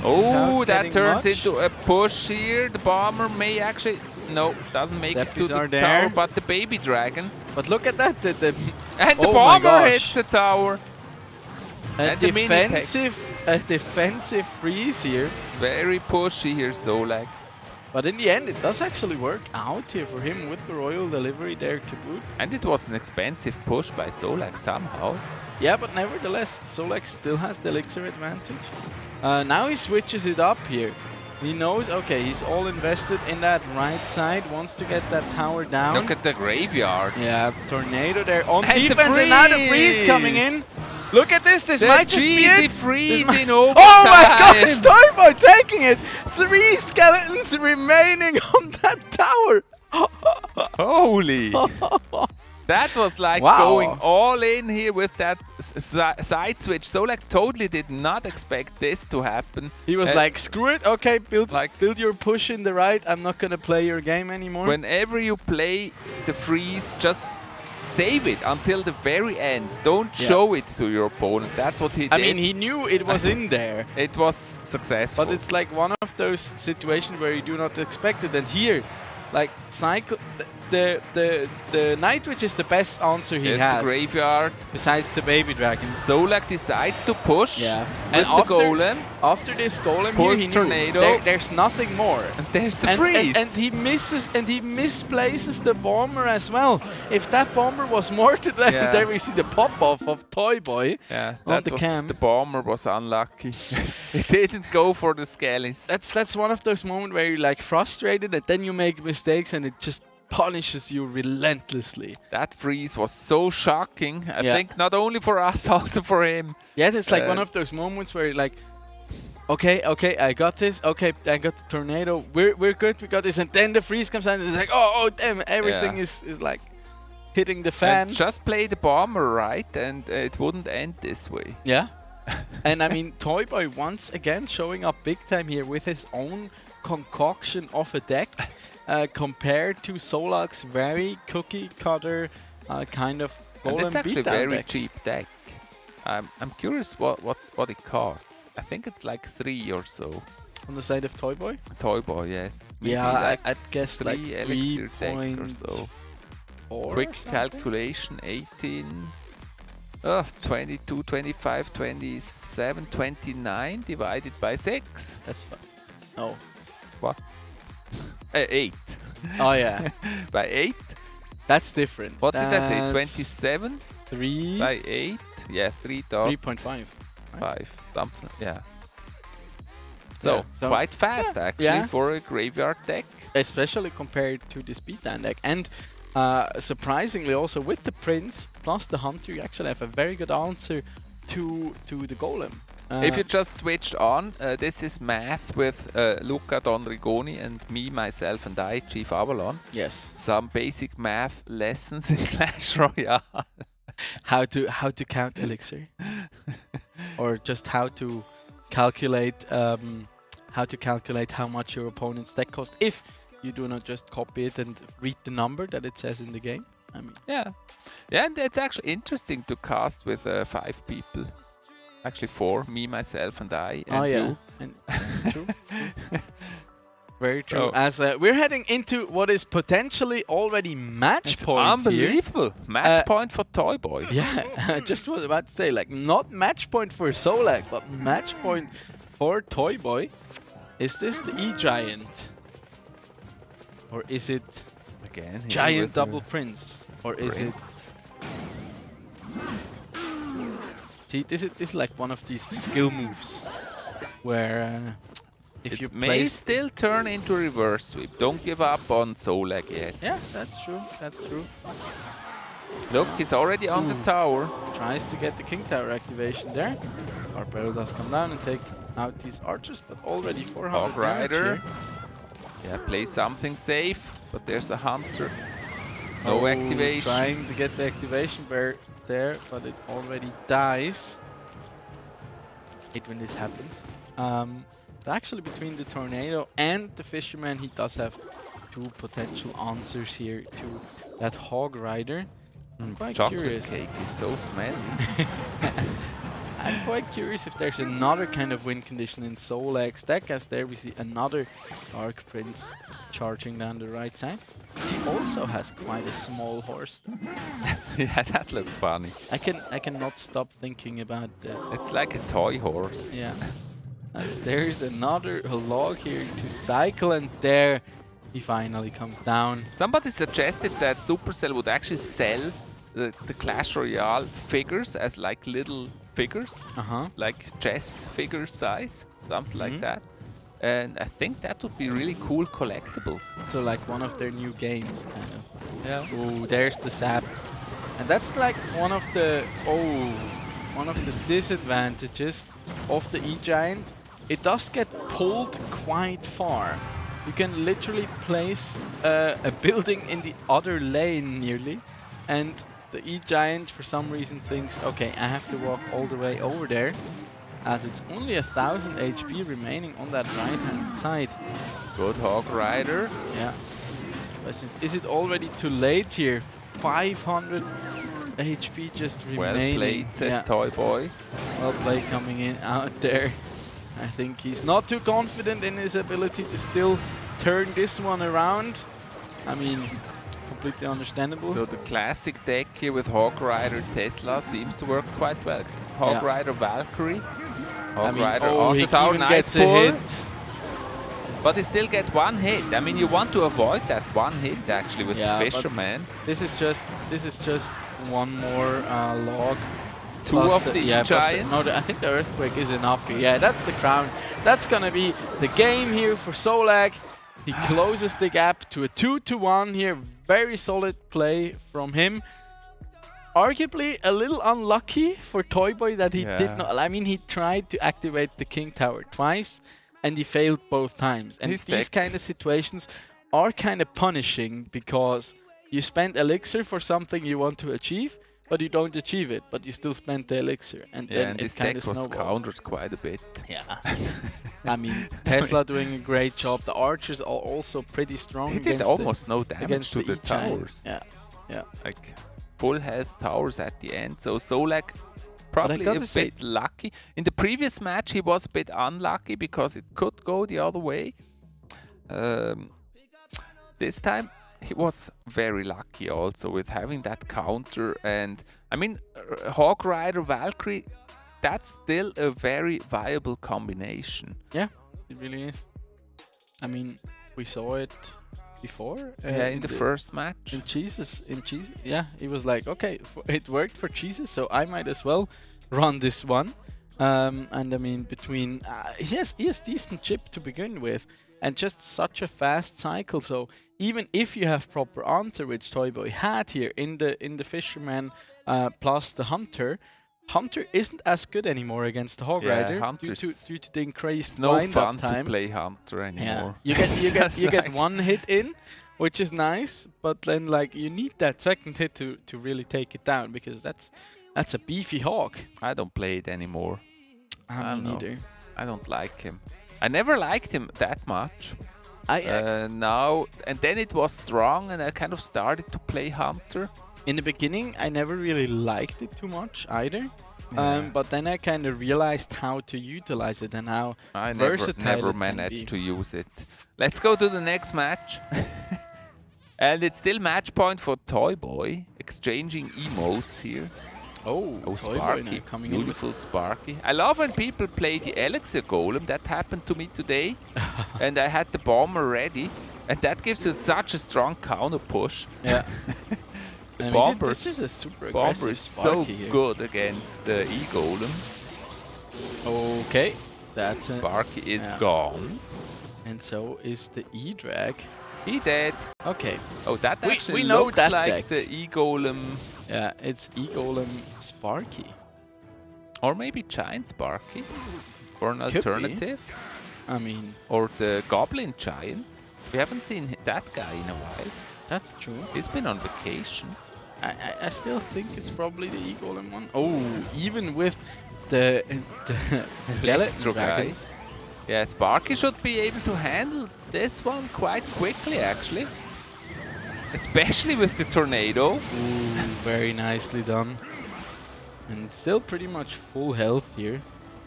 Oh, that turns into a push here. The bomber may actually... No, doesn't make it to the tower, but the baby dragon. But look at that. And the bomber hits the tower. A defensive freeze here. Very pushy here, ZOLAG. But in the end, it does actually work out here for him with the Royal Delivery there to boot. And it was an expensive push by ZOLAG somehow. Yeah, but nevertheless, ZOLAG still has the elixir advantage. Now he switches it up here. He knows, okay, he's all invested in that right side, wants to get that tower down. Look at the Graveyard. Yeah, tornado there on defense, and now the freeze coming in. Look at this, this might just be it. Freeze in overtime. Oh my gosh, Toyboy taking it! 3 skeletons remaining on that tower. Holy! That was like going all in here with that side switch. ZOLAG totally did not expect this to happen. He was like, screw it, okay, build your push in the right, I'm not gonna play your game anymore. Whenever you play the freeze, just save it until the very end. Don't show it to your opponent. That's what he did. I mean, he knew it was in there. It was successful. But it's like one of those situations where you do not expect it. And here, like, cycle... The Night Witch is the best answer he has. The Graveyard. Besides the Baby Dragon. ZOLAG decides to push with and the Golem. After this Golem here, he tornado. There's nothing more. And there's the freeze. And he misses and he misplaces the Bomber as well. If that Bomber was more to the left, there we see the pop-off of Toyboy. Yeah, the Bomber was unlucky. It didn't go for the Skellies. That's one of those moments where you're like frustrated and then you make mistakes and it just punishes you relentlessly. That freeze was so shocking. I think not only for us, also for him. Yeah, it's like one of those moments where you're like, okay, I got this. Okay, I got the tornado. We're good. We got this. And then the freeze comes out and it's like, oh damn, everything is like hitting the fan. And just play the bomber right, and it wouldn't end this way. Yeah. And I mean, T0YBOY once again showing up big time here with his own concoction of a deck compared to ZOLAG's very cookie cutter kind of And golem it's actually a beatdown very deck. cheap deck. I'm curious what it costs. I think it's like 3 or so. On the side of T0YBOY? T0YBOY, yes. Maybe Yeah, like I'd guess 3 like elixir deck or so. 3.4 Quick or something? calculation, 18, 22, 25, 27, 29 divided by 6. That's fine. Oh. What? 8. Oh yeah. By 8? That's different. What did I say? That's 27 3 by 8? Yeah, 3.5. 5. Something, yeah. So, Yeah, so- quite fast actually Yeah. for a graveyard deck. Especially compared to the beatdown deck. And surprisingly also with the Prince plus the Hunter, you actually have a very good answer to the Golem. If you just switched on, this is math with Luca Don Rigoni and me, myself and I, Chief Avalon. Yes. Some basic math lessons in Clash Royale. how to count elixir, or just how to calculate how much your opponent's deck cost if you do not just copy it and read the number that it says in the game. I mean, yeah, and it's actually interesting to cast with 5 people. Actually 4, me, myself and I, and you. And, true. Very true. Oh. As we're heading into what is potentially already match It's point unbelievable. here. Match point for T0YBOY. Yeah, I just was about to say, like, not match point for ZOLAG, but match point for T0YBOY. Is this the E-Giant? Or is it Again, here Giant with Double Prince? Or is it... See, this is like one of these skill moves where if you It may place... still turn into reverse sweep. Don't give up on ZOLAG yet. Yeah, that's true. That's true. Look, he's already on the tower. Tries to get the King Tower activation there. Barbell does come down and take out these archers, but already 400 Hog damage Rider. here. Yeah, play something safe, but there's a Hunter. No activation. Trying to get the activation bear there, but it already dies. Hate when this happens. Actually, between the Tornado and the Fisherman, he does have 2 potential answers here to that Hog Rider. I'm quite Chocolate curious. cake is so smelly. I'm quite curious if there's another kind of win condition in ZOLAG's deck, as there we see another Dark Prince charging down the right side. He also has quite a small horse. Yeah, that looks funny. I cannot stop thinking about the... It's like a toy horse. Yeah. As there's another log here to cycle, and there he finally comes down. Somebody suggested that Supercell would actually sell the Clash Royale figures as like little figures, like chess figure size, something like that. And I think that would be really cool collectibles. So like one of their new games, kind of. Yeah. Oh, there's the sap. And that's like one of the disadvantages of the E-Giant. It does get pulled quite far. You can literally place a building in the other lane nearly, and the E-Giant for some reason thinks, okay, I have to walk all the way over there, as it's only 1000 HP remaining on that right hand side. Good Hog Rider. Yeah. Question is it already too late here? 500 HP just remaining. Well played, says T0YBOY. Well played coming in out there. I think he's not too confident in his ability to still turn this one around. I mean, completely understandable. So the classic deck here with Hog Rider Tesla seems to work quite well. Hog Rider Valkyrie. Hog Rider on the tower, nice pull. But he still get 1 hit. I mean, you want to avoid that 1 hit actually with the Fisherman. This is just one more log. 2 of the Giants. I think the Earthquake is enough here. Yeah, that's the crown. That's gonna be the game here for ZOLAG. He closes the gap to a 2-1 here. Very solid play from him. Arguably a little unlucky for T0YBOY that he did not. I mean, he tried to activate the King Tower twice, and he failed both times. And these kind of situations are kind of punishing, because you spend elixir for something you want to achieve, but you don't achieve it, but you still spend the elixir, and Yeah, then and it this kind deck of was snowballs. countered quite a bit. Yeah. I mean, Tesla doing a great job. The archers are also pretty strong. He did against almost no damage against to the E-giant. towers. Yeah, yeah. Like full health towers at the end. So ZOLAG probably a gotta say- bit lucky. In the previous match, he was a bit unlucky because it could go the other way. This time, he was very lucky also with having that counter. And I mean, Hawk Rider Valkyrie, that's still a very viable combination. Yeah, it really is. I mean, we saw it before. Yeah, in the first match. In Jesus, yeah, he was like, okay, it worked for Jesus, so I might as well run this one. And I mean, between he has decent chip to begin with, and just such a fast cycle. So even if you have proper answer, which T0YBOY had here in the Fisherman plus the Hunter isn't as good anymore against the Hog Rider due to the increased no wind fun up time. to play Hunter anymore. Yeah. You get one hit in, which is nice, but then like you need that second hit to really take it down, because that's a beefy hawk. I don't play it anymore. I don't either. I don't like him. I never liked him that much. Now and then it was strong, and I kind of started to play Hunter. In the beginning, I never really liked it too much either. Yeah. But then I kind of realized how to utilize it and how I versatile never it can managed be. to use it. Let's go to the next match. And it's still match point for T0YBOY, exchanging emotes here. Oh, Oh, T0YBOY Sparky. now coming in with Beautiful Sparky. I love when people play the Elixir Golem. That happened to me today. And I had the Bomber ready. And that gives you such a strong counter push. Yeah. The I mean, Bomber, this is a super Bomber aggressive is so Sparky here. good against the E-Golem. Okay, that's a, Sparky is yeah. gone. And so is the E-Drag. He dead. Okay. Oh, that We actually know looks that like deck. the E-Golem. Yeah, it's E-Golem Sparky. Or maybe Giant Sparky for an Could be. alternative. I mean, Or the Goblin Giant. We haven't seen that guy in a while. that's true. He's been on vacation. I still think it's probably the E-Golem one. Oh, even with the skeleton Electro dragons. guys. Yeah, Sparky should be able to handle this one quite quickly, actually. Especially with the tornado. Ooh, very nicely done. And still pretty much full health here.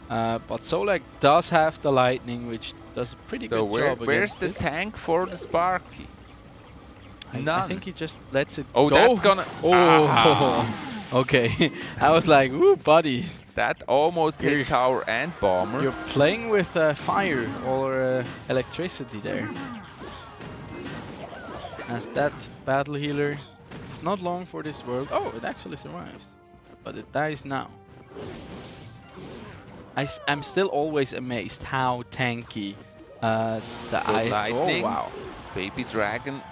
But ZOLAG does have the lightning, which does a pretty So good job where's against the it. tank for the Sparky? I None. think he just lets it Oh, go. that's gonna... Oh, Ah. okay. I was like, ooh, buddy. That almost You're- hit tower and bomber. You're playing with fire or electricity there. As that battle healer is not long for this world. Oh, it actually survives. But it dies now. I'm still always amazed how tanky the Good lightning. Oh, wow. Baby dragon.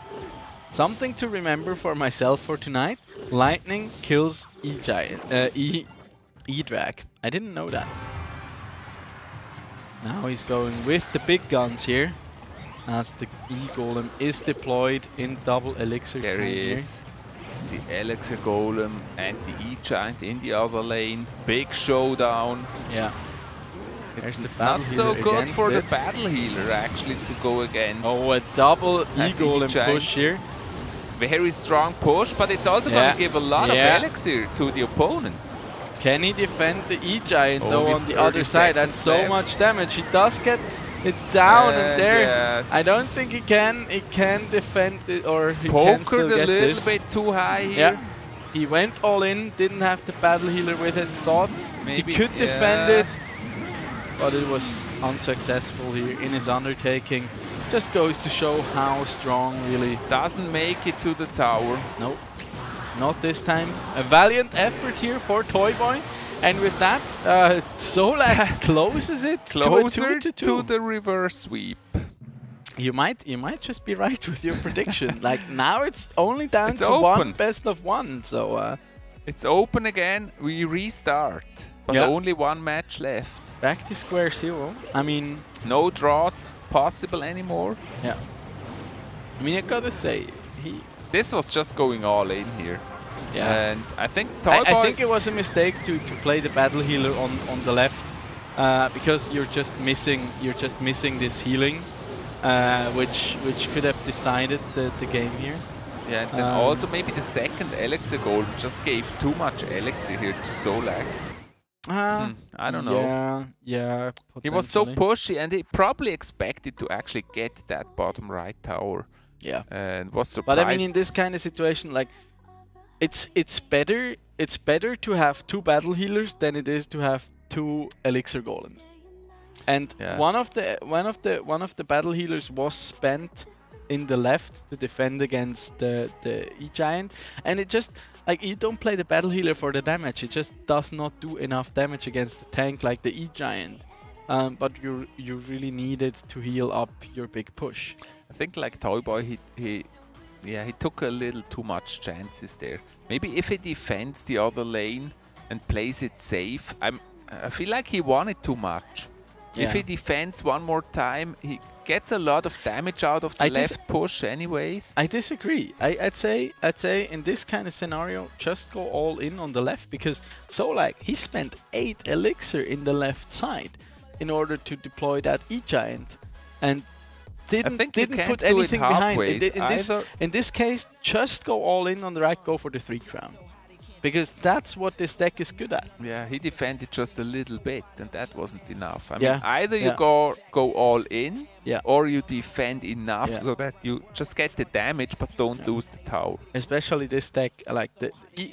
Something to remember for myself for tonight. Lightning kills E-Drag. I didn't know that. Now he's going with the big guns here. As the E-Golem is deployed in double elixir There time he here. is. The Elixir Golem and the E-Giant in the other lane. Big showdown. Yeah. It's There's the not battle so healer good against for the it. battle healer actually to go against. Oh, a double And E-Golem E-Giant. push here. Very strong push, but it's also Yeah. going to give a lot Yeah. of elixir to the opponent. Can he defend the E-Giant though Only on the 30 other side? That's seconds so left. much damage. He does get it down and there. Yeah. I don't think he can defend it, or he can Pokered still a get little this. bit too high here. Yeah. He went all in, didn't have the battle healer with it, thought Maybe, he could defend yeah. it, but it was unsuccessful here in his undertaking. Just goes to show how strong really. Doesn't make it to the tower. Nope, not this time. A valiant effort here for T0YBOY, and with that, ZOLAG closes it Closer to a 2-2. to the reverse sweep. You might just be right with your prediction. Like now it's only down It's to open. one best of one, so It's open again. We restart. But Yeah. only one match left. back to square zero. I mean, No draws possible anymore. yeah. I mean, I gotta say, This was just going all in here. Yeah. And I think T0YBOY... I think it was a mistake to play the battle healer on the left because you're just missing this healing, which could have decided the game here. Yeah, and then also maybe the second elixir goal just gave too much elixir here to ZOLAG. I don't know. Yeah. He was so pushy, and he probably expected to actually get that bottom right tower. Yeah. And was surprised. But I mean, in this kind of situation, like, it's better to have 2 battle healers than it is to have 2 elixir golems. And one of the battle healers was spent in the left to defend against the E-Giant, and it just, like, you don't play the battle healer for the damage. It just does not do enough damage against a tank like the E-Giant. But you really needed to heal up your big push. I think like T0YBOY, he took a little too much chances there. Maybe if he defends the other lane and plays it safe, I feel like he won it too much. Yeah. If he defends one more time, he gets a lot of damage out of the left push anyways. I disagree. I'd say in this kind of scenario, just go all in on the left, because ZOLAG, he spent 8 elixir in the left side in order to deploy that E-Giant, and didn't put anything behind it. In this case, just go all in on the right, go for the 3 crown. Because that's what this deck is good at. Yeah, he defended just a little bit, and that wasn't enough. I mean, either you go all in, or you defend enough so that you just get the damage but don't lose the tower. Especially this deck, like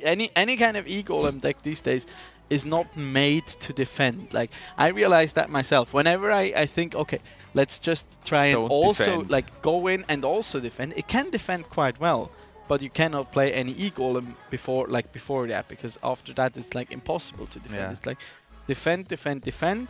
any kind of E-Golem deck these days is not made to defend. Like, I realize that myself. Whenever I think, okay, let's just try and also like go in and also defend. It can defend quite well. But you cannot play any E-Golem before that, because after that it's like impossible to defend. Yeah. It's like defend.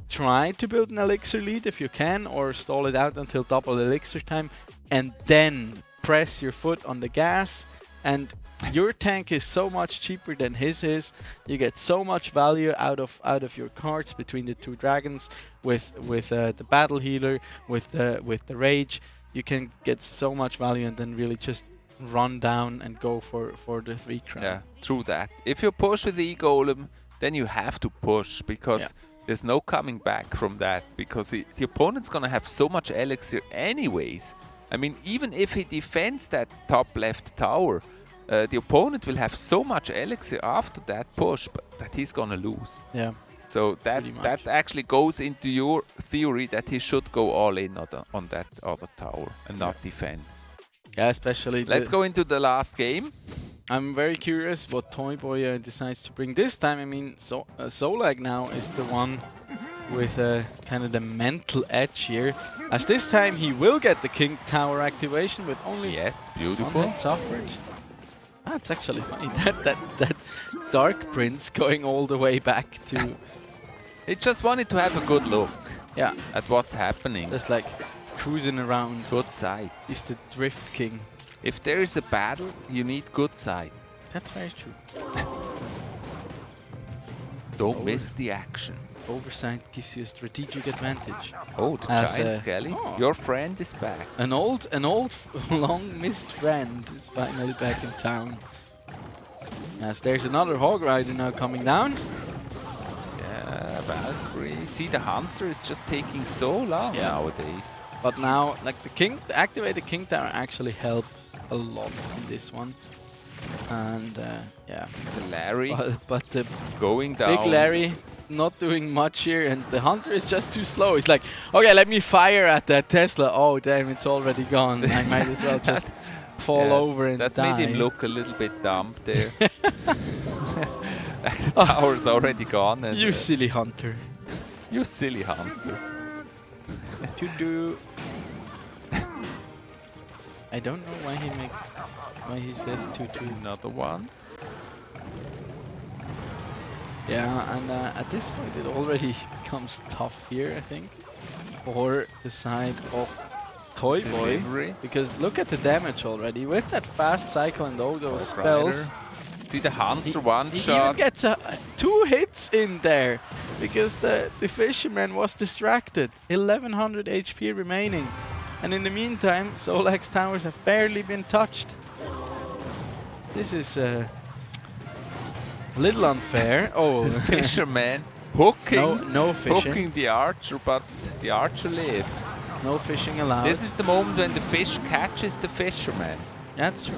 Try to build an elixir lead if you can, or stall it out until double elixir time, and then press your foot on the gas. And your tank is so much cheaper than his is. You get so much value out of your cards between the 2 dragons, with the battle healer, with the rage. You can get so much value, and then really just run down and go for the 3 crown. Yeah, true that. If you push with the E-Golem, then you have to push, because there's no coming back from that, because the opponent's gonna have so much elixir anyways. I mean, even if he defends that top left tower, the opponent will have so much elixir after that push that he's gonna lose. Yeah. So that actually goes into your theory that he should go all in on that other tower and not defend. Yeah, especially. Let's go into the last game. I'm very curious what T0YBOY decides to bring this time. I mean, ZOLAG now is the one with kind of the mental edge here, as this time he will get the King Tower activation with only beautiful 1 hit suffered. That's actually funny. That Dark Prince going all the way back to. He just wanted to have a good look. Yeah. At what's happening. Just like cruising around. Good side. He's the Drift King. If there is a battle, you need good side. That's very true. Don't miss the action. Oversight gives you a strategic advantage. Oh, the giant Skelly. Your friend is back. An old long missed friend is finally back in town. Yes, there's another Hog Rider now coming down. Yeah, Valkyrie. See, the Hunter is just taking so long nowadays. But now, like the activated King Tower actually helps a lot in this one. And yeah, the Larry, but the going down. Big Larry not doing much here, and the Hunter is just too slow. He's like, okay, let me fire at that Tesla. Oh damn, it's already gone. I might as well just fall over and die. That made him look a little bit dumb there. The tower's already gone. And you silly Hunter. You silly Hunter. I don't know why he says 2-2. Another one. Yeah, and at this point it already becomes tough here, I think, for the side of T0YBOY, because look at the damage already with that fast cycle and all those spells. See the Hunter one he shot. He even gets 2 hits in there because the fisherman was distracted. 1100 HP remaining, and in the meantime, ZOLAG's towers have barely been touched. This is a little unfair. Oh, Fisherman hooking. no fishing. Hooking the archer, but the archer lives. No fishing allowed. This is the moment when the fish catches the fisherman. That's true.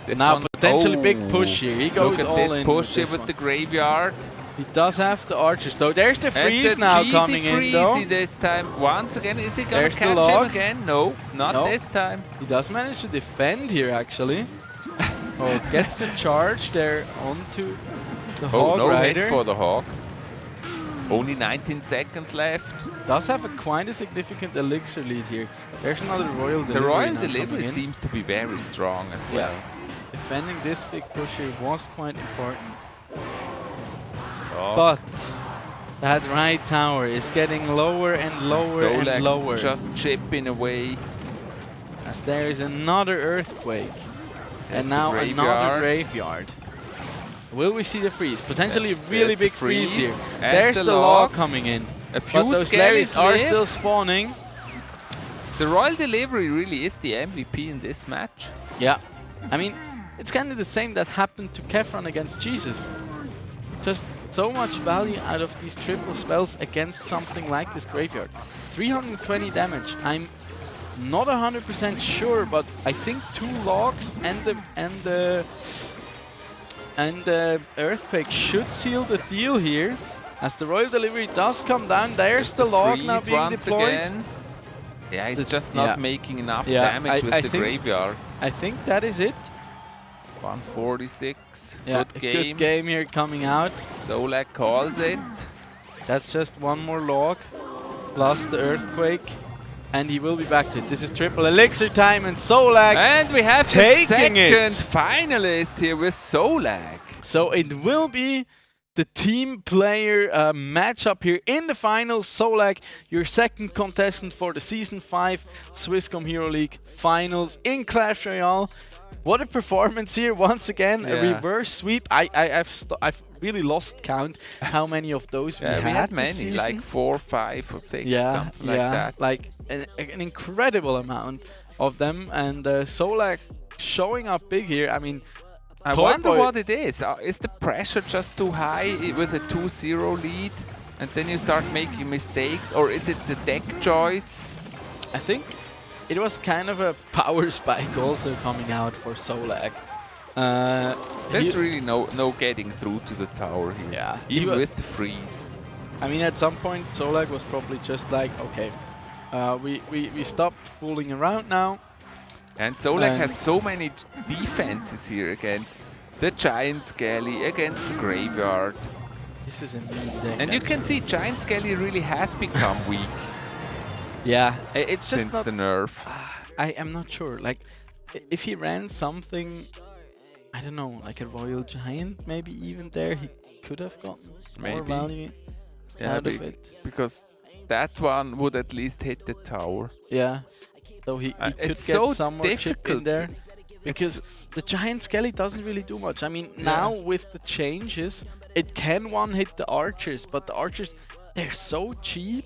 This Now one- potentially big Oh, push here. He goes Look at all this in. push here this with one. the graveyard. He does have the archers though. There's the And freeze the now cheesy coming in though. freezy this time. Once again, is he gonna There's the catch him log. again? No, not No. this time. He does manage to defend here actually. Oh, gets the charge there onto the Oh, Hog no Rider. hit for the hog. Only 19 seconds left. Does have quite a significant elixir lead here. There's another Royal The Delivery Royal now Delivery coming in. seems to be very strong as Yeah. well. Defending this big push here was quite important. Oh. But that right tower is getting lower and lower ZOLAG and lower. just chipping away. As there is another earthquake. There's And the now another graveyard. graveyard. Will we see the freeze? Potentially There's really the big freeze here. freeze and There's the the log log. coming in. A few But those skellies Larrys are live. still spawning. The Royal Delivery really is the MVP in this match. Yeah. I mean, it's kind of the same that happened to KEFRAN against Jesus. Just so much value out of these triple spells against something like this graveyard. 320 damage. I'm not 100% sure, but I think 2 logs and the earthquake should seal the deal here. As the Royal Delivery does come down, there's the log now Freeze being once deployed. again. Yeah, he's This- just not yeah. making enough Yeah, damage with I the think- graveyard. I think that is it. 146. Yeah, Good a game. good game here coming out. ZOLAG calls it. That's just one more log, plus the earthquake, and he will be back to it. This is triple elixir time, and ZOLAG And we have the taking second it. finalist here with ZOLAG. So it will be the team player matchup here in the finals. ZOLAG, your second contestant for the Season 5 Swisscom Hero League finals in Clash Royale. What a performance here once again, a Yeah. reverse sweep. I've really lost count how many of those Yeah, we had this many, season. like 4, 5 or 6, Yeah, something like that. like an incredible amount of them, and ZOLAG showing up big here. I mean, I Toy wonder Boy- what it is. Is the pressure just too high with a 2-0 lead and then you start making mistakes, or is it the deck choice? I think it was kind of a power spike also coming out for ZOLAG. There's really no getting through to the tower here. Yeah, Even with the freeze. I mean, at some point, ZOLAG was probably just like, okay, we stopped fooling around now. And ZOLAG And- has so many defenses here against the Giant Skelly, against the Graveyard. This is a mean deck. And you can see Giant Skelly really has become weak yeah, it's just since not. the nerf. I am not sure. Like, if he ran something, I don't know, like a Royal Giant, maybe even there, he could have gotten more Maybe. value out of it. Because that one would at least hit the tower. Yeah. So he could it's get so some more chip in difficult. there. Because the Giant Skelly doesn't really do much. I mean, now with the changes, it can one-hit the archers, but the archers, they're so cheap.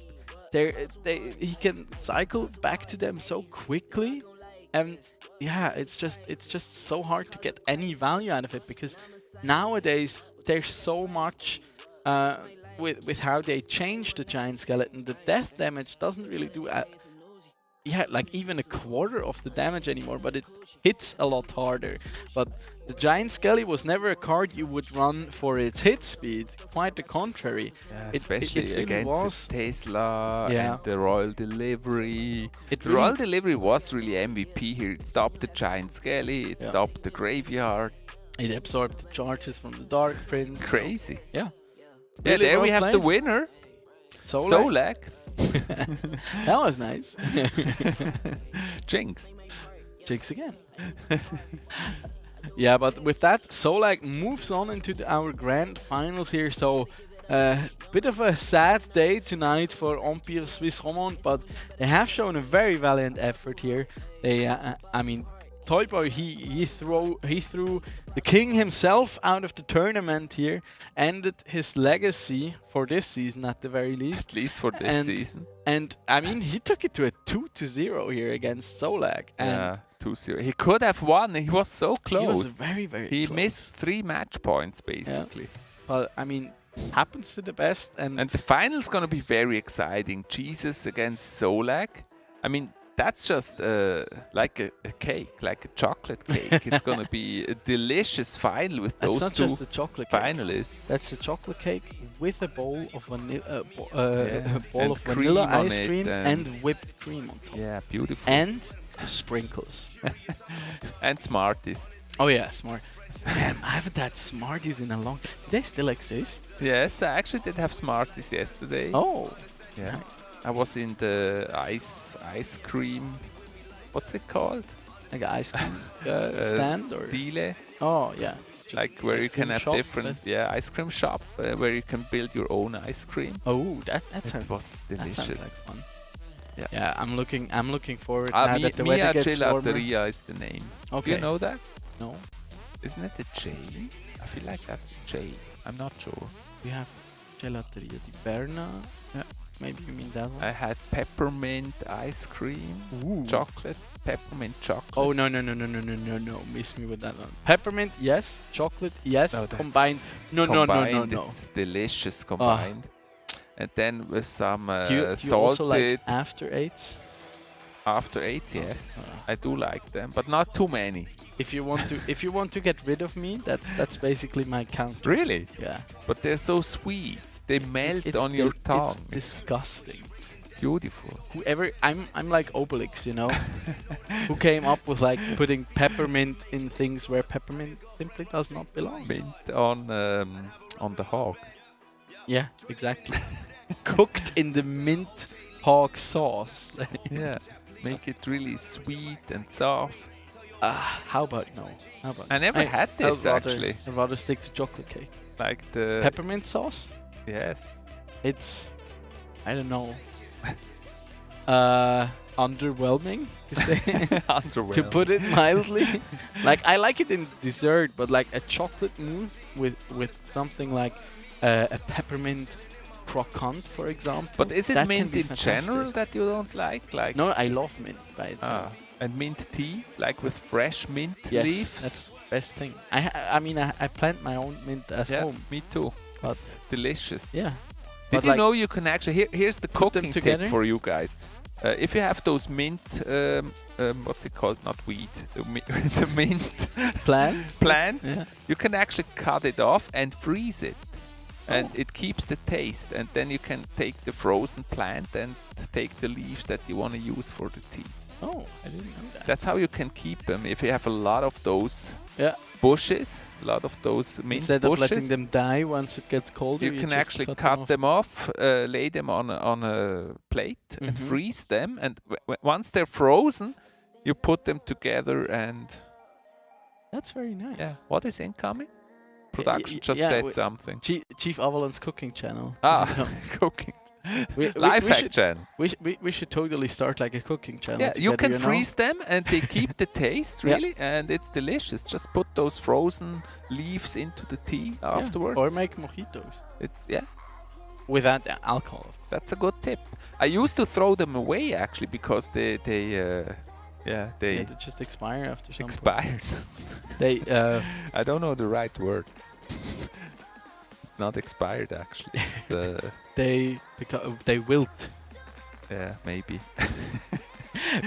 He can cycle back to them so quickly, and yeah, it's just so hard to get any value out of it, because nowadays there's so much with how they change the Giant Skeleton. The death damage doesn't really do like even a quarter of the damage anymore, but it hits a lot harder. But the Giant Skelly was never a card you would run for its hit speed, quite the contrary. Especially really against was. the Tesla Yeah. and the Royal Delivery. It The really- Royal Delivery was really MVP here. It stopped the Giant Skelly, it Yeah. stopped the Graveyard. It absorbed the charges from the Dark Prince. so- Crazy. Yeah. Yeah, Really there well we have the played. winner, ZOLAG. ZOLAG. That was nice. Jinx. Jinx again. Yeah, but with that, ZOLAG moves on into our grand finals here. So, bit of a sad day tonight for Empire Swiss Romand, but they have shown a very valiant effort here. They, I mean, T0YBOY, he threw the king himself out of the tournament here, ended his legacy for this season at the very least. At least for this season. And I mean, he took it to a 2-0 here against ZOLAG. Yeah, 2-0. He could have won. He was so close. He was very, very close. He missed 3 match points basically. Yeah. But I mean, happens to the best. And the final's gonna be very exciting. Jesus against ZOLAG. I mean, that's just like a cake, like a chocolate cake. It's gonna be a delicious final with those not two just a chocolate cake. finalists. That's a chocolate cake with a bowl of vanilla, And vanilla cream on ice it cream and- and whipped cream on top. Yeah, beautiful. And sprinkles. And Smarties. Oh yeah, smart. Damn, I haven't had Smarties in a long. Do they still exist? Yes, I actually did have Smarties yesterday. Oh, yeah. nice. I was in the ice cream. What's it called? Like an ice cream stand or? Dile. Oh yeah. Just Like where ice you can cream have shop, different, ice cream shop where you can build your own ice cream. Oh, that It sounds. was That delicious. sounds like fun. Yeah. Yeah, I'm looking forward now that the Mia weather gets warmer. Gelateria is the name. Do Okay. you know that? No, Isn't it a J? I feel like that's a J. I'm not sure. we have Gelateria di Berna. Yeah. Maybe you mean that one. I had peppermint ice cream, chocolate, peppermint chocolate. Oh no! Miss me with that one. Peppermint, yes. Chocolate, yes. No, that's Combined. No. combined, It's delicious combined. And then with some Do you also salted like after eights? after 8, yes. I do like them, but not too many. If you want to get rid of me, that's basically my counter. Really? Yeah. But they're so sweet. They melt It's on your tongue. It's disgusting. Beautiful. Whoever I'm like Obelix, you know, who came up with like putting peppermint in things where peppermint simply does not belong. Mint on the hog. Yeah, exactly. Cooked in the mint hog sauce. Yeah. Make it really sweet and soft. How about no? How about I never had this actually. I'd rather stick to chocolate cake. Like the Peppermint sauce? yes. It's, I don't know, underwhelming to say, Underwhelming. to put it mildly. Like I like it in dessert, but like a chocolate mousse with something like a peppermint croquant, for example. But is it that can mint be in fantastic. general that you don't like? Like No, I love mint by itself. and mint tea, like with fresh mint Yes, leaves. that's the best thing. I mean, I plant my own mint at yeah, home. me too. But It's delicious. yeah. Did But you like, know you can actually here's the put them cooking tip together? for you guys. If you have those mint, what's it called? Not weed, the mint plant. Yeah. You can actually cut it off and freeze it, and Oh. it keeps the taste. And then you can take the frozen plant and take the leaves that you want to use for the tea. Oh, I didn't know that. That's how you can keep them. If you have a lot of those Yeah. bushes, a lot of those mint Instead of bushes, letting them die once it gets colder, you can just actually cut cut them off, lay them on a plate and Mhm. freeze them. And once they're frozen, you put them together and That's very nice. yeah. What is incoming? Production just yeah, said we- something. Chief Avalon's cooking channel. Ah, No. cooking. we Life should- action. We should totally start like a cooking channel. Yeah, you together, can know? freeze them and they keep the taste Yeah. really, and it's delicious. Just put those frozen leaves into the tea Yeah, afterwards. or make mojitos It's yeah. without alcohol. That's a good tip. I used to throw them away actually because they Yeah, they just expire after some point. expired. They I don't know the right word. It's not expired actually. they wilt. Yeah, maybe.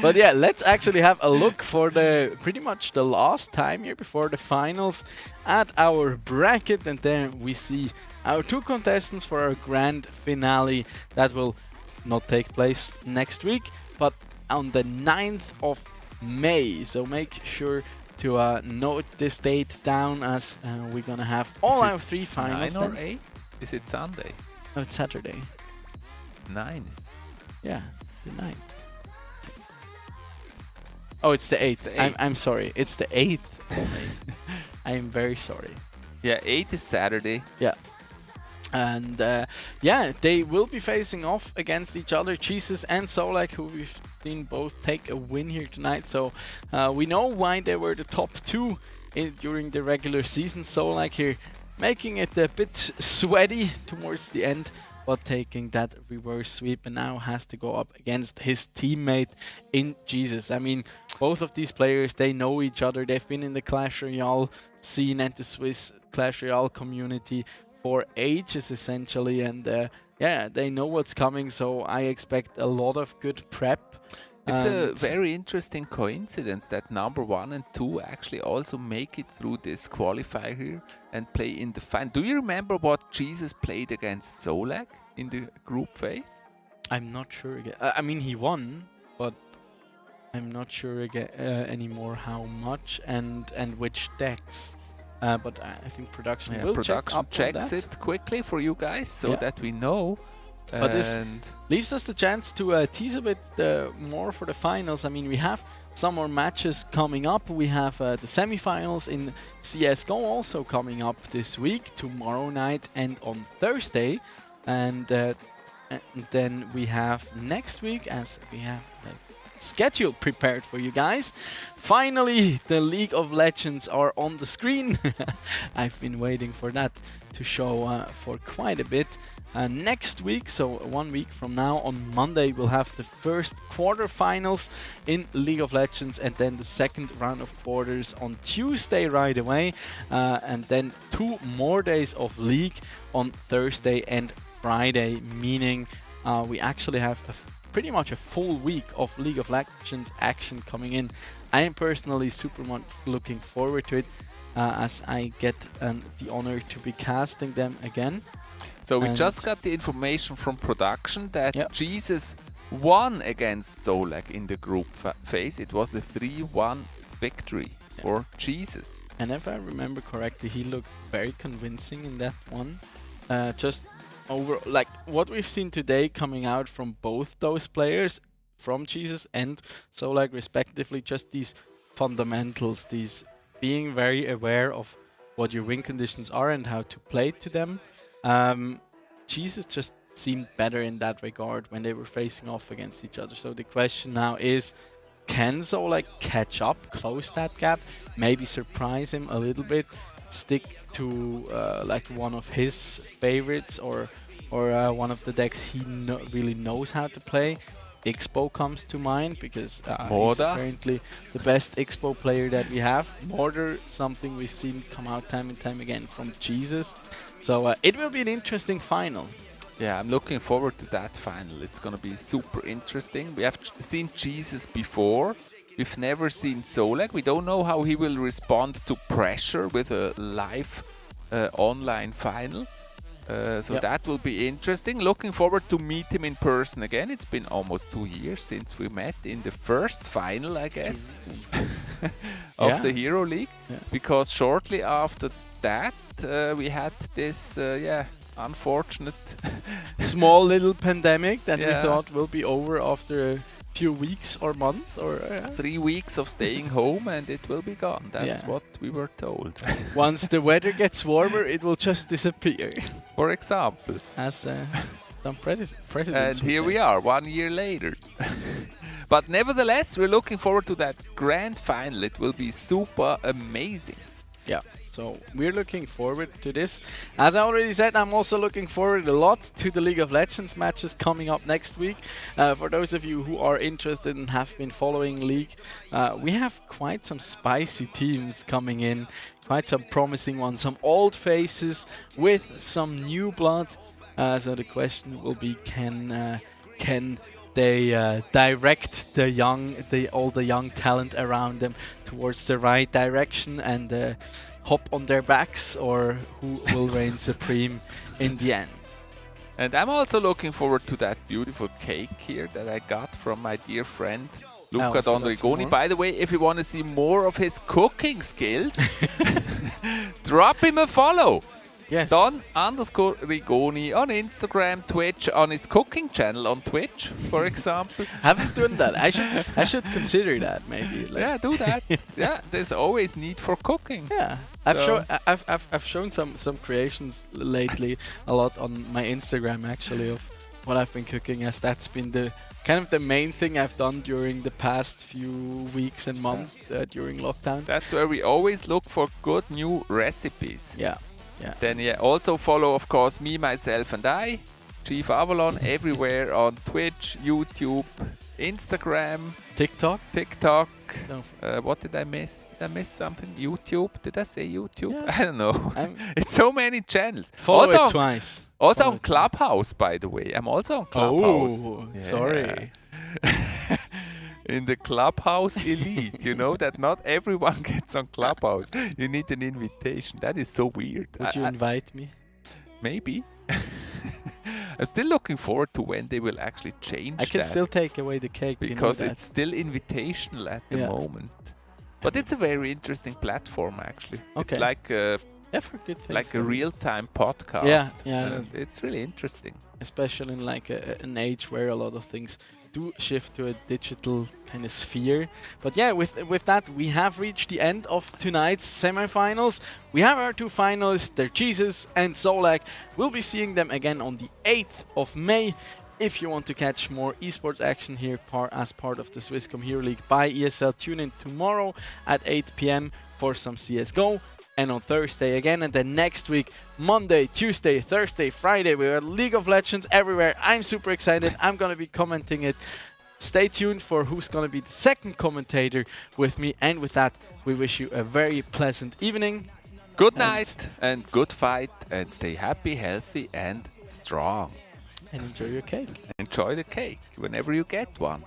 But yeah, let's actually have a look for the pretty much the last time here before the finals at our bracket, and then we see our two contestants for our grand finale that will not take place next week, but on the 9th of May. So make sure to note this date down, as we're gonna have all it our three finals. 9 or then. 8? Is it Sunday? No, it's Saturday. 9. Yeah, the 9th. Oh, it's the 8th. the 8th. I'm sorry. It's the 8th of May. I am very sorry. Yeah, 8 is Saturday. Yeah. And yeah, they will be facing off against each other, Jesus and ZOLAG, who we've seen both take a win here tonight. So we know why they were the top two during the regular season. ZOLAG here making it a bit sweaty towards the end, but taking that reverse sweep, and now has to go up against his teammate in Jesus. I mean, both of these players, they know each other. They've been in the Clash Royale scene and the Swiss Clash Royale community for ages, essentially, and yeah, they know what's coming, so I expect a lot of good prep. It's a very interesting coincidence that number 1 and 2 actually also make it through this qualifier here and play in the final. Do you remember what Jesus played against ZOLAG in the group phase? I'm not sure again. I mean, he won, but I'm not sure again anymore how much and which decks. But I think production will checks it quickly for you guys so that we know. But this leaves us the chance to tease a bit more for the finals. I mean, we have some more matches coming up. We have the semi-finals in CSGO also coming up this week, tomorrow night and on Thursday. And then we have next week, as we have schedule prepared for you guys. Finally, the League of Legends are on the screen. I've been waiting for that to show for quite a bit. Next week, so 1 week from now, on Monday, we'll have the first quarterfinals in League of Legends, and then the second round of quarters on Tuesday right away, and then 2 more days of League on Thursday and Friday, meaning we actually have pretty much a full week of League of Legends action coming in. I am personally super much looking forward to it, as I get the honor to be casting them again. So we just got the information from production that Jesus won against ZOLAG in the group phase. It was a 3-1 victory for Jesus. And if I remember correctly, he looked very convincing in that one. Just over, like what we've seen today coming out from both those players, from Jesus and ZOLAG respectively, just these fundamentals, these being very aware of what your win conditions are and how to play to them. Jesus just seemed better in that regard when they were facing off against each other. So the question now is, can ZOLAG catch up, close that gap, maybe surprise him a little bit, stick to like one of his favorites or one of the decks he really knows how to play? Expo comes to mind because he's apparently the best Expo player that we have. Mortar, something we've seen come out time and time again from Jesus. So it will be an interesting final. Yeah, I'm looking forward to that final. It's going to be super interesting. We have seen Jesus before. We've never seen ZOLAG. We don't know how he will respond to pressure with a live online final. So that will be interesting. Looking forward to meet him in person again. It's been almost 2 years since we met in the first final, I guess, of the Hero League. Yeah. Because shortly after that, we had this, unfortunate small little pandemic that we thought will be over after a few weeks or months or 3 weeks of staying home, and it will be gone. That's what we were told. Once the weather gets warmer, it will just disappear. For example, as some presidents. And here we are, 1 year later. But nevertheless, we're looking forward to that grand final. It will be super amazing. Yeah. So we're looking forward to this. As I already said, I'm also looking forward a lot to the League of Legends matches coming up next week. For those of you who are interested and have been following League, we have quite some spicy teams coming in, quite some promising ones, some old faces with some new blood. So the question will be, can they direct all the young talent around them towards the right direction and hop on their backs, or who will reign supreme in the end? And I'm also looking forward to that beautiful cake here that I got from my dear friend Luca Donrigoni. By the way, if you want to see more of his cooking skills, drop him a follow. Yes. Don_Rigoni on Instagram, Twitch, on his cooking channel on Twitch, for example. Haven't done that. I should consider that maybe. Like. Yeah, do that. Yeah, there's always need for cooking. Yeah, I've shown some creations lately a lot on my Instagram actually of what I've been cooking, as that's been the kind of the main thing I've done during the past few weeks and months during lockdown. That's where we always look for good new recipes. Yeah. Yeah. Then also follow, of course, me, myself, and I, Chief Avalon, everywhere on Twitch, YouTube, Instagram, TikTok. What did I miss? Did I miss something? YouTube? Did I say YouTube? Yeah. I don't know. It's so many channels. Follow it twice. Also on Clubhouse, by the way. I'm also on Clubhouse. Oh, sorry. In the Clubhouse elite, you know that not everyone gets on Clubhouse. You need an invitation. That is so weird. Would you invite me? Maybe. I'm still looking forward to when they will actually change I can that, still take away the cake. because it's still invitational at the moment. But it's a very interesting platform actually. Okay. It's like a, good things, like a real-time podcast. Yeah. It's really interesting. Especially in like an age where a lot of things do shift to a digital kind of sphere. But yeah, with that, we have reached the end of tonight's semifinals. We have our two finalists, they're Jesus and ZOLAG. We'll be seeing them again on the 8th of May. If you want to catch more esports action here as part of the Swisscom Hero League by ESL, tune in tomorrow at 8 p.m. for some CSGO. And on Thursday again, and then next week, Monday, Tuesday, Thursday, Friday, we have League of Legends everywhere. I'm super excited. I'm going to be commenting it. Stay tuned for who's going to be the second commentator with me. And with that, we wish you a very pleasant evening. Good night and good fight, and stay happy, healthy and strong. And enjoy your cake. Enjoy the cake whenever you get one.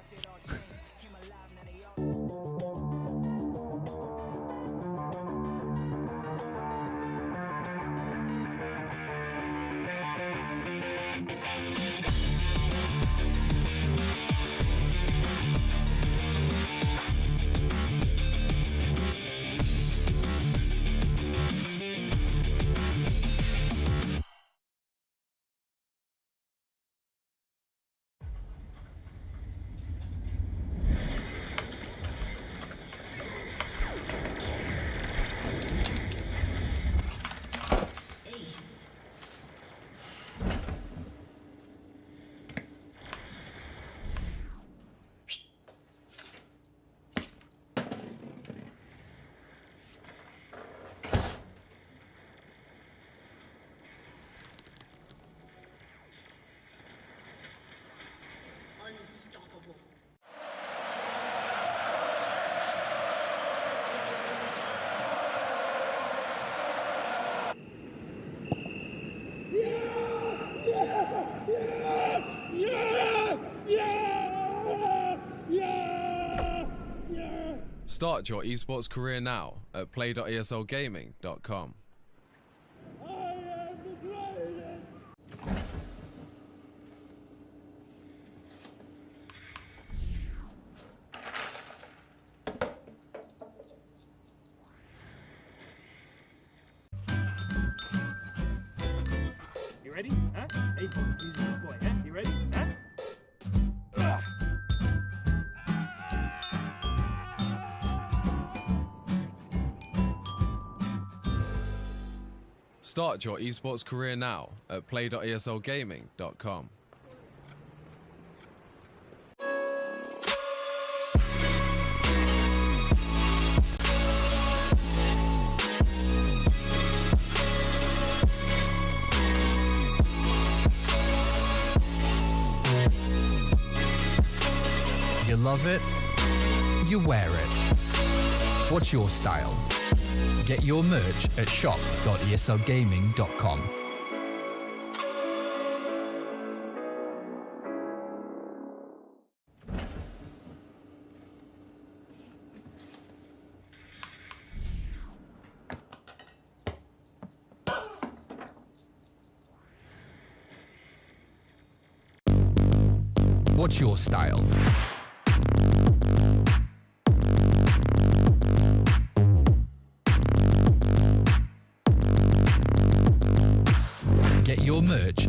Start your esports career now at play.eslgaming.com. You ready? Huh? Hey, he's a good boy. Huh? You ready? Huh? Start your esports career now at play.eslgaming.com. You love it, you wear it. What's your style? Get your merch at shop.eslgaming.com. What's your style?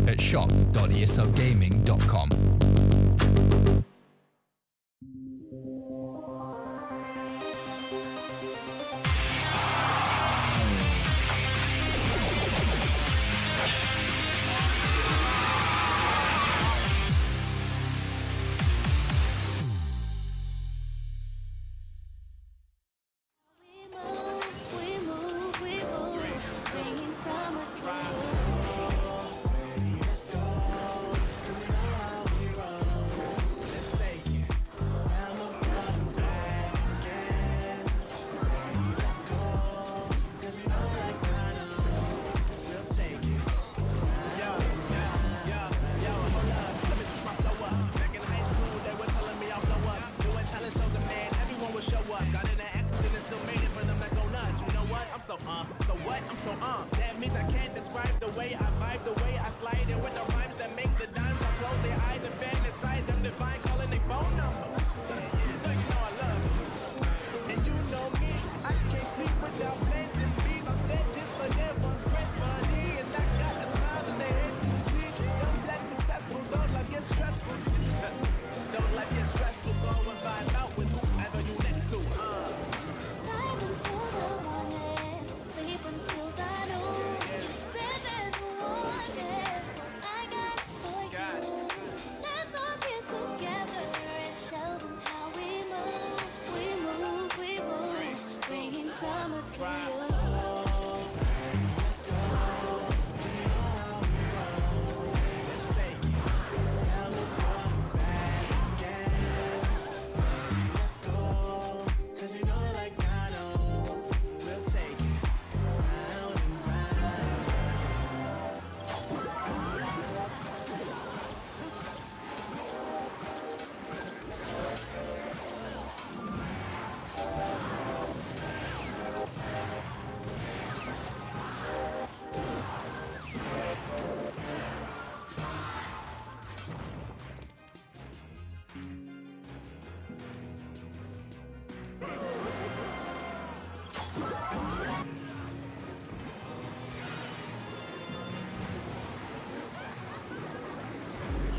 at shop.esogaming.com. bringing summer to you. Let's go, 'cause you know how we roll. Let's take it round the world and back again. Baby, let's go, 'cause you know like I know. We'll take it. Yo, hold up. Let me switch my flow up. Back in high school, they were telling me I'll blow up. Doing talent shows and man, everyone would show up. Got in an accident and still made it for them to go nuts. You know what? I'm so what? I'm so That means I can't describe the way I vibe, the way I slide in with the rhymes that make the dimes. I close their eyes and fantasize. I'm divine, calling their phone number. Yeah, you know I love you. And you know me, I can't sleep without blazing bees. I'm just for their one's gracefully. And I got a smile in their head to see. Young, black, successful, don't life get stressful. Don't life get stressful, go and vibe out with whoever you next to. Vibe until the morning, sleep until the noon. You said that you wanted, so I got it for you. Let's all get together and show them how we move, bringing summer to you. Let's go, 'cause you know how we roll. Let's take it round the world and back again. Let's go, 'cause you know like I know. We'll take it round and round.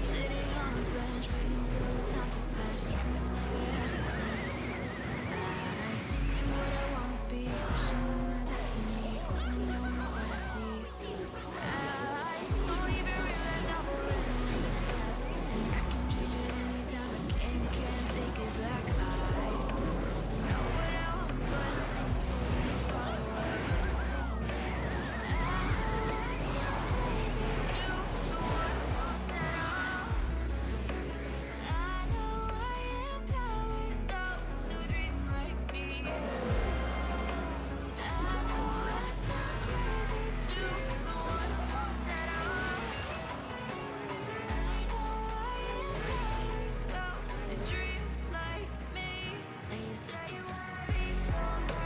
Sitting on a bench, waiting for the time to pass, dreaming like it happens next. I do what I wanna be, questioning my destiny, only knowing what I see. I don't even realize I'm already in this path. I can change it anytime, I can't take it back. I know what I want, but it seems so very far away. I sound crazy, do the ones who set off. I know I empower those who dream like me. I know I sound crazy to the ones who set off. I know I empower those who dream like me. And you say you wanna be somebody.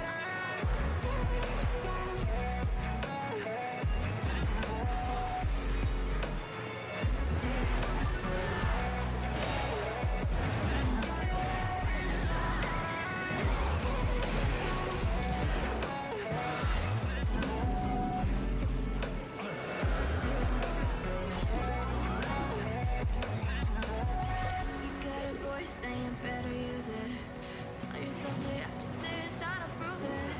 You got a voice, then you better use it. Tell yourself day after day it's time to prove it.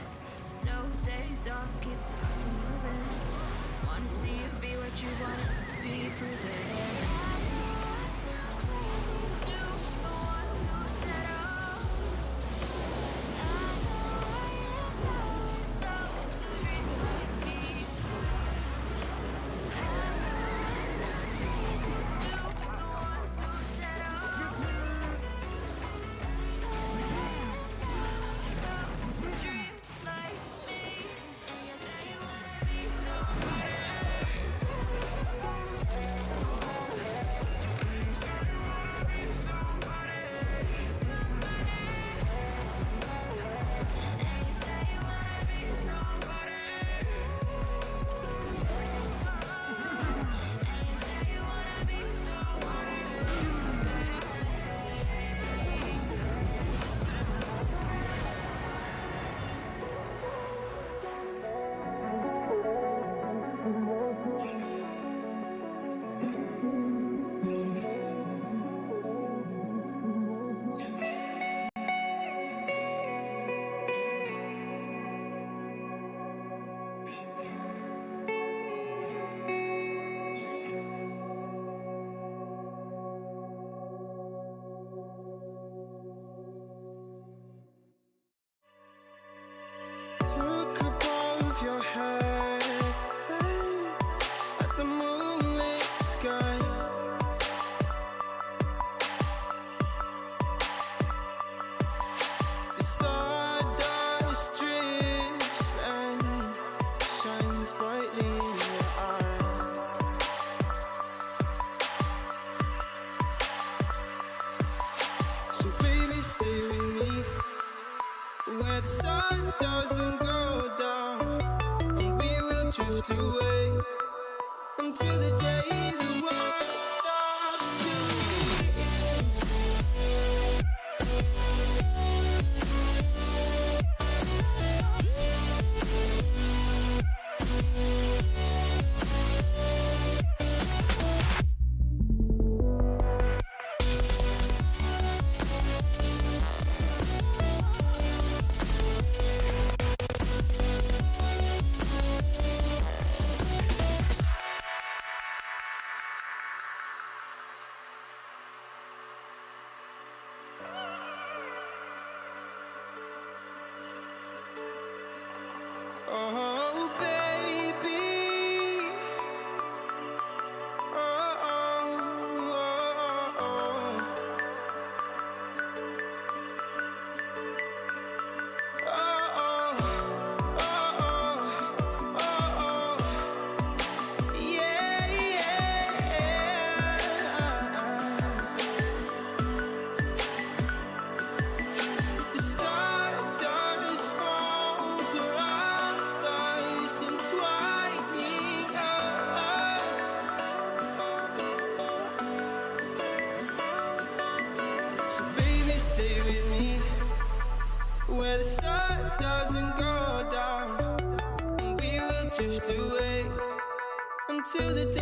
No days off, keep the hustle moving. Wanna see you be what you want it to be, prove it. I know I sound crazy to the ones who set off. I know I empower those who dream like me. I know I sound crazy to the ones who set off. Dream like me, and you say you wanna be somebody. of your hands at the moonlit sky. The stardust drips and shines brightly in your eye. So baby, stay with me where the sun doesn't go down, and we will drift away until the day the world stops spinning. Oh, baby. Oh, oh, oh, oh. Oh, oh, oh, oh, oh. Yeah, yeah. The stars falls around us, entwining us. So baby, stay with me where the sun doesn't go down, and we will drift away until the day